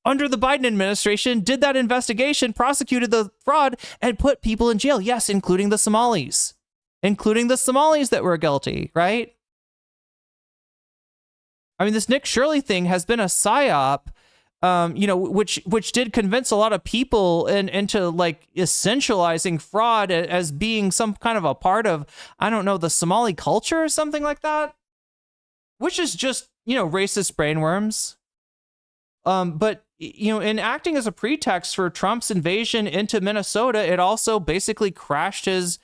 under the Biden administration, did that investigation, prosecuted the fraud, and put people in jail. Yes, including the Somalis. Including the Somalis that were guilty, right? I mean, this Nick Shirley thing has been a psyop, which did convince a lot of people into like essentializing fraud as being some kind of a part of, I don't know, the Somali culture or something like that, which is just, racist brainworms. But, in acting as a pretext for Trump's invasion into Minnesota, it also basically crashed his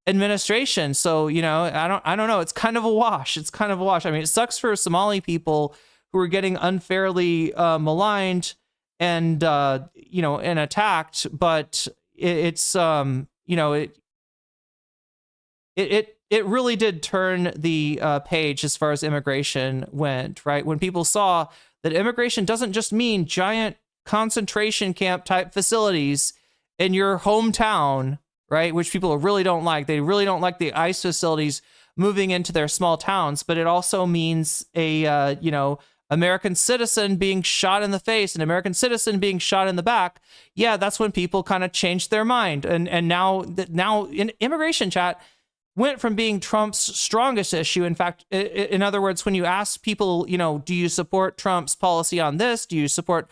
administration. So, I don't know. It's kind of a wash. I mean, it sucks for Somali people who are getting unfairly maligned and and attacked, but it really did turn the page as far as immigration went, right? When people saw that immigration doesn't just mean giant concentration camp type facilities in your hometown, right? Which people really don't like. They really don't like the ICE facilities moving into their small towns, but it also means a, American citizen being shot in the face, an American citizen being shot in the back. Yeah, that's when people kind of changed their mind. And now in immigration chat went from being Trump's strongest issue. In fact, in other words, when you ask people, do you support Trump's policy on this? Do you support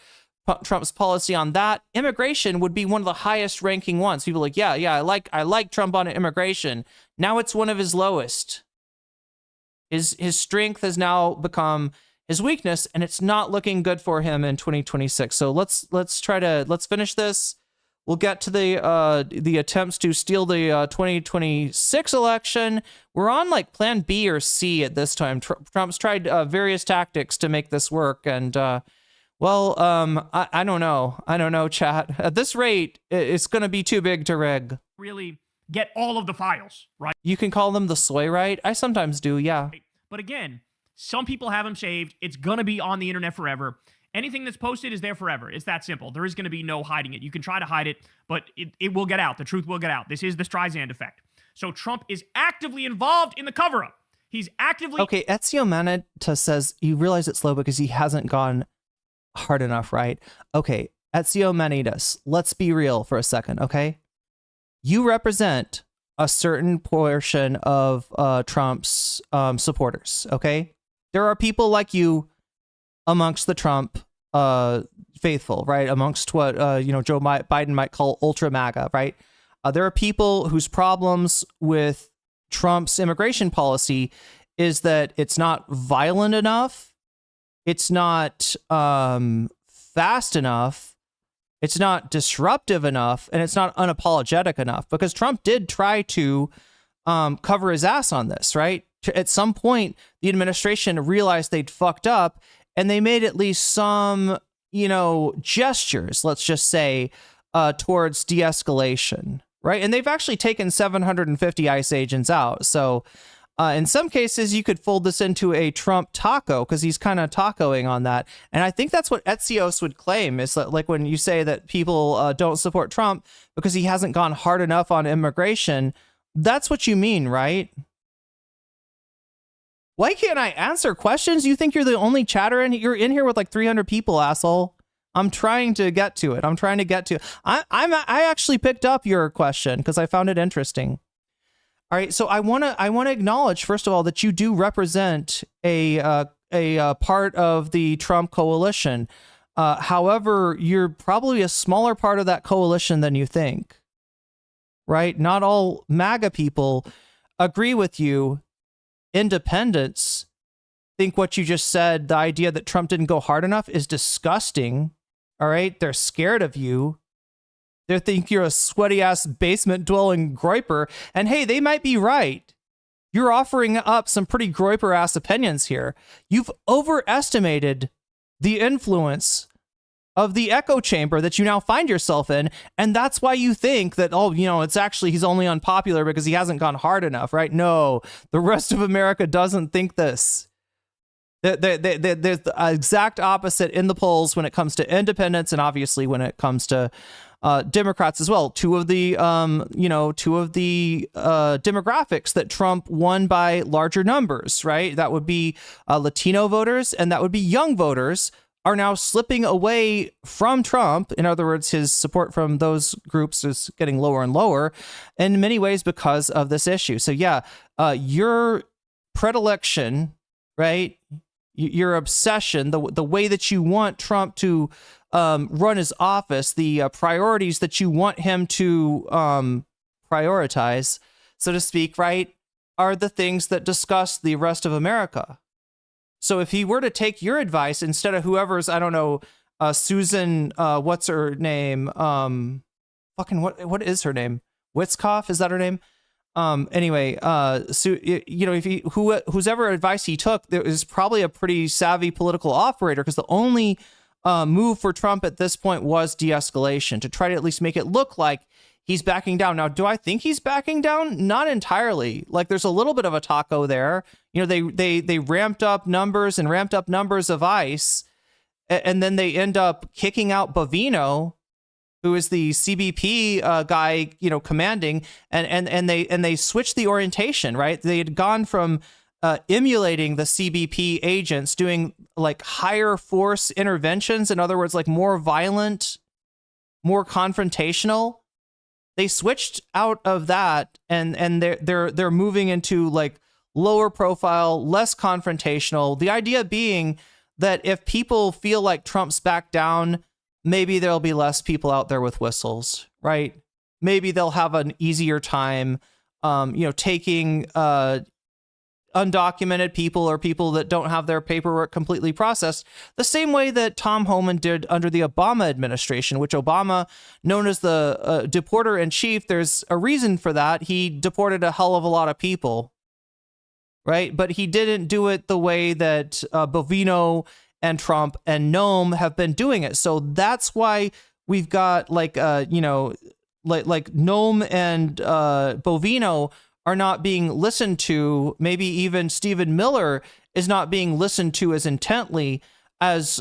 Trump's policy on that? Immigration would be one of the highest ranking ones. People are like, yeah, I like Trump on immigration. Now it's one of his lowest. His strength has now become his weakness, and it's not looking good for him in 2026. So let's finish this. We'll get to the attempts to steal the 2026 election. We're on like plan B or C at this time. Trump's tried various tactics to make this work, and I don't know, chat. At this rate, it's going to be too big to rig. Really get all of the files, right? You can call them the soy right. I sometimes do, yeah. But again, some people have them saved. It's going to be on the internet forever. Anything that's posted is there forever. It's that simple. There is going to be no hiding it. You can try to hide it, but it will get out. The truth will get out. This is the Streisand effect. So Trump is actively involved in the cover-up. He's actively... Okay, Ezio Manetta says you realize it's slow because he hasn't gone hard enough, right? Okay, Ezio Manitas, let's be real for a second, okay? You represent a certain portion of Trump's supporters, okay? There are people like you amongst the Trump faithful, right? Amongst what Joe Biden might call ultra MAGA, right? There are people whose problems with Trump's immigration policy is that it's not violent enough, it's not fast enough, it's not disruptive enough, and it's not unapologetic enough. Because Trump did try to cover his ass on this, right? At some point, the administration realized they'd fucked up, and they made at least some, gestures, let's just say, towards de-escalation, right? And they've actually taken 750 ICE agents out. So in some cases, you could fold this into a Trump taco, because he's kind of tacoing on that. And I think that's what Etzios would claim, is that, like, when you say that people don't support Trump because he hasn't gone hard enough on immigration, that's what you mean, right? Why can't I answer questions? You think you're the only chatter in? You're in here with like 300 people, asshole. I'm trying to get to it. I actually picked up your question because I found it interesting. All right, so I want to acknowledge, first of all, that you do represent a part of the Trump coalition. However, you're probably a smaller part of that coalition than you think, right? Not all MAGA people agree with you. Independents think what you just said, the idea that Trump didn't go hard enough, is disgusting. All right, they're scared of you. They think you're a sweaty ass basement dwelling groiper. And hey, they might be right. You're offering up some pretty groiper ass opinions here. You've overestimated the influence of the echo chamber that you now find yourself in. And that's why you think that, it's actually, he's only unpopular because he hasn't gone hard enough, right? No, the rest of America doesn't think this. There's the exact opposite in the polls when it comes to independents, and obviously when it comes to Democrats as well. Two of the demographics that Trump won by larger numbers, right? That would be Latino voters, and that would be young voters, are now slipping away from Trump. In other words, his support from those groups is getting lower and lower in many ways because of this issue. So yeah, your predilection, right? Your obsession, the way that you want Trump to run his office, the priorities that you want him to prioritize, so to speak, right, are the things that disgust the rest of America. So if he were to take your advice instead of whoever's, I don't know, Susan, what's her name? What is her name? Witzkoff, is that her name? Anyway, so, you know, if he, whoever advice he took, there is probably a pretty savvy political operator, because the only move for Trump at this point was de-escalation, to try to at least make it look like he's backing down. Now, do I think he's backing down? Not entirely. Like, there's a little bit of a taco there. You know, they ramped up numbers of ICE, and then they end up kicking out Bovino, who is the CBP guy, you know, commanding, and they switched the orientation, right? They had gone from emulating the CBP agents, doing like higher force interventions, in other words, like more violent, more confrontational. They switched out of that, and they're moving into like lower profile, less confrontational. The idea being that if people feel like Trump's back down, maybe there'll be less people out there with whistles, right? Maybe they'll have an easier time, taking undocumented people or people that don't have their paperwork completely processed, the same way that Tom Homan did under the Obama administration, which Obama, known as the deporter in chief, there's a reason for that. He deported a hell of a lot of people, right? But he didn't do it the way that Bovino and Trump and Noam have been doing it. So that's why we've got like Noam and Bovino are not being listened to. Maybe even Stephen Miller is not being listened to as intently as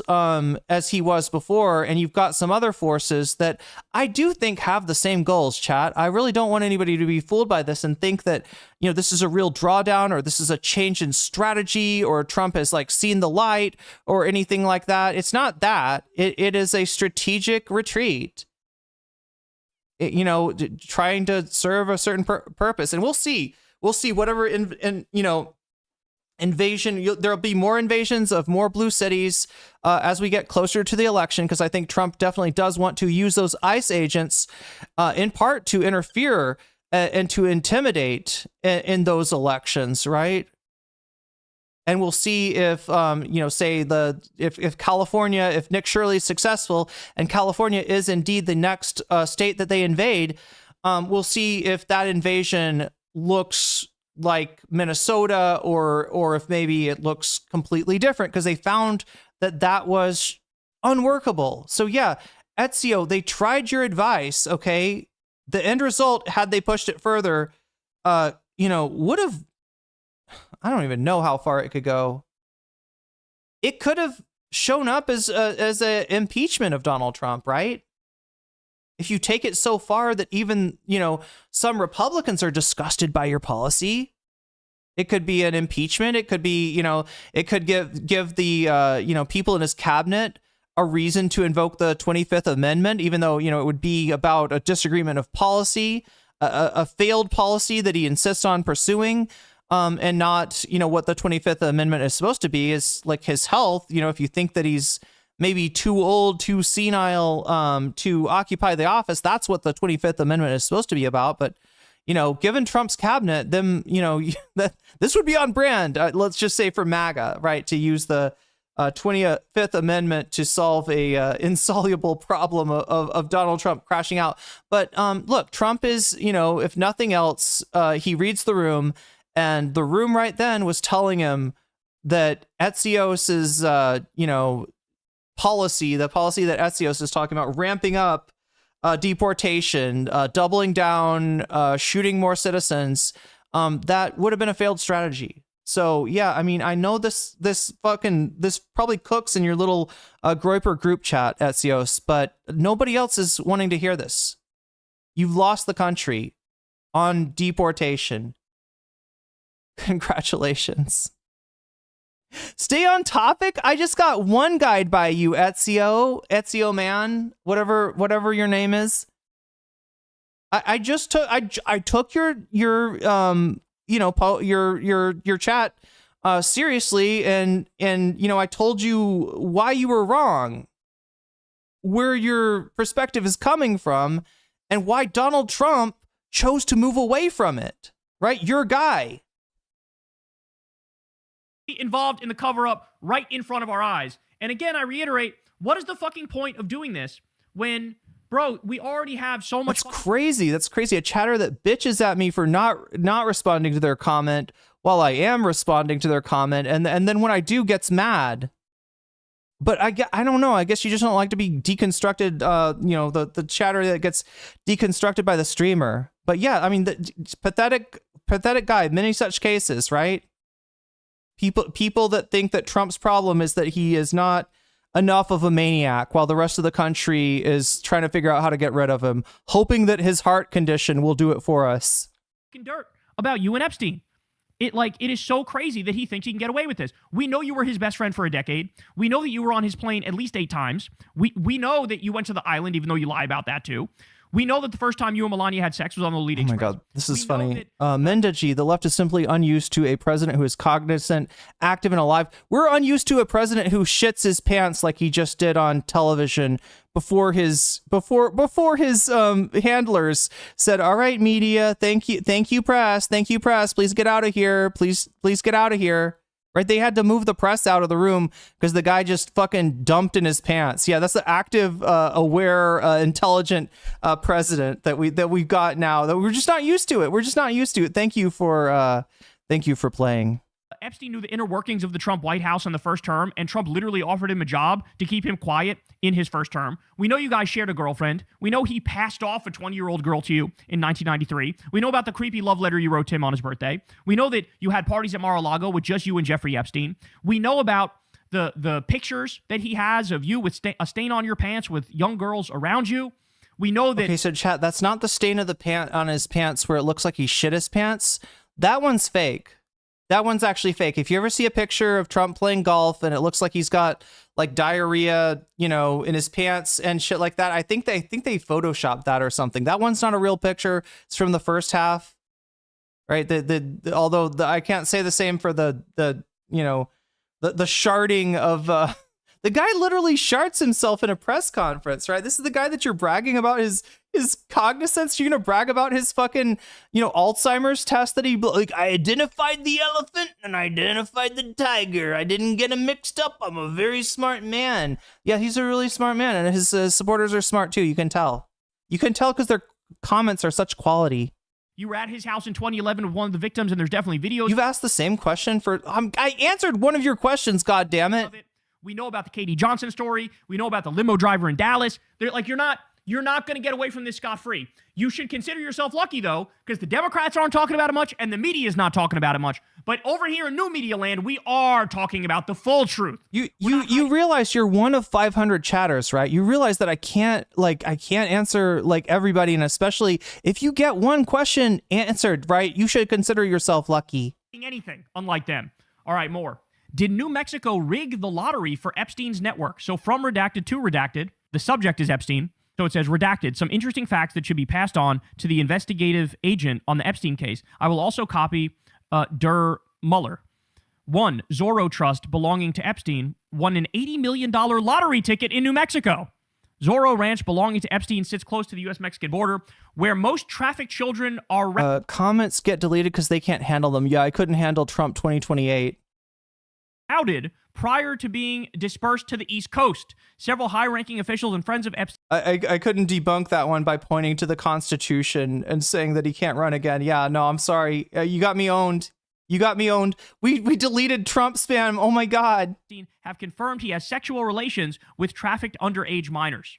he was before. And you've got some other forces that I do think have the same goals, chat. I really don't want anybody to be fooled by this and think that, you know, this is a real drawdown, or this is a change in strategy, or Trump has like seen the light or anything like that. It's not that. It is a strategic retreat, trying to serve a certain purpose. And we'll see whatever invasion. There'll be more invasions of more blue cities as we get closer to the election, because I think Trump definitely does want to use those ICE agents in part to interfere and to intimidate in those elections, right? And we'll see if if California, if Nick Shirley is successful and California is indeed the next state that they invade, we'll see if that invasion looks like Minnesota, or if maybe it looks completely different, because they found that was unworkable. So yeah, Ezio, they tried your advice. Okay, the end result, had they pushed it further, would have, I don't even know how far it could go. It could have shown up as a impeachment of Donald Trump, right? If you take it so far that even, some Republicans are disgusted by your policy, it could be an impeachment. It could be, it could give the, people in his cabinet a reason to invoke the 25th Amendment, even though, it would be about a disagreement of policy, a failed policy that he insists on pursuing, and not, what the 25th Amendment is supposed to be, is like his health. If you think that he's maybe too old, too senile to occupy the office, that's what the 25th Amendment is supposed to be about. But, given Trump's cabinet, then, this would be on brand, let's just say, for MAGA, right? To use the 25th Amendment to solve a insoluble problem of Donald Trump crashing out. But look, Trump is, if nothing else, he reads the room, and the room right then was telling him that Etsios's, policy, the policy that Etsios is talking about, ramping up deportation, doubling down, shooting more citizens, that would have been a failed strategy. So yeah, I mean, I know this probably cooks in your little Groyper group chat, Etzios, but nobody else is wanting to hear this. You've lost the country on deportation. Congratulations. Stay on topic. I just got one guide by you, Ezio man, whatever your name is. I took your chat seriously, and I told you why you were wrong, where your perspective is coming from, and why Donald Trump chose to move away from it. Right, your guy involved in the cover-up right in front of our eyes. And again, I reiterate, what is the fucking point of doing this when, bro, we already have so much... That's crazy. That's crazy. A chatter that bitches at me for not responding to their comment while I am responding to their comment, and then when I do, gets mad. But I don't know. I guess you just don't like to be deconstructed, the chatter that gets deconstructed by the streamer. But yeah, I mean, the pathetic guy, many such cases, right? People that think that Trump's problem is that he is not enough of a maniac while the rest of the country is trying to figure out how to get rid of him, hoping that his heart condition will do it for us. Dirt about you and Epstein. It is so crazy that he thinks he can get away with this. We know you were his best friend for a decade. We know that you were on his plane at least 8 times. We know that you went to the island, even though you lie about that too. We know that the first time you and Melania had sex was on the Lead Express. Oh my God, this is funny. Mendeji, the left is simply unused to a president who is cognizant, active, and alive. We're unused to a president who shits his pants like he just did on television before his handlers said, "All right, media, thank you, press, please get out of here, please get out of here." Right? They had to move the press out of the room because the guy just fucking dumped in his pants. Yeah, that's the active, aware, intelligent president that we've got now. That we're just not used to it. We're just not used to it. Thank you for playing. Epstein knew the inner workings of the Trump White House in the first term, and Trump literally offered him a job to keep him quiet in his first term. We know you guys shared a girlfriend. We know he passed off a 20-year-old girl to you in 1993. We know about the creepy love letter you wrote to him on his birthday. We know that you had parties at Mar-a-Lago with just you and Jeffrey Epstein. We know about the pictures that he has of you with a stain on your pants with young girls around you. We know that... Okay, so chat, that's not the stain of the pant on his pants where it looks like he shit his pants. That one's fake. That one's actually fake. If you ever see a picture of Trump playing golf and it looks like he's got like diarrhea, in his pants and shit like that, I think they photoshopped that or something. That one's not a real picture. It's from the first half, right? Although I can't say the same for the sharding of the guy literally sharts himself in a press conference, right? This is the guy that you're bragging about his cognizance. You're gonna brag about his fucking, Alzheimer's test that I identified the elephant and I identified the tiger. I didn't get them mixed up. I'm a very smart man. Yeah, he's a really smart man, and his supporters are smart too. You can tell. You can tell because their comments are such quality. You were at his house in 2011 with one of the victims, and there's definitely videos. You've asked the same question for. I answered one of your questions. God damn it. We know about the Katie Johnson story. We know about the limo driver in Dallas. They're like, you're not going to get away from this scot-free. You should consider yourself lucky, though, because the Democrats aren't talking about it much, and the media is not talking about it much. But over here in New Media Land, we are talking about the full truth. You realize you're one of 500 chatters, right? You realize that I can't answer like everybody, and especially if you get one question answered, right? You should consider yourself lucky. Anything unlike them. All right, more. Did New Mexico rig the lottery for Epstein's network? So from redacted to redacted, the subject is Epstein. So it says redacted. Some interesting facts that should be passed on to the investigative agent on the Epstein case. I will also copy Der Mueller. 1. Zorro Trust belonging to Epstein won an $80 million lottery ticket in New Mexico. Zorro Ranch belonging to Epstein sits close to the U.S.-Mexican border, where most trafficked children are... comments get deleted because they can't handle them. Yeah, I couldn't handle Trump 2028. Outed prior to being dispersed to the East Coast. Several high-ranking officials and friends of Epstein... I couldn't debunk that one by pointing to the Constitution and saying that he can't run again. Yeah, no, I'm sorry. You got me owned. You got me owned. We deleted Trump spam. Oh my God. Have confirmed he has sexual relations with trafficked underage minors.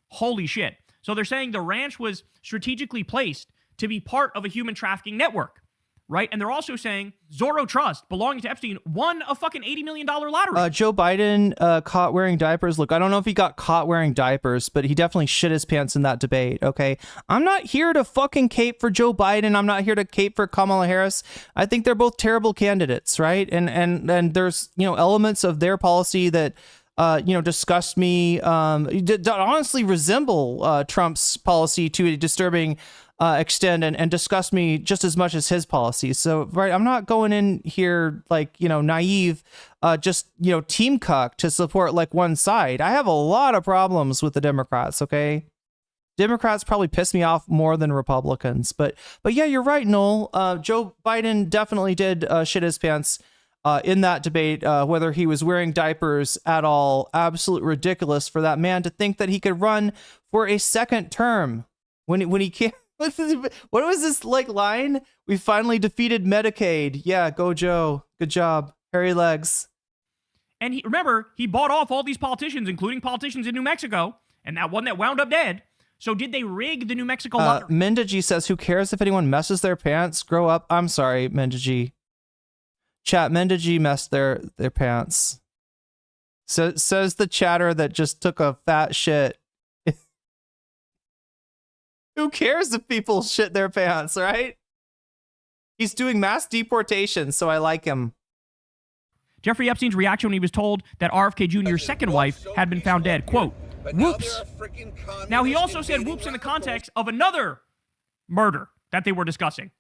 Holy shit. So they're saying the ranch was strategically placed to be part of a human trafficking network. right? And they're also saying Zorro Trust, belonging to Epstein, won a fucking $80 million lottery. Joe Biden caught wearing diapers. Look, I don't know if he got caught wearing diapers, but he definitely shit his pants in that debate, okay? I'm not here to fucking cape for Joe Biden. I'm not here to cape for Kamala Harris. I think they're both terrible candidates, right? And there's, elements of their policy that disgust me, honestly resemble Trump's policy to a disturbing extent and disgust me just as much as his policies. So, right, I'm not going in here like, naive, team cuck to support like one side. I have a lot of problems with the Democrats, okay? Democrats probably piss me off more than Republicans. But yeah, you're right, Noel. Joe Biden definitely did shit his pants in that debate, whether he was wearing diapers at all. Absolute ridiculous for that man to think that he could run for a second term when he can't. What was this like line? We finally defeated Medicaid. Yeah, go Joe. Good job. Hairy legs. And remember, he bought off all these politicians, including politicians in New Mexico, and that one that wound up dead. So did they rig the New Mexico lottery? Mendaji says, who cares if anyone messes their pants? Grow up. I'm sorry, Mendaji. Chat, Mendaji messed their pants. So says the chatter that just took a fat shit. Who cares if people shit their pants, right? He's doing mass deportation, so I like him. Jeffrey Epstein's reaction when he was told that RFK Jr.'s second wife had been found dead. Quote, whoops. Now, he also said whoops in the context of another murder that they were discussing.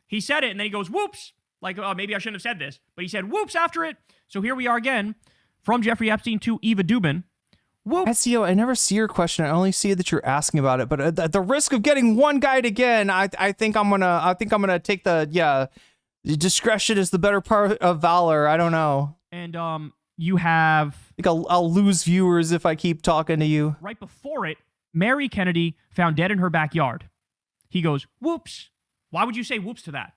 He said it, and then he goes, whoops. Like, maybe I shouldn't have said this. But he said whoops after it. So here we are again, from Jeffrey Epstein to Eva Dubin. Whoop. SEO, I never see your question. I only see that you're asking about it. But at the risk of getting one guide again, I think I'm gonna take the discretion is the better part of valor. I don't know. And you have, I think I'll lose viewers if I keep talking to you. Right before it, Mary Kennedy found dead in her backyard. He goes, whoops. Why would you say whoops to that?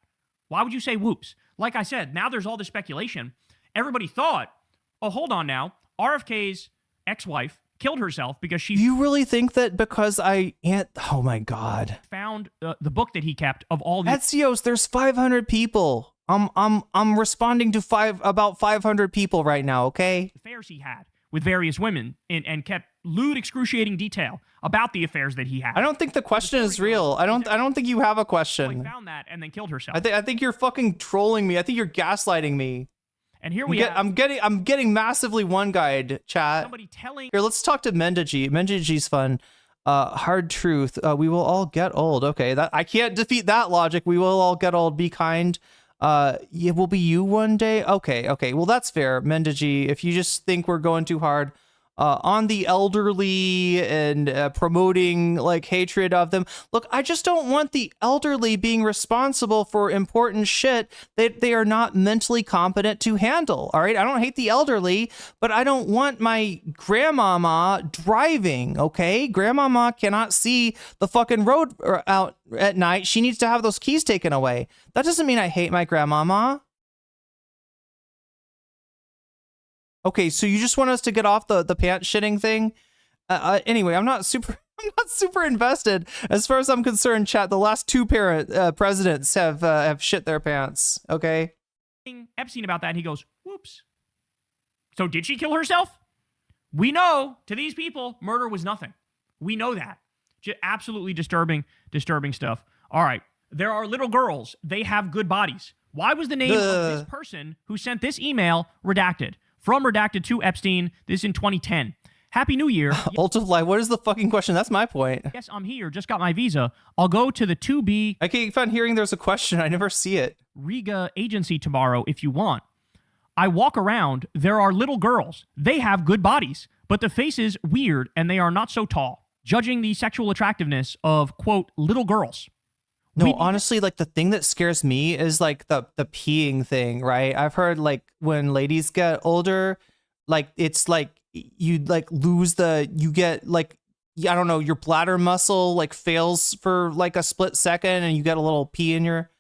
Why would you say whoops? Like I said, now there's all this speculation. Everybody thought, oh, hold on now. RFK's ex-wife killed herself because she... You really think that because oh my God. Found the book that he kept of all the... Etsios, there's 500 people. I'm responding to about 500 people right now, okay? Affairs he had with various women and kept lewd, excruciating detail about the affairs that he had. I don't think the question is real. I don't think you have a question. Well, found that and then killed herself. I think you're fucking trolling me. I think you're gaslighting me. And here we have... I'm getting massively one-guyed, chat. Somebody telling... Here, let's talk to Mendaji. Mendaji's fun. Hard truth. We will all get old. Okay, that I can't defeat that logic. We will all get old. Be kind. It will be you one day. Okay. Well, that's fair, Mendaji. If you just think we're going too hard on the elderly and promoting like hatred of them. Look, I just don't want the elderly being responsible for important shit that they are not mentally competent to handle. All right. I don't hate the elderly, but I don't want my grandmama driving. Okay. Grandmama cannot see the fucking road out at night. She needs to have those keys taken away. That doesn't mean I hate my grandmama. Okay, so you just want us to get off the pants shitting thing? Anyway, I'm not super invested. As far as I'm concerned, chat, the last two presidents have shit their pants, okay? Epstein about that, and he goes, whoops. So did she kill herself? We know, to these people, murder was nothing. We know that. Absolutely disturbing stuff. All right, there are little girls. They have good bodies. Why was the name of this person who sent this email redacted? From redacted to Epstein, this in 2010. Happy New Year. Ultifly, what is the fucking question? That's my point. Yes, I'm here. Just got my visa. I'll go to the 2B... I keep on hearing there's a question. I never see it. Riga agency tomorrow if you want. I walk around. There are little girls. They have good bodies, but the faces weird and they are not so tall. Judging the sexual attractiveness of, quote, little girls. No, honestly, like the thing that scares me is like the peeing thing, right? I've heard like when ladies get older, like it's like you like you get like, I don't know, your bladder muscle like fails for like a split second and you get a little pee in your...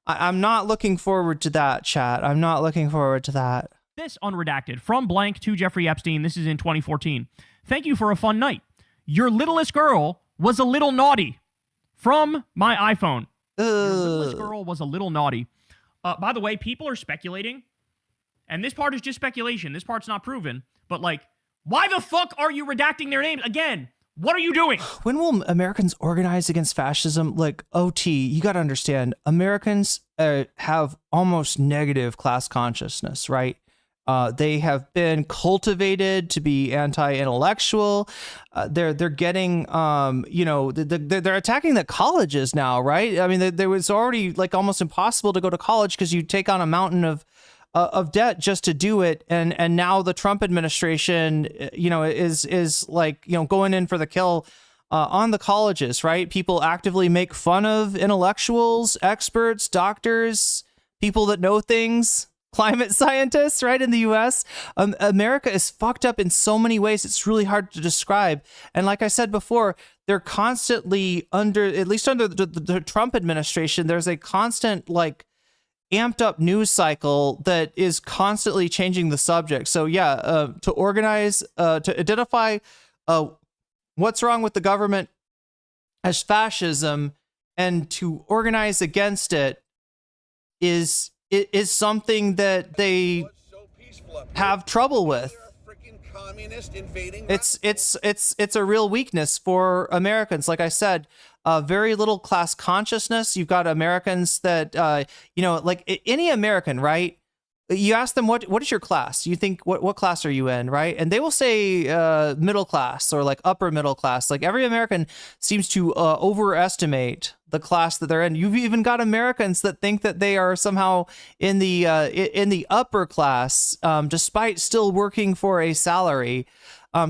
I'm not looking forward to that, chat. I'm not looking forward to that. This unredacted from blank to Jeffrey Epstein. This is in 2014. Thank you for a fun night. Your littlest girl was a little naughty. From my iPhone. Your littlest girl was a little naughty. By the way, people are speculating, and this part is just speculation. This part's not proven, but like, why the fuck are you redacting their names? Again, what are you doing? When will Americans organize against fascism? Like, OT, you got to understand, Americans have almost negative class consciousness, right? They have been cultivated to be anti-intellectual. They're getting, you know, they're attacking the colleges now, right? I mean, there was already like almost impossible to go to college because you take on a mountain of debt just to do it, and now the Trump administration, you know, is like, you know, going in for the kill on the colleges, right? People actively make fun of intellectuals, experts, doctors, people that know things. Climate scientists, right, in the U.S. America is fucked up in so many ways. It's really hard to describe. And like I said before, they're constantly under, at least under the Trump administration, there's a constant, like, amped up news cycle that is constantly changing the subject. So yeah, to organize, to identify what's wrong with the government as fascism and to organize against it is something that they have trouble with. It's a real weakness for Americans. Like I said, very little class consciousness. You've got Americans that, you know, like any American, right? You ask them, what is your class? You think, what class are you in, right? And they will say middle class or like upper middle class. Like every American seems to overestimate the class that they're in. You've even got Americans that think that they are somehow in the upper class, despite still working for a salary.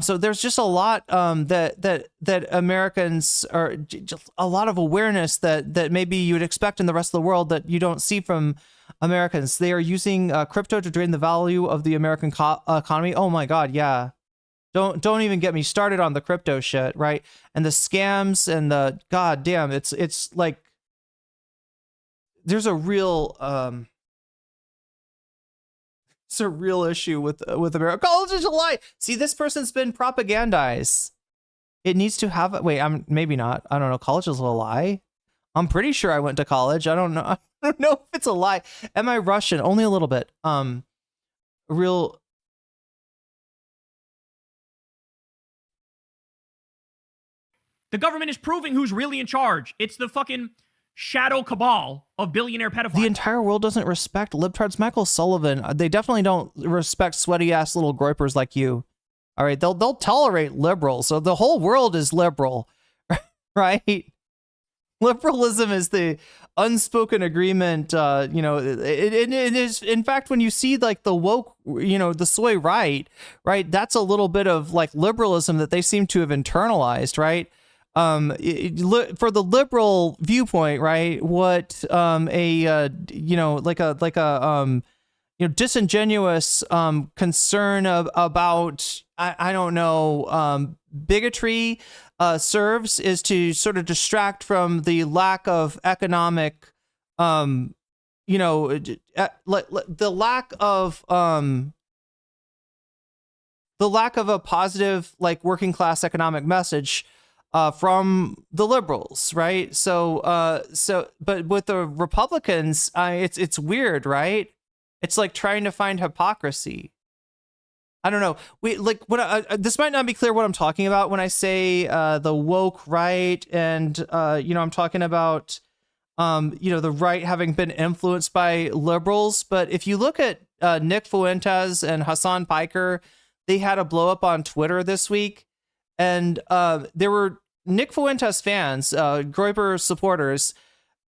So there's just a lot that Americans are, just a lot of awareness that maybe you would expect in the rest of the world that you don't see from Americans. They are using crypto to drain the value of the American economy. Oh my God, yeah. Don't even get me started on the crypto shit, right? And the scams and the goddamn. It's like there's a real it's a real issue with America. College is a lie. See, this person's been propagandized. It needs to have. Wait, maybe not. I don't know. College is a lie. I'm pretty sure I went to college. I don't know. I don't know if it's a lie. Am I Russian? Only a little bit. Real. The government is proving who's really in charge. It's the fucking shadow cabal of billionaire pedophiles. The entire world doesn't respect libtards. Michael Sullivan. They definitely don't respect sweaty ass little groypers like you. All right, they'll tolerate liberals. So the whole world is liberal, right? Liberalism is the unspoken agreement. You know, it is. In fact, when you see like the woke, you know, the soy right, that's a little bit of like liberalism that they seem to have internalized, right? For the liberal viewpoint, right? What you know, like a you know, disingenuous concern about I don't know, bigotry serves is to sort of distract from the lack of economic, you know, the lack of a positive like working class economic message from the liberals, right? So but with the Republicans, it's weird, right? It's like trying to find hypocrisy. I don't know. This might not be clear what I'm talking about when I say the woke right, and you know, I'm talking about you know, the right having been influenced by liberals. But if you look at Nick Fuentes and Hassan Piker, they had a blow up on Twitter this week, and there were Nick Fuentes fans, Groyper supporters,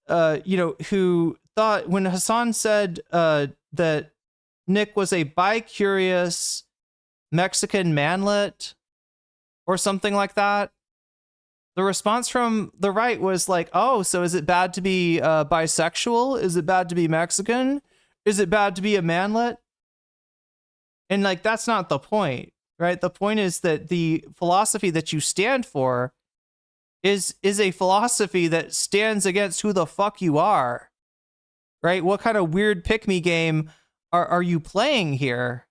you know, who thought when Hassan said that Nick was a bi-curious Mexican manlet or something like that, the response from the right was like, oh, so is it bad to be bisexual? Is it bad to be Mexican? Is it bad to be a manlet? And like, that's not the point, right? The point is that the philosophy that you stand for is a philosophy that stands against who the fuck you are, right? What kind of weird pick-me game are you playing here?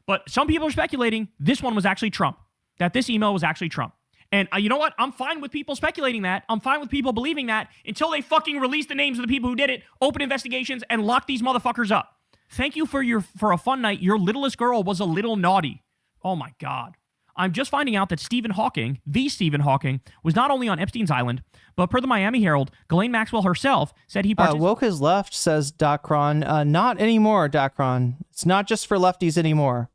But some people are speculating this one was actually Trump, that this email was actually Trump. And you know what? I'm fine with people speculating that. I'm fine with people believing that until they fucking release the names of the people who did it, open investigations, and lock these motherfuckers up. Thank you for a fun night. Your littlest girl was a little naughty. Oh my God. I'm just finding out that Stephen Hawking, the Stephen Hawking, was not only on Epstein's island, but per the Miami Herald, Ghislaine Maxwell herself said he participated. Woke is left, says Dacron. Not anymore, Dacron. It's not just for lefties anymore.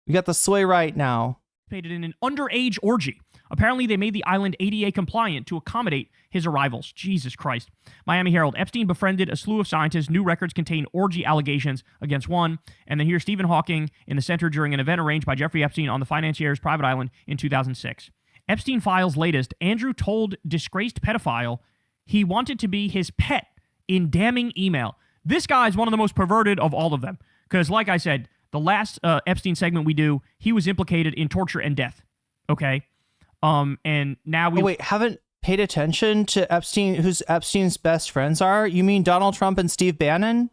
We got the sway right now. In an underage orgy. Apparently, they made the island ADA compliant to accommodate his arrivals. Jesus Christ. Miami Herald. Epstein befriended a slew of scientists. New records contain orgy allegations against one. And then here's Stephen Hawking in the center during an event arranged by Jeffrey Epstein on the financier's private island in 2006. Epstein Files latest. Andrew told disgraced pedophile he wanted to be his pet in damning email. This guy's one of the most perverted of all of them. Because, like I said, the last Epstein segment we do, he was implicated in torture and death. Okay? And now we... Oh, wait, haven't paid attention to Epstein, who's Epstein's best friends are? You mean Donald Trump and Steve Bannon?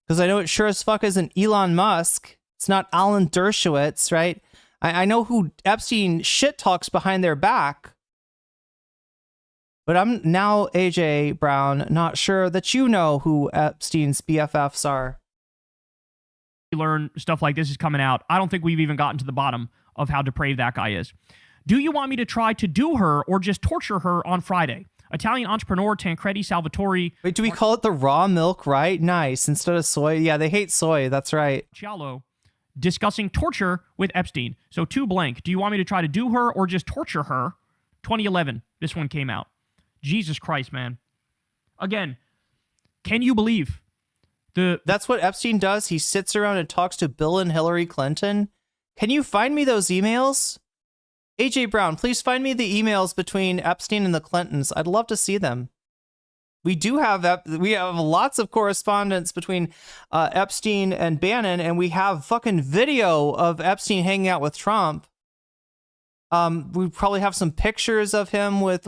Because I know it sure as fuck isn't Elon Musk. It's not Alan Dershowitz, right? I know who Epstein shit talks behind their back. But I'm now, AJ Brown, not sure that you know who Epstein's BFFs are. Learn stuff like this is coming out. I don't think we've even gotten to the bottom of how depraved that guy is. Do you want me to try to do her or just torture her on Friday? Italian entrepreneur Tancredi Salvatore. Wait, do we call it the raw milk, right? Nice. Instead of soy. Yeah, they hate soy. That's right. Cialo discussing torture with Epstein. So two blank. Do you want me to try to do her or just torture her? 2011. This one came out. Jesus Christ, man. Again, can you believe that's what Epstein does? He sits around and talks to Bill and Hillary Clinton. Can you find me those emails? AJ Brown, please find me the emails between Epstein and the Clintons. I'd love to see them. We have lots of correspondence between Epstein and Bannon, and we have fucking video of Epstein hanging out with Trump. We probably have some pictures of him with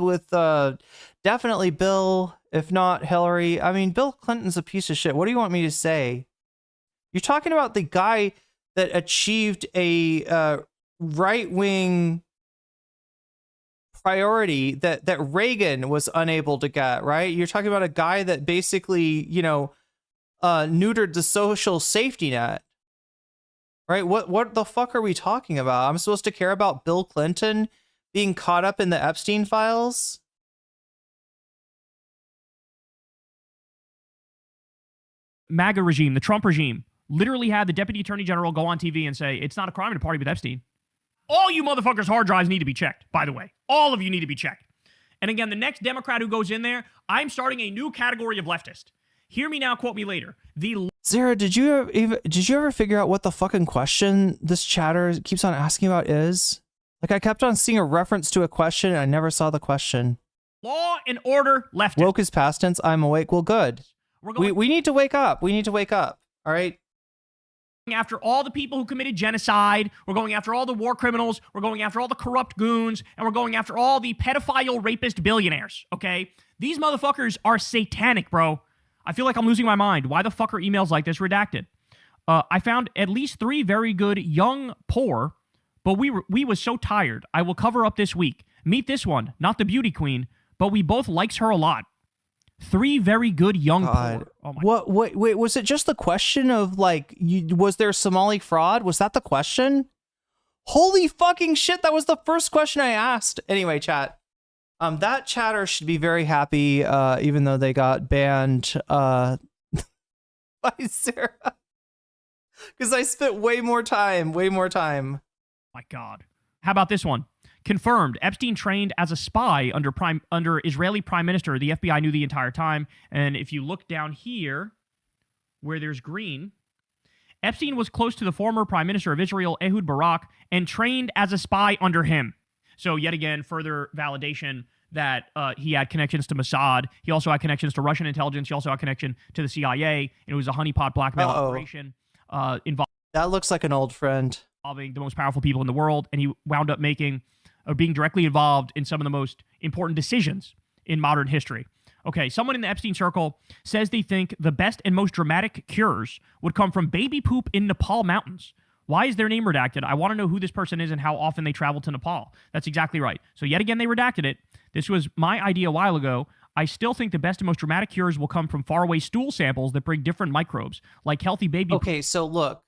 definitely Bill, if not Hillary. I mean, Bill Clinton's a piece of shit. What do you want me to say? You're talking about the guy that achieved a right-wing priority that Reagan was unable to get, right? You're talking about a guy that basically, neutered the social safety net, right? What the fuck are we talking about? I'm supposed to care about Bill Clinton being caught up in the Epstein files? MAGA regime, the Trump regime, literally had the deputy attorney general go on TV and say, it's not a crime to party with Epstein. All you motherfuckers' hard drives need to be checked, by the way. All of you need to be checked. And again, the next Democrat who goes in there, I'm starting a new category of leftist. Hear me now, quote me later. Sarah, did you ever figure out what the fucking question this chatter keeps on asking about is? Like, I kept on seeing a reference to a question and I never saw the question. Law and order leftist. Woke is past tense. I'm awake. Well, good. We need to wake up. We need to wake up. All right. After all the people who committed genocide, we're going after all the war criminals, we're going after all the corrupt goons, and we're going after all the pedophile rapist billionaires, okay? These motherfuckers are satanic, bro. I feel like I'm losing my mind. Why the fuck are emails like this redacted? I found at least 3 very good young poor, but we was so tired. I will cover up this week. Meet this one, not the beauty queen, but we both likes her a lot. 3 very good young poor. Oh my wait, was it just the question of like, was there Somali fraud? Was that the question? Holy fucking shit, that was the first question I asked. Anyway, chat. That chatter should be very happy, even though they got banned by Sarah. Because I spent way more time. My God. How about this one? Confirmed, Epstein trained as a spy under Israeli Prime Minister. The FBI knew the entire time. And if you look down here, where there's green, Epstein was close to the former Prime Minister of Israel, Ehud Barak, and trained as a spy under him. So yet again, further validation that he had connections to Mossad. He also had connections to Russian intelligence. He also had connection to the CIA. And it was a honeypot blackmail operation involving. That looks like an old friend. Involving the most powerful people in the world. And he wound up being directly involved in some of the most important decisions in modern history. Okay, someone in the Epstein circle says they think the best and most dramatic cures would come from baby poop in Nepal mountains. Why is their name redacted? I want to know who this person is and how often they travel to Nepal. That's exactly right. So yet again, they redacted it. This was my idea a while ago. I still think the best and most dramatic cures will come from faraway stool samples that bring different microbes, like healthy baby. Okay, so look,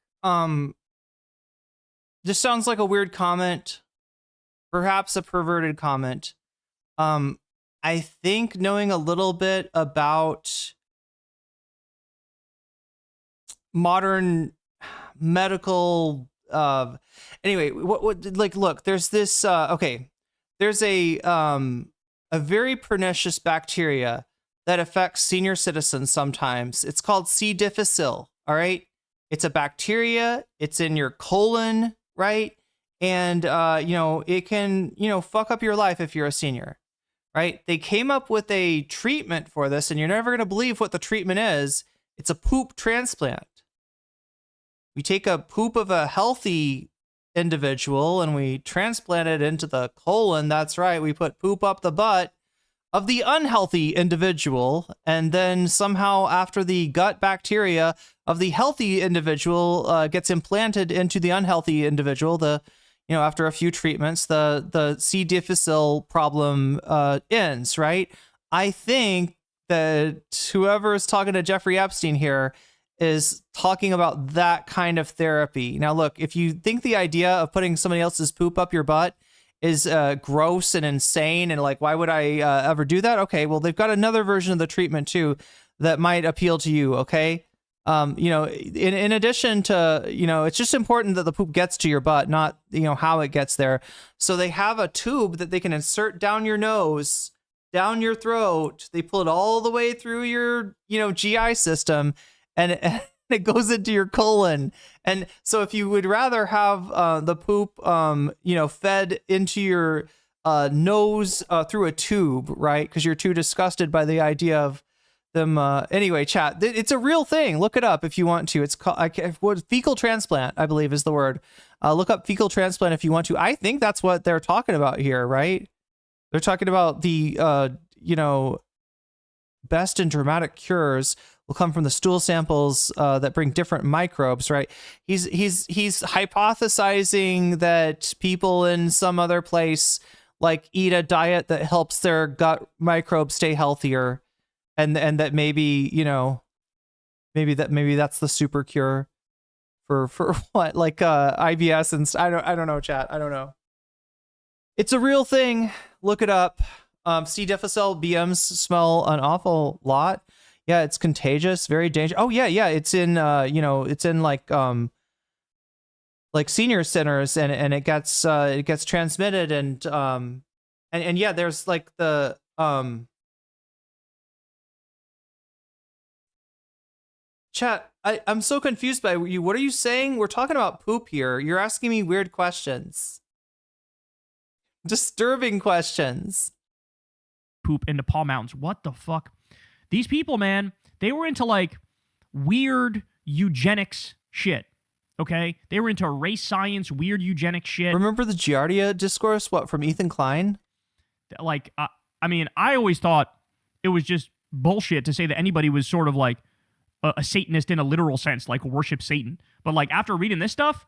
this sounds like a weird comment, perhaps a perverted comment. I think knowing a little bit about modern medical, anyway, what like, look, there's this, okay, there's a very pernicious bacteria that affects senior citizens sometimes. It's called C. difficile, all right? It's a bacteria, it's in your colon, right? And, it can, fuck up your life if you're a senior, right? They came up with a treatment for this, and you're never going to believe what the treatment is. It's a poop transplant. We take a poop of a healthy individual and we transplant it into the colon. That's right. We put poop up the butt of the unhealthy individual, and then somehow after the gut bacteria of the healthy individual gets implanted into the unhealthy individual, after a few treatments, the C. difficile problem ends, right? I think that whoever is talking to Jeffrey Epstein here is talking about that kind of therapy. Now, look, if you think the idea of putting somebody else's poop up your butt is gross and insane, and like, why would I ever do that? Okay, well, they've got another version of the treatment too that might appeal to you. Okay, in addition to, it's just important that the poop gets to your butt, not how it gets there. So they have a tube that they can insert down your nose, down your throat. They pull it all the way through your GI system, and it goes into your colon. And so if you would rather have the poop, fed into your nose through a tube, right? Because you're too disgusted by the idea of them. Anyway, chat, it's a real thing. Look it up if you want to. It's called fecal transplant, I believe is the word. Look up fecal transplant if you want to. I think that's what they're talking about here, right? They're talking about the, best and dramatic cures will come from the stool samples that bring different microbes, right? He's hypothesizing that people in some other place like eat a diet that helps their gut microbes stay healthier, and that maybe maybe that's the super cure for what, like IBS and I don't know, chat. I don't know. It's a real thing. Look it up. C. difficile BMs smell an awful lot. Yeah, it's contagious, very dangerous. Oh yeah, it's in it's in like senior centers, and it gets transmitted, and yeah, there's like the chat. I'm so confused by you. What are you saying? We're talking about poop here. You're asking me weird questions. Disturbing questions. Poop in Nepal mountains. What the fuck? These people, man, they were into like weird eugenics shit. Okay? They were into race science, weird eugenics shit. Remember the Giardia discourse? What, from Ethan Klein? Like, I mean, I always thought it was just bullshit to say that anybody was sort of like a Satanist in a literal sense, like worship Satan. But like after reading this stuff,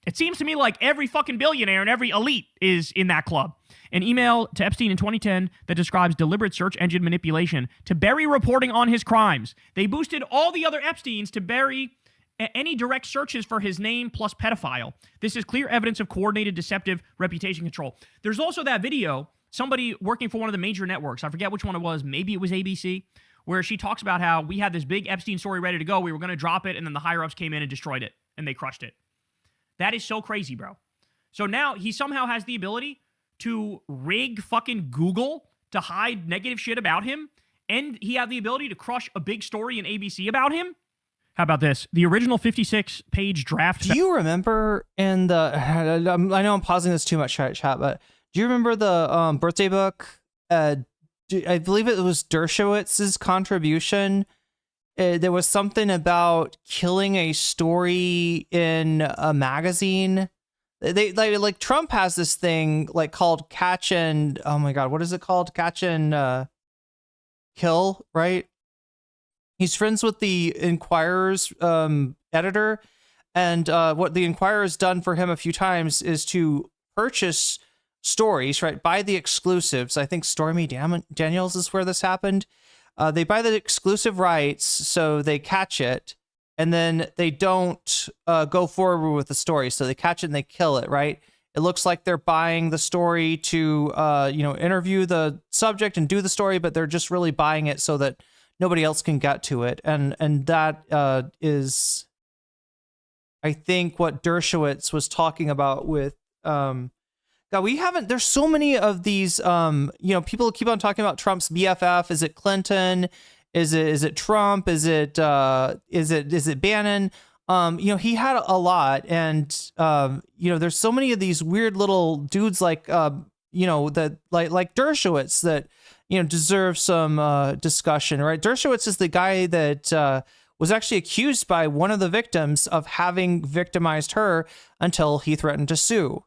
it seems to me like every fucking billionaire and every elite is in that club. An email to Epstein in 2010 that describes deliberate search engine manipulation to bury reporting on his crimes. They boosted all the other Epsteins to bury any direct searches for his name plus pedophile. This is clear evidence of coordinated, deceptive reputation control. There's also that video, somebody working for one of the major networks, I forget which one it was, maybe it was ABC, where she talks about how we had this big Epstein story ready to go, we were going to drop it, and then the higher-ups came in and destroyed it, and they crushed it. That is so crazy, bro. So now he somehow has the ability to rig fucking Google to hide negative shit about him, and he had the ability to crush a big story in ABC about him. How about this? The original 56-page draft. Do you remember in the... I know I'm pausing this too much, chat, but do you remember the birthday book? I believe it was Dershowitz's contribution. There was something about killing a story in a magazine. They like Trump has this thing like called catch and, oh my God, what is it called? Catch and kill, right? He's friends with the Inquirer's editor, And what the Inquirer has done for him a few times is to purchase stories, right? Buy the exclusives. I think Stormy Daniels is where this happened. They buy the exclusive rights, so they catch it, and then they don't go forward with the story. So they catch it and they kill it, right? It looks like they're buying the story to, interview the subject and do the story, but they're just really buying it so that nobody else can get to it. And that is, I think, what Dershowitz was talking about with, God, there's so many of these, people keep on talking about Trump's BFF. Is it Clinton? Is it Trump? Is it Bannon? He had a lot, and there's so many of these weird little dudes like Dershowitz that deserve some discussion, right? Dershowitz is the guy that was actually accused by one of the victims of having victimized her until he threatened to sue.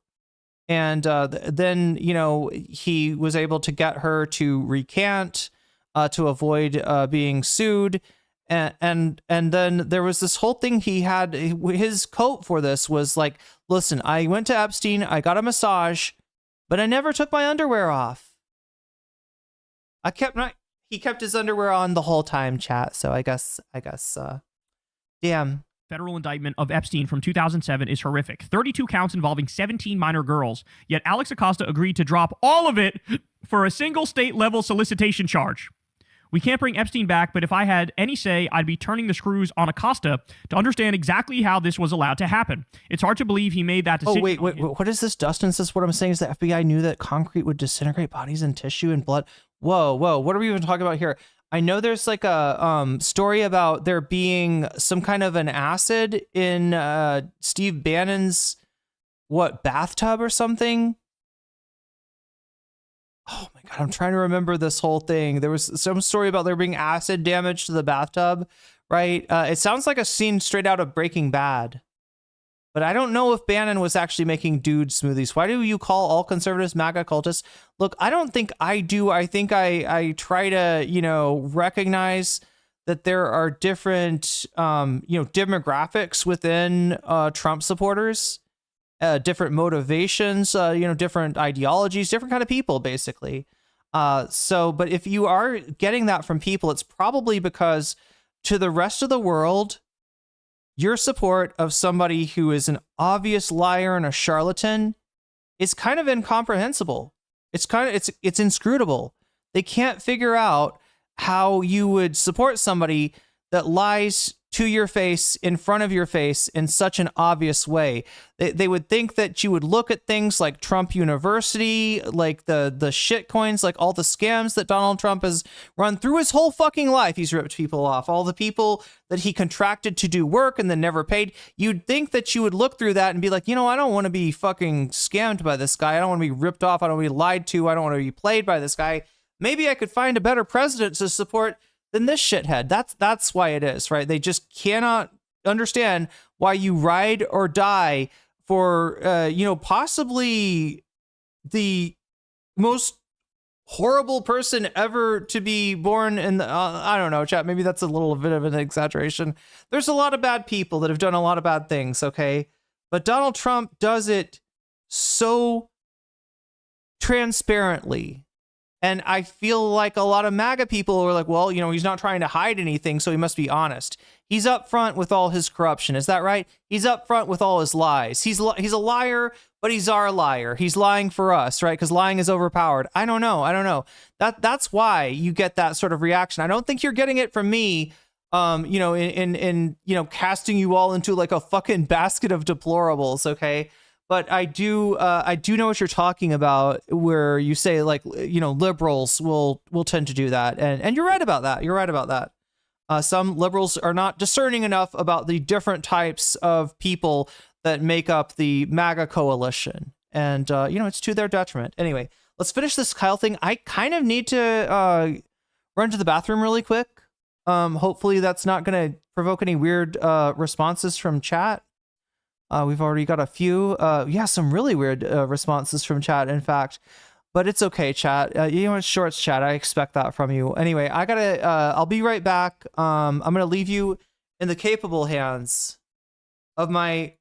And then, he was able to get her to recant to avoid being sued. And then there was this whole thing he had. His quote for this was like, listen, I went to Epstein, I got a massage, but I never took my underwear off. He kept his underwear on the whole time, chat. So I guess, damn. Federal indictment of Epstein from 2007 is horrific. 32 counts involving 17 minor girls. Yet Alex Acosta agreed to drop all of it for a single state-level solicitation charge. We can't bring Epstein back, but if I had any say, I'd be turning the screws on Acosta to understand exactly how this was allowed to happen. It's hard to believe he made that decision. Oh, wait, what is this? Dustin says what I'm saying is the FBI knew that concrete would disintegrate bodies and tissue and blood. Whoa, what are we even talking about here? I know there's like a story about there being some kind of an acid in Steve Bannon's bathtub or something. Oh my God, I'm trying to remember this whole thing. There was some story about there being acid damage to the bathtub, right? It sounds like a scene straight out of Breaking Bad. But I don't know if Bannon was actually making dude smoothies. Why do you call all conservatives MAGA cultists? Look, I don't think I do. I think I try to, recognize that there are different, demographics within Trump supporters, different motivations, different ideologies, different kind of people, basically. But if you are getting that from people, it's probably because to the rest of the world, your support of somebody who is an obvious liar and a charlatan is kind of incomprehensible. It's inscrutable. They can't figure out how you would support somebody that lies to your face, in front of your face, in such an obvious way. They would think that you would look at things like Trump University, like the shit coins, like all the scams that Donald Trump has run through his whole fucking life. He's ripped people off. All the people that he contracted to do work and then never paid. You'd think that you would look through that and be like, I don't want to be fucking scammed by this guy. I don't want to be ripped off. I don't want to be lied to. I don't want to be played by this guy. Maybe I could find a better president to support than this shithead. That's why it is, right? They just cannot understand why you ride or die for, possibly the most horrible person ever to be born in the, I don't know, chat. Maybe that's a little bit of an exaggeration. There's a lot of bad people that have done a lot of bad things, okay? But Donald Trump does it so transparently. And I feel like a lot of MAGA people are like, well, he's not trying to hide anything, so he must be honest. He's up front with all his corruption. Is that right? He's up front with all his lies. He's a liar, but he's our liar. He's lying for us, right? Because lying is overpowered. I don't know. That's why you get that sort of reaction. I don't think you're getting it from me, in casting you all into like a fucking basket of deplorables, okay? But I do know what you're talking about, where you say like, liberals will tend to do that. And you're right about that. Some liberals are not discerning enough about the different types of people that make up the MAGA coalition. And, it's to their detriment. Anyway, let's finish this Kyle thing. I kind of need to run to the bathroom really quick. Hopefully that's not going to provoke any weird responses from chat. We've already got a few, some really weird responses from chat, in fact, but it's okay, chat. It's shorts, chat. I expect that from you. Anyway, I'll be right back. I'm going to leave you in the capable hands of my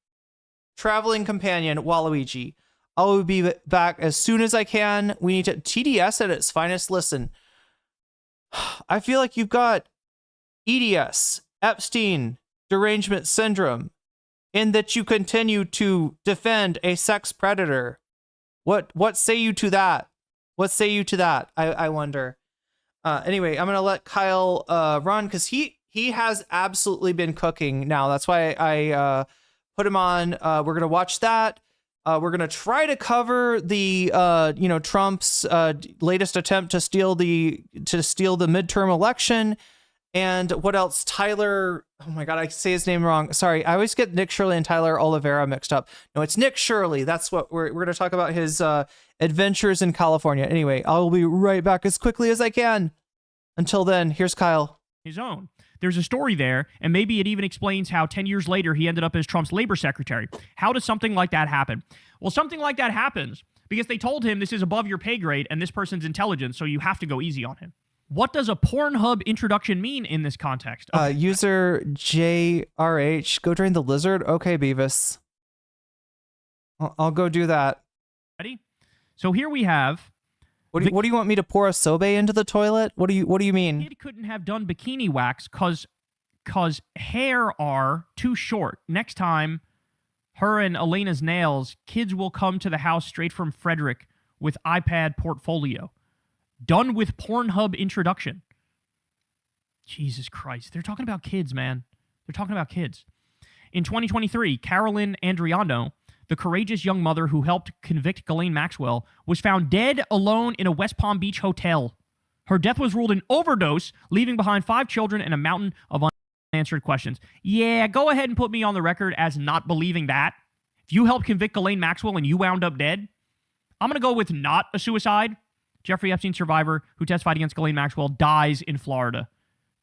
traveling companion, Waluigi. I will be back as soon as I can. We need to TDS at its finest. Listen, I feel like you've got EDS, Epstein derangement syndrome, in that you continue to defend a sex predator. What say you to that? What say you to that? I wonder. Anyway, I'm gonna let Kyle run because he has absolutely been cooking now. That's why I put him on. We're gonna watch that. We're gonna try to cover the Trump's latest attempt to steal the midterm election. And what else? Tyler. Oh my God, I say his name wrong. Sorry, I always get Nick Shirley and Tyler Oliveira mixed up. No, it's Nick Shirley. That's what we're going to talk about, his adventures in California. Anyway, I'll be right back as quickly as I can. Until then, here's Kyle. His own. There's a story there, and maybe it even explains how 10 years later he ended up as Trump's labor secretary. How does something like that happen? Well, something like that happens because they told him this is above your pay grade and this person's intelligence, so you have to go easy on him. What does a Pornhub introduction mean in this context? Okay. User JRH, go drain the lizard. Okay, Beavis. I'll go do that. Ready? So here we have... What do you want me to pour a sobe into the toilet? What do you mean? Kid couldn't have done bikini wax cause hair are too short. Next time, her and Elena's nails, kids will come to the house straight from Frederick with iPad portfolio. Done with Pornhub introduction. Jesus Christ. They're talking about kids, man. They're talking about kids. In 2023, Carolyn Andriano, the courageous young mother who helped convict Ghislaine Maxwell, was found dead alone in a West Palm Beach hotel. Her death was ruled an overdose, leaving behind 5 children and a mountain of unanswered questions. Yeah, go ahead and put me on the record as not believing that. If you helped convict Ghislaine Maxwell and you wound up dead, I'm going to go with not a suicide. Jeffrey Epstein survivor who testified against Ghislaine Maxwell dies in Florida.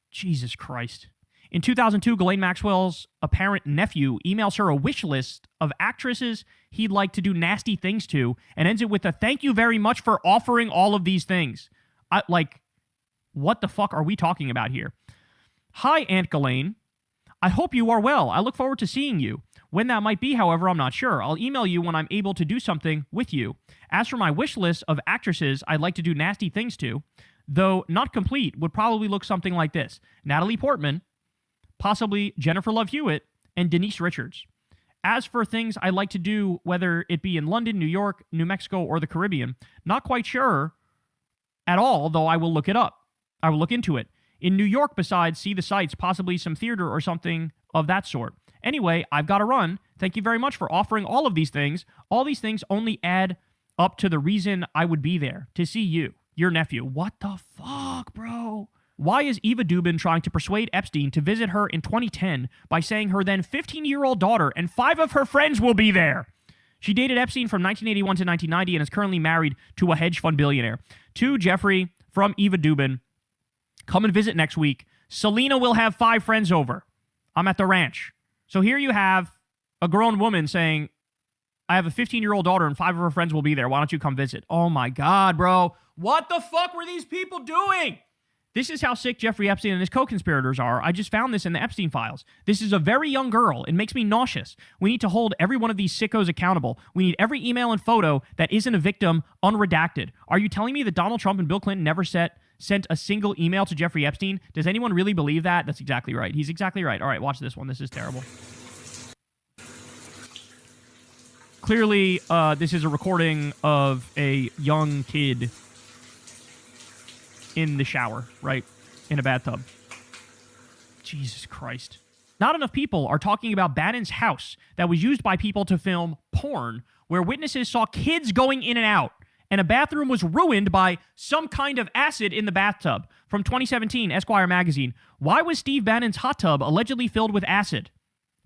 Jesus Christ. In 2002, Ghislaine Maxwell's apparent nephew emails her a wish list of actresses he'd like to do nasty things to and ends it with a thank you very much for offering all of these things. What the fuck are we talking about here? Hi, Aunt Ghislaine. I hope you are well. I look forward to seeing you. When that might be, however, I'm not sure. I'll email you when I'm able to do something with you. As for my wish list of actresses I'd like to do nasty things to, though not complete, would probably look something like this. Natalie Portman, possibly Jennifer Love Hewitt, and Denise Richards. As for things I'd like to do, whether it be in London, New York, New Mexico, or the Caribbean, not quite sure at all, though I will look it up. I will look into it. In New York, besides, see the sights, possibly some theater or something of that sort. Anyway, I've got to run. Thank you very much for offering all of these things. All these things only add up to the reason I would be there, to see you, your nephew. What the fuck, bro? Why is Eva Dubin trying to persuade Epstein to visit her in 2010 by saying her then 15-year-old daughter and 5 of her friends will be there? She dated Epstein from 1981 to 1990 and is currently married to a hedge fund billionaire. To Jeffrey from Eva Dubin, come and visit next week. Selena will have 5 friends over. I'm at the ranch. So here you have a grown woman saying, I have a 15-year-old daughter and 5 of her friends will be there. Why don't you come visit? Oh my God, bro. What the fuck were these people doing? This is how sick Jeffrey Epstein and his co-conspirators are. I just found this in the Epstein files. This is a very young girl. It makes me nauseous. We need to hold every one of these sickos accountable. We need every email and photo that isn't a victim unredacted. Are you telling me that Donald Trump and Bill Clinton never sent a single email to Jeffrey Epstein? Does anyone really believe that? That's exactly right. He's exactly right. All right, watch this one. This is terrible. Clearly, this is a recording of a young kid in the shower, right? In a bathtub. Jesus Christ. Not enough people are talking about Bannon's house that was used by people to film porn, where witnesses saw kids going in and out, and a bathroom was ruined by some kind of acid in the bathtub. From 2017, Esquire magazine. Why was Steve Bannon's hot tub allegedly filled with acid?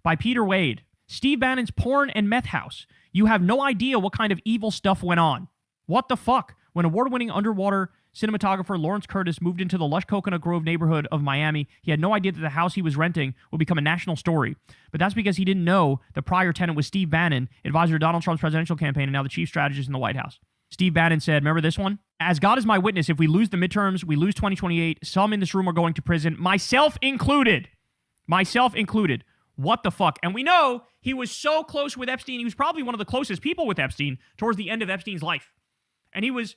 By Peter Wade. Steve Bannon's porn and meth house. You have no idea what kind of evil stuff went on. What the fuck? When award-winning underwater cinematographer Lawrence Curtis moved into the lush Coconut Grove neighborhood of Miami, he had no idea that the house he was renting would become a national story. But that's because he didn't know the prior tenant was Steve Bannon, advisor to Donald Trump's presidential campaign and now the chief strategist in the White House. Steve Bannon said, remember this one? As God is my witness, if we lose the midterms, we lose 2028, some in this room are going to prison, myself included. Myself included. What the fuck? And we know he was so close with Epstein. He was probably one of the closest people with Epstein towards the end of Epstein's life. And he was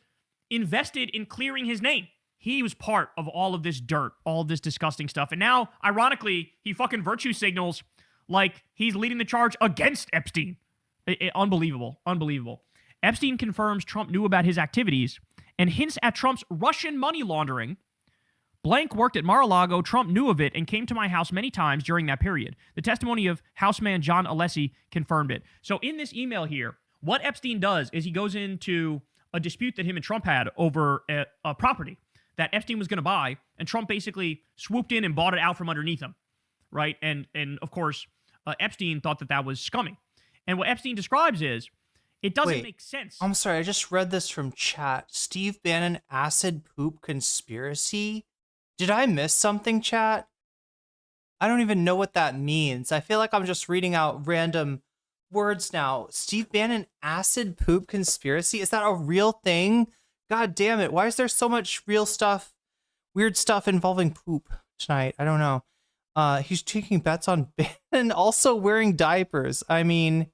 invested in clearing his name. He was part of all of this dirt, all of this disgusting stuff. And now, ironically, he fucking virtue signals like he's leading the charge against Epstein. Unbelievable. Unbelievable. Epstein confirms Trump knew about his activities and hints at Trump's Russian money laundering. Blank worked at Mar-a-Lago. Trump knew of it and came to my house many times during that period. The testimony of houseman John Alessi confirmed it. So in this email here, what Epstein does is he goes into a dispute that him and Trump had over a property that Epstein was going to buy, and Trump basically swooped in and bought it out from underneath him, right? And of course, Epstein thought that was scummy. And what Epstein describes is, it doesn't make sense. I'm sorry, I just read this from chat. Steve Bannon acid poop conspiracy? Did I miss something, chat? I don't even know what that means. I feel like I'm just reading out random words now. Steve Bannon acid poop conspiracy? Is that a real thing? God damn it. Why is there so much real stuff, weird stuff involving poop tonight? I don't know. He's taking bets on Bannon also wearing diapers. I mean,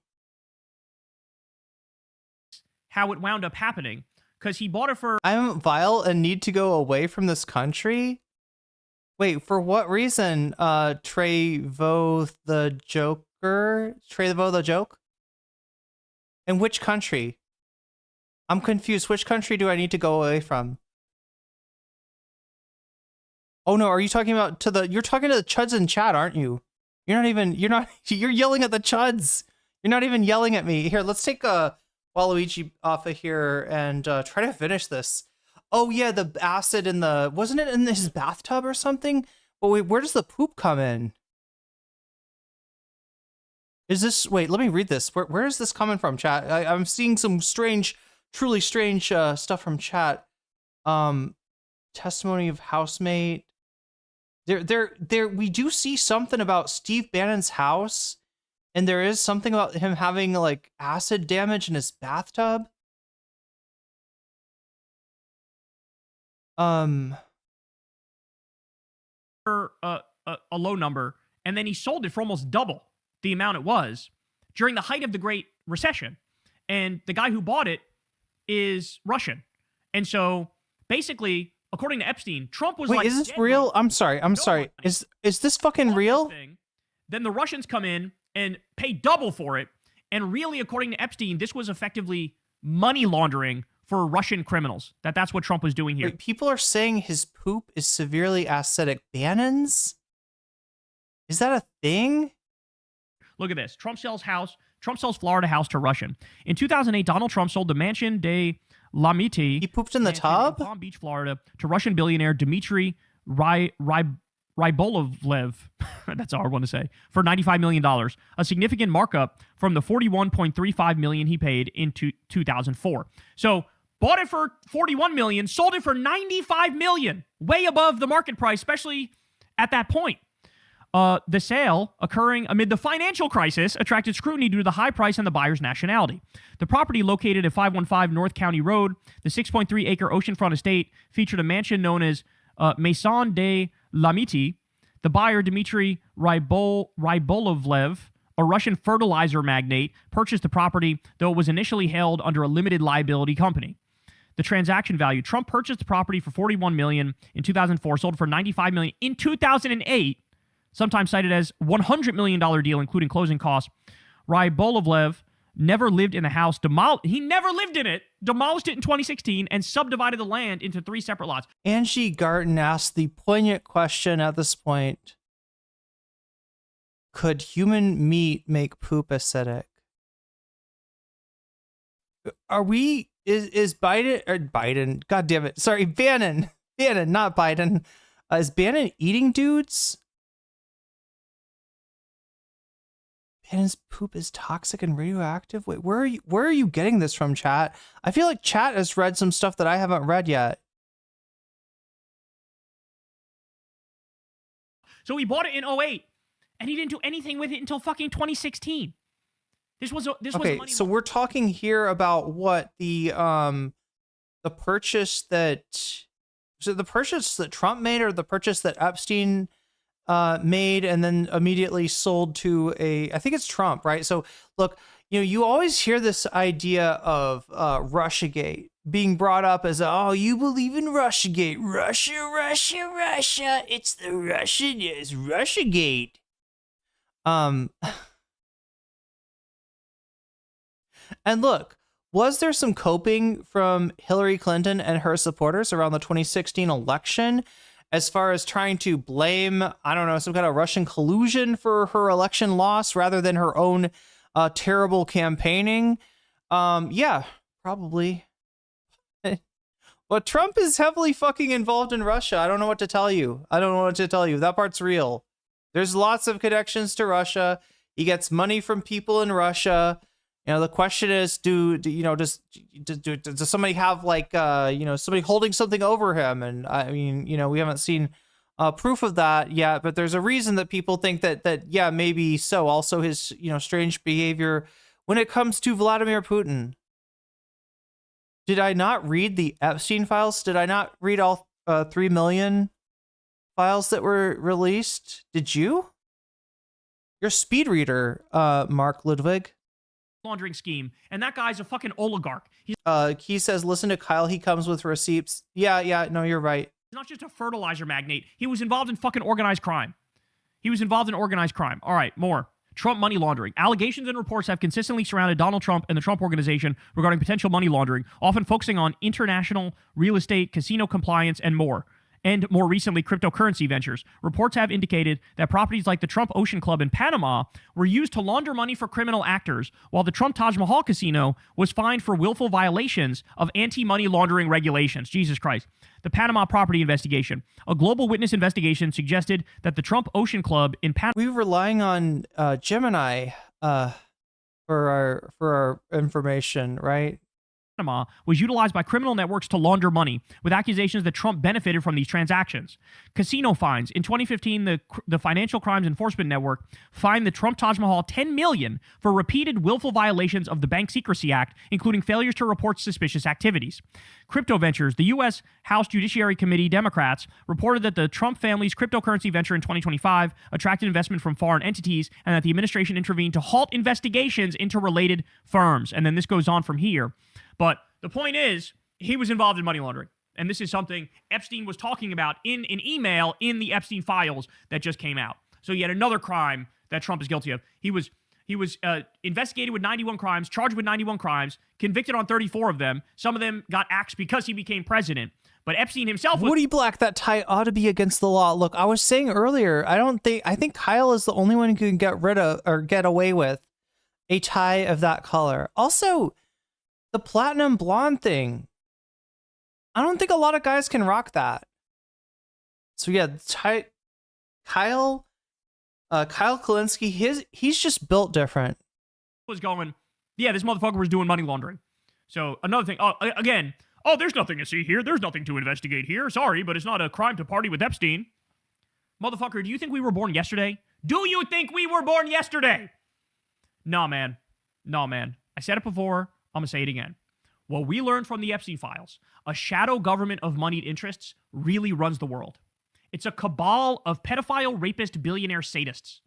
how it wound up happening, because he bought it for... I'm vile and need to go away from this country? Wait, for what reason? Trevo the Joker? Trevo the Joke? In which country? I'm confused. Which country do I need to go away from? Oh no, are you talking about you're talking to the chuds in chat, aren't you? You're yelling at the chuds. You're not even yelling at me. Here, let's take Waluigi off of here and try to finish this. Oh yeah, the acid in wasn't it in his bathtub or something? But wait, where does the poop come in? Wait, let me read this. Where is this coming from, chat? I'm seeing some truly strange stuff from chat. Testimony of housemate. We do see something about Steve Bannon's house. And there is something about him having like acid damage in his bathtub. A low number, and then he sold it for almost double the amount it was during the height of the Great Recession. And the guy who bought it is Russian. And so basically, according to Epstein, Trump was Wait, is this real? I'm sorry. Is this fucking real? Then the Russians come in and pay double for it. And really, according to Epstein, this was effectively money laundering for Russian criminals. That's what Trump was doing here. Wait, people are saying his poop is severely acidic. Bannon's? Is that a thing? Look at this. Trump sells Florida house to Russian. In 2008, Donald Trump sold the Mansion de Lamiti. He pooped in the tub? In Palm Beach, Florida, to Russian billionaire Dmitry Rybolovlev, that's a hard one to say, for $95 million, a significant markup from the $41.35 million he paid in 2004. So, bought it for $41 million, sold it for $95 million, way above the market price, especially at that point. The sale, occurring amid the financial crisis, attracted scrutiny due to the high price and the buyer's nationality. The property, located at 515 North County Road, the 6.3-acre oceanfront estate, featured a mansion known as Maison de Lamiti. The buyer, Dmitry Rybolovlev, a Russian fertilizer magnate, purchased the property, though it was initially held under a limited liability company. The transaction value: Trump purchased the property for $41 million in 2004, sold for $95 million in 2008, sometimes cited as $100 million deal, including closing costs. Rybolovlev never lived in the house. He never lived in it, demolished it in 2016, and subdivided the land into 3 separate lots. Angie Garten asked the poignant question at this point: could human meat make poop acidic? Is Biden, god damn it, sorry, Bannon, not Biden. Is Bannon eating dudes? Bannon's poop is toxic and radioactive? Wait, where are you getting this from, chat? I feel like chat has read some stuff that I haven't read yet. So he bought it in 2008, and he didn't do anything with it until fucking 2016. This was money. So we're talking here about what the purchase that Trump made, or the purchase that Epstein made and then immediately sold to I think it's Trump, right? So look, you always hear this idea of Russiagate being brought up as, oh, you believe in Russiagate, Russia, it's the Russian, it's Russiagate. And look, was there some coping from Hillary Clinton and her supporters around the 2016 election as far as trying to blame, I don't know, some kind of Russian collusion for her election loss rather than her own terrible campaigning? Yeah, probably. But Trump is heavily fucking involved in Russia. I don't know what to tell you. That part's real. There's lots of connections to Russia. He gets money from people in Russia. The question is, does somebody have like, somebody holding something over him? And I mean, we haven't seen proof of that yet, but there's a reason that people think that yeah, maybe so. Also his, strange behavior when it comes to Vladimir Putin. Did I not read the Epstein files? Did I not read all 3 million files that were released? Did you? You're a speed reader, Mark Ludwig. Laundering scheme, and that guy's a fucking oligarch. He says, listen to Kyle, he comes with receipts. Yeah, no, you're right. He's not just a fertilizer magnate. He was involved in fucking organized crime. All right, more. Trump money laundering. Allegations and reports have consistently surrounded Donald Trump and the Trump Organization regarding potential money laundering, often focusing on international real estate, casino compliance, and more. And more recently, cryptocurrency ventures. Reports have indicated that properties like the Trump Ocean Club in Panama were used to launder money for criminal actors, while the Trump Taj Mahal Casino was fined for willful violations of anti-money laundering regulations. Jesus Christ. The Panama property investigation. A global witness investigation suggested that the Trump Ocean Club in Panama... We're relying on Gemini for our information, right? Was utilized by criminal networks to launder money, with accusations that Trump benefited from these transactions. Casino fines. In 2015, the Financial Crimes Enforcement Network fined the Trump Taj Mahal $10 million for repeated willful violations of the Bank Secrecy Act, including failures to report suspicious activities. Crypto ventures. The U.S. House Judiciary Committee Democrats reported that the Trump family's cryptocurrency venture in 2025 attracted investment from foreign entities, and that the administration intervened to halt investigations into related firms. And then this goes on from here. But the point is, he was involved in money laundering. And this is something Epstein was talking about in an email in the Epstein files that just came out. So yet another crime that Trump is guilty of. He was investigated with 91 crimes, charged with 91 crimes, convicted on 34 of them. Some of them got axed because he became president. But Epstein himself was... Woody Black, that tie ought to be against the law. Look, I was saying earlier, I think Kyle is the only one who can get rid of or get away with a tie of that color. Also, the platinum blonde thing. I don't think a lot of guys can rock that. So yeah, Kyle Kulinski, he's just built different. Was going, yeah, this motherfucker was doing money laundering. So another thing, there's nothing to see here. There's nothing to investigate here. Sorry, but it's not a crime to party with Epstein. Motherfucker, do you think we were born yesterday? Do you think we were born yesterday? Nah, man. I said it before. I'm going to say it again. What we learned from the Epstein files, a shadow government of moneyed interests really runs the world. It's a cabal of pedophile, rapist, billionaire sadists.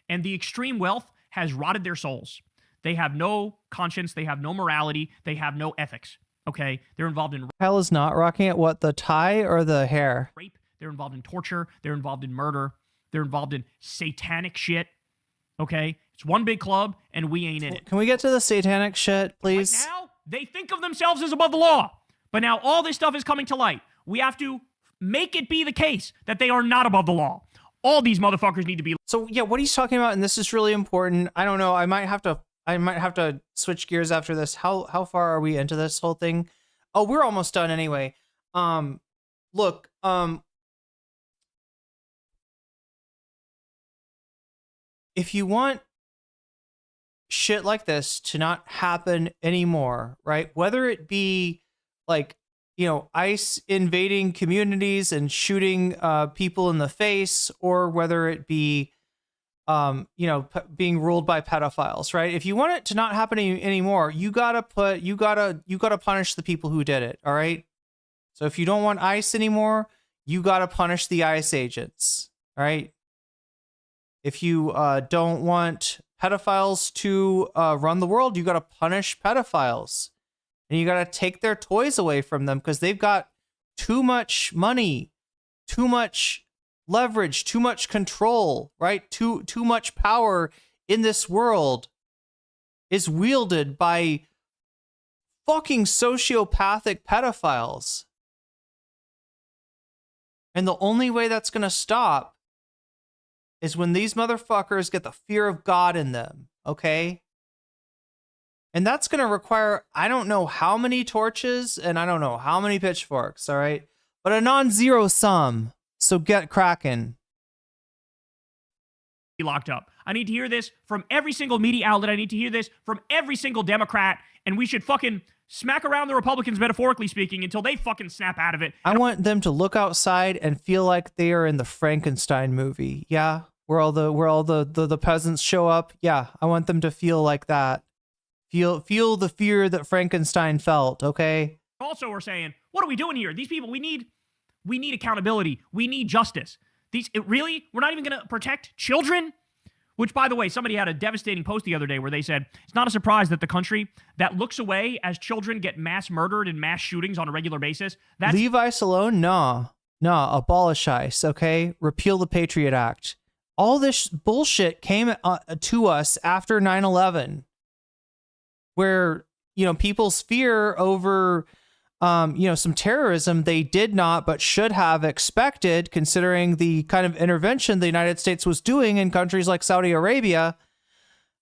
And the extreme wealth has rotted their souls. They have no conscience. They have no morality. They have no ethics. Okay? They're involved in... Kyle is not rocking it. What, the tie or the hair? Rape. They're involved in torture. They're involved in murder. They're involved in satanic shit. Okay? It's one big club, and we ain't in it. Can we get to the satanic shit, please? Right now, they think of themselves as above the law. But now all this stuff is coming to light. We have to make it be the case that they are not above the law. All these motherfuckers need to be... So, yeah, what he's talking about, and this is really important. I don't know. I might have to switch gears after this. How far are we into this whole thing? Oh, we're almost done anyway. Look, if you want shit like this to not happen anymore, right? Whether it be like, ICE invading communities and shooting people in the face, or whether it be, being ruled by pedophiles, right? If you want it to not happen anymore, you gotta punish the people who did it. All right. So if you don't want ICE anymore, you gotta punish the ICE agents. All right. If you don't want pedophiles to run the world, you got to punish pedophiles. And you got to take their toys away from them because they've got too much money, too much leverage, too much control, right? Too much power in this world is wielded by fucking sociopathic pedophiles. And the only way that's going to stop is when these motherfuckers get the fear of God in them, okay? And that's going to require, I don't know how many torches and I don't know how many pitchforks, all right? But a non-zero sum. So get cracking. Locked up. I need to hear this from every single media outlet. I need to hear this from every single Democrat. And we should fucking smack around the Republicans, metaphorically speaking, until they fucking snap out of it. I want them to look outside and feel like they are in the Frankenstein movie. Yeah, where all the peasants show up. Yeah, I want them to feel like that. Feel the fear that Frankenstein felt, okay? Also, we're saying, what are we doing here? These people, we need accountability. We need justice. We're not even going to protect children? Which, by the way, somebody had a devastating post the other day where they said, it's not a surprise that the country that looks away as children get mass murdered and mass shootings on a regular basis. Leave ICE alone? Nah, abolish ICE, okay? Repeal the Patriot Act. All this bullshit came to us after 9/11. Where, people's fear over, some terrorism they did not but should have expected, considering the kind of intervention the United States was doing in countries like Saudi Arabia.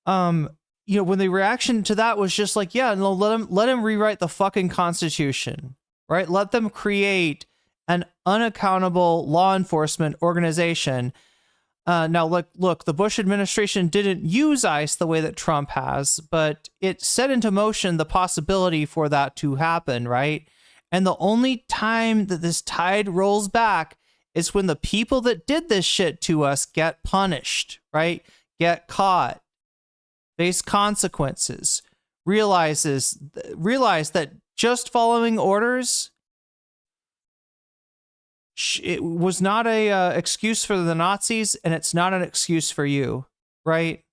When the reaction to that was just like, yeah, no, let them rewrite the fucking Constitution, right? Let them create an unaccountable law enforcement organization. Now, look, the Bush administration didn't use ICE the way that Trump has, but it set into motion the possibility for that to happen, right? And the only time that this tide rolls back is when the people that did this shit to us get punished, right? Get caught, face consequences, realize that just following orders, it was not a excuse for the Nazis, and it's not an excuse for you, right?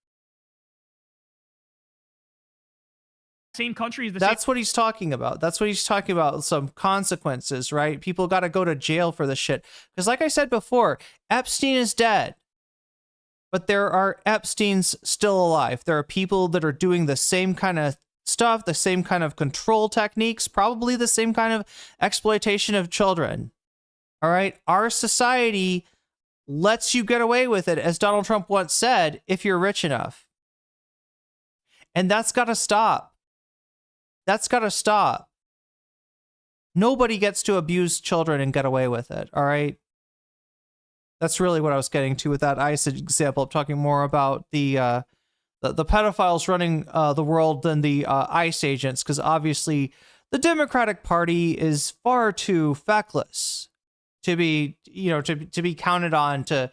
Same country as the That's what he's talking about. That's what he's talking about. Some consequences, right? People got to go to jail for this shit. Because like I said before, Epstein is dead. But there are Epsteins still alive. There are people that are doing the same kind of stuff, the same kind of control techniques, probably the same kind of exploitation of children. All right. Our society lets you get away with it, as Donald Trump once said, if you're rich enough. And that's got to stop. That's got to stop. Nobody gets to abuse children and get away with it. All right. That's really what I was getting to with that ICE example. I'm talking more about the pedophiles running the world than the ICE agents, because obviously the Democratic Party is far too feckless to be, to be counted on to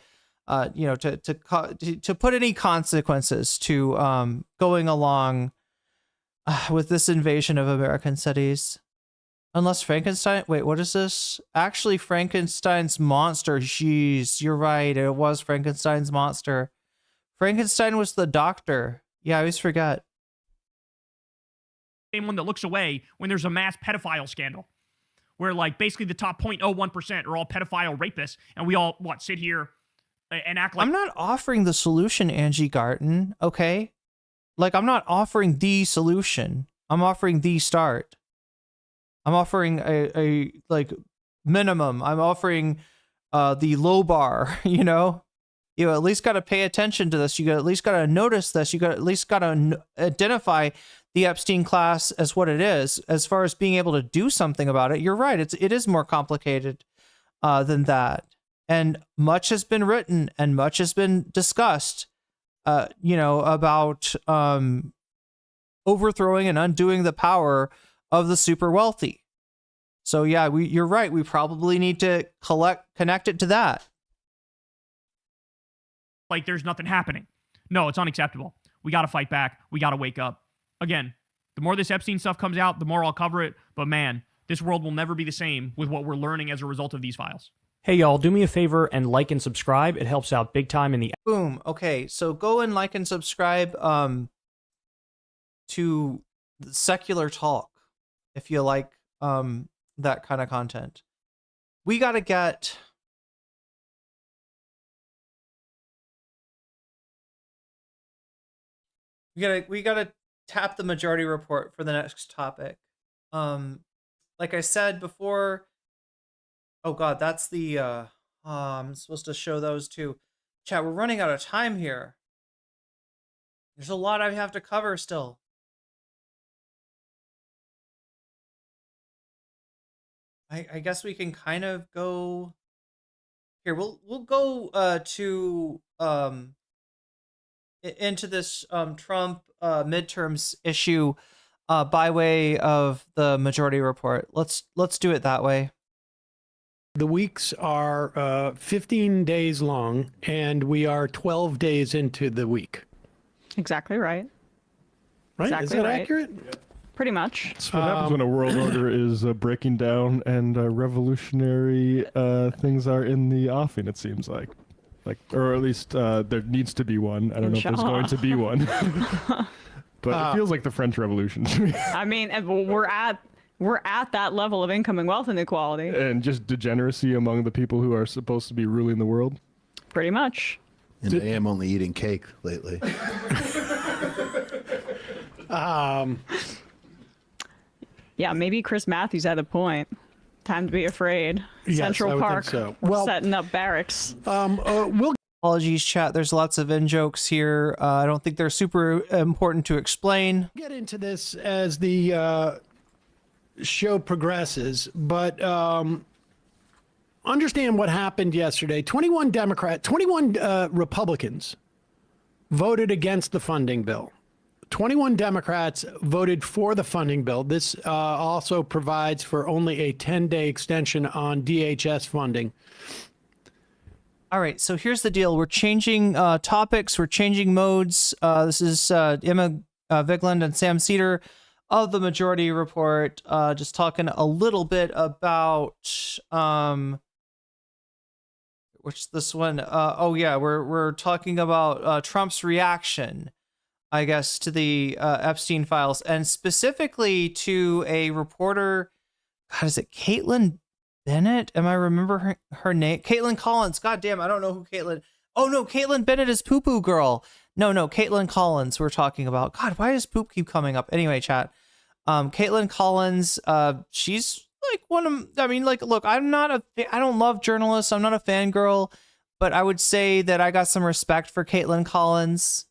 put any consequences to going along with this invasion of American cities. Unless Frankenstein, wait, what is this? Actually, Frankenstein's monster. Jeez, you're right. It was Frankenstein's monster. Frankenstein was the doctor. Yeah, I always forget. Same one that looks away when there's a mass pedophile scandal, where like basically the top 0.01% are all pedophile rapists, and we all sit here and act like. I'm not offering the solution, Angie Garten. Okay, like I'm not offering the solution. I'm offering the start. I'm offering a minimum. I'm offering the low bar. You at least got to pay attention to this. You at least got to notice this. You got at least got to identify the Epstein class as what it is. As far as being able to do something about it, you're right. It is more complicated than that. And much has been written and much has been discussed. About overthrowing and undoing the power of the super wealthy. So yeah, you're right. We probably need to connect it to that. Like there's nothing happening. No, it's unacceptable. We got to fight back. We got to wake up. Again, the more this Epstein stuff comes out, the more I'll cover it. But man, this world will never be the same with what we're learning as a result of these files. Hey y'all, do me a favor and like and subscribe. It helps out big time in the Boom. Okay, so go and like and subscribe to Secular Talk if you like that kind of content. We gotta get we gotta tap the majority report for the next topic. Like I said before, oh god, that's the I'm supposed to show those too. Chat, we're running out of time here. There's a lot I have to cover still. I guess we can kind of go here. We'll go to into this Trump midterms issue by way of the majority report. Let's do it that way. The weeks are 15 days long, and we are 12 days into the week. Exactly right. Right? Exactly Is that right. accurate? Pretty much. That's what happens when a world order is breaking down and revolutionary things are in the offing, it seems like. Or at least there needs to be one. I don't know if there's going to be one. But it feels like the French Revolution to me. I mean, we're at that level of income and wealth inequality. And just degeneracy among the people who are supposed to be ruling the world. Pretty much. And I am only eating cake lately. Yeah, maybe Chris Matthews had a point. Time to be afraid. Yes, Central I would Park. think so. We're Well, setting up barracks. We'll Apologies, chat. There's lots of in-jokes here. I don't think they're super important to explain. get into this as the show progresses, but understand what happened yesterday. 21 Republicans voted against the funding bill. 21 Democrats voted for the funding bill. This also provides for only a 10-day extension on DHS funding. All right, so here's the deal. We're changing topics. We're changing modes. This is Emma Vigland and Sam Cedar of the Majority Report, just talking a little bit about which this one. Oh yeah, we're talking about Trump's reaction, I guess, to the Epstein files, and specifically to a reporter. God, is it Caitlin Bennett? Am I remember her name? Caitlin Collins. God damn, I don't know who Caitlin. Oh no, Caitlin Bennett is Poo Poo Girl. No, Caitlin Collins we're talking about. God, why does poop keep coming up? Anyway, chat. Caitlin Collins, she's like one of, I mean, like, look, I don't love journalists. I'm not a fangirl, but I would say that I got some respect for Caitlin Collins.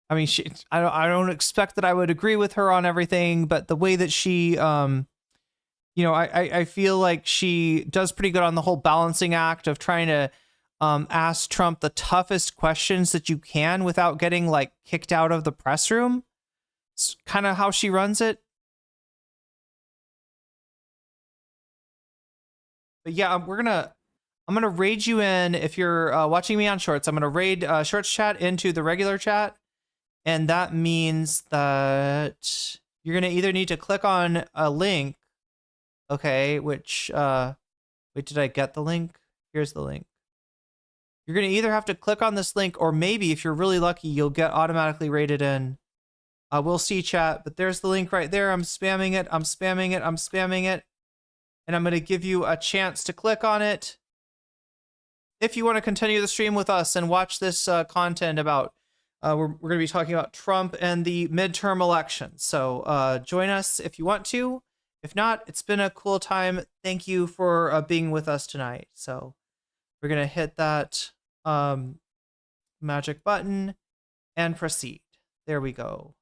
I mean, I don't expect that I would agree with her on everything, but the way that she, I feel like she does pretty good on the whole balancing act of trying to ask Trump the toughest questions that you can without getting like kicked out of the press room. It's kind of how she runs it. But yeah, I'm gonna raid you in if you're watching me on Shorts. I'm gonna raid Shorts chat into the regular chat, and that means that you're gonna either need to click on a link. Okay, which, wait, did I get the link? Here's the link. You're going to either have to click on this link, or maybe if you're really lucky, you'll get automatically rated in. We'll see, chat, but there's the link right there. I'm spamming it. And I'm going to give you a chance to click on it. If you want to continue the stream with us and watch this content about, we're going to be talking about Trump and the midterm elections. So join us if you want to. If not, it's been a cool time. Thank you for being with us tonight. So we're going to hit that magic button and proceed. There we go.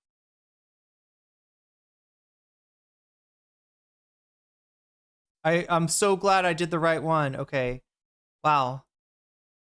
I'm so glad I did the right one. Okay. Wow.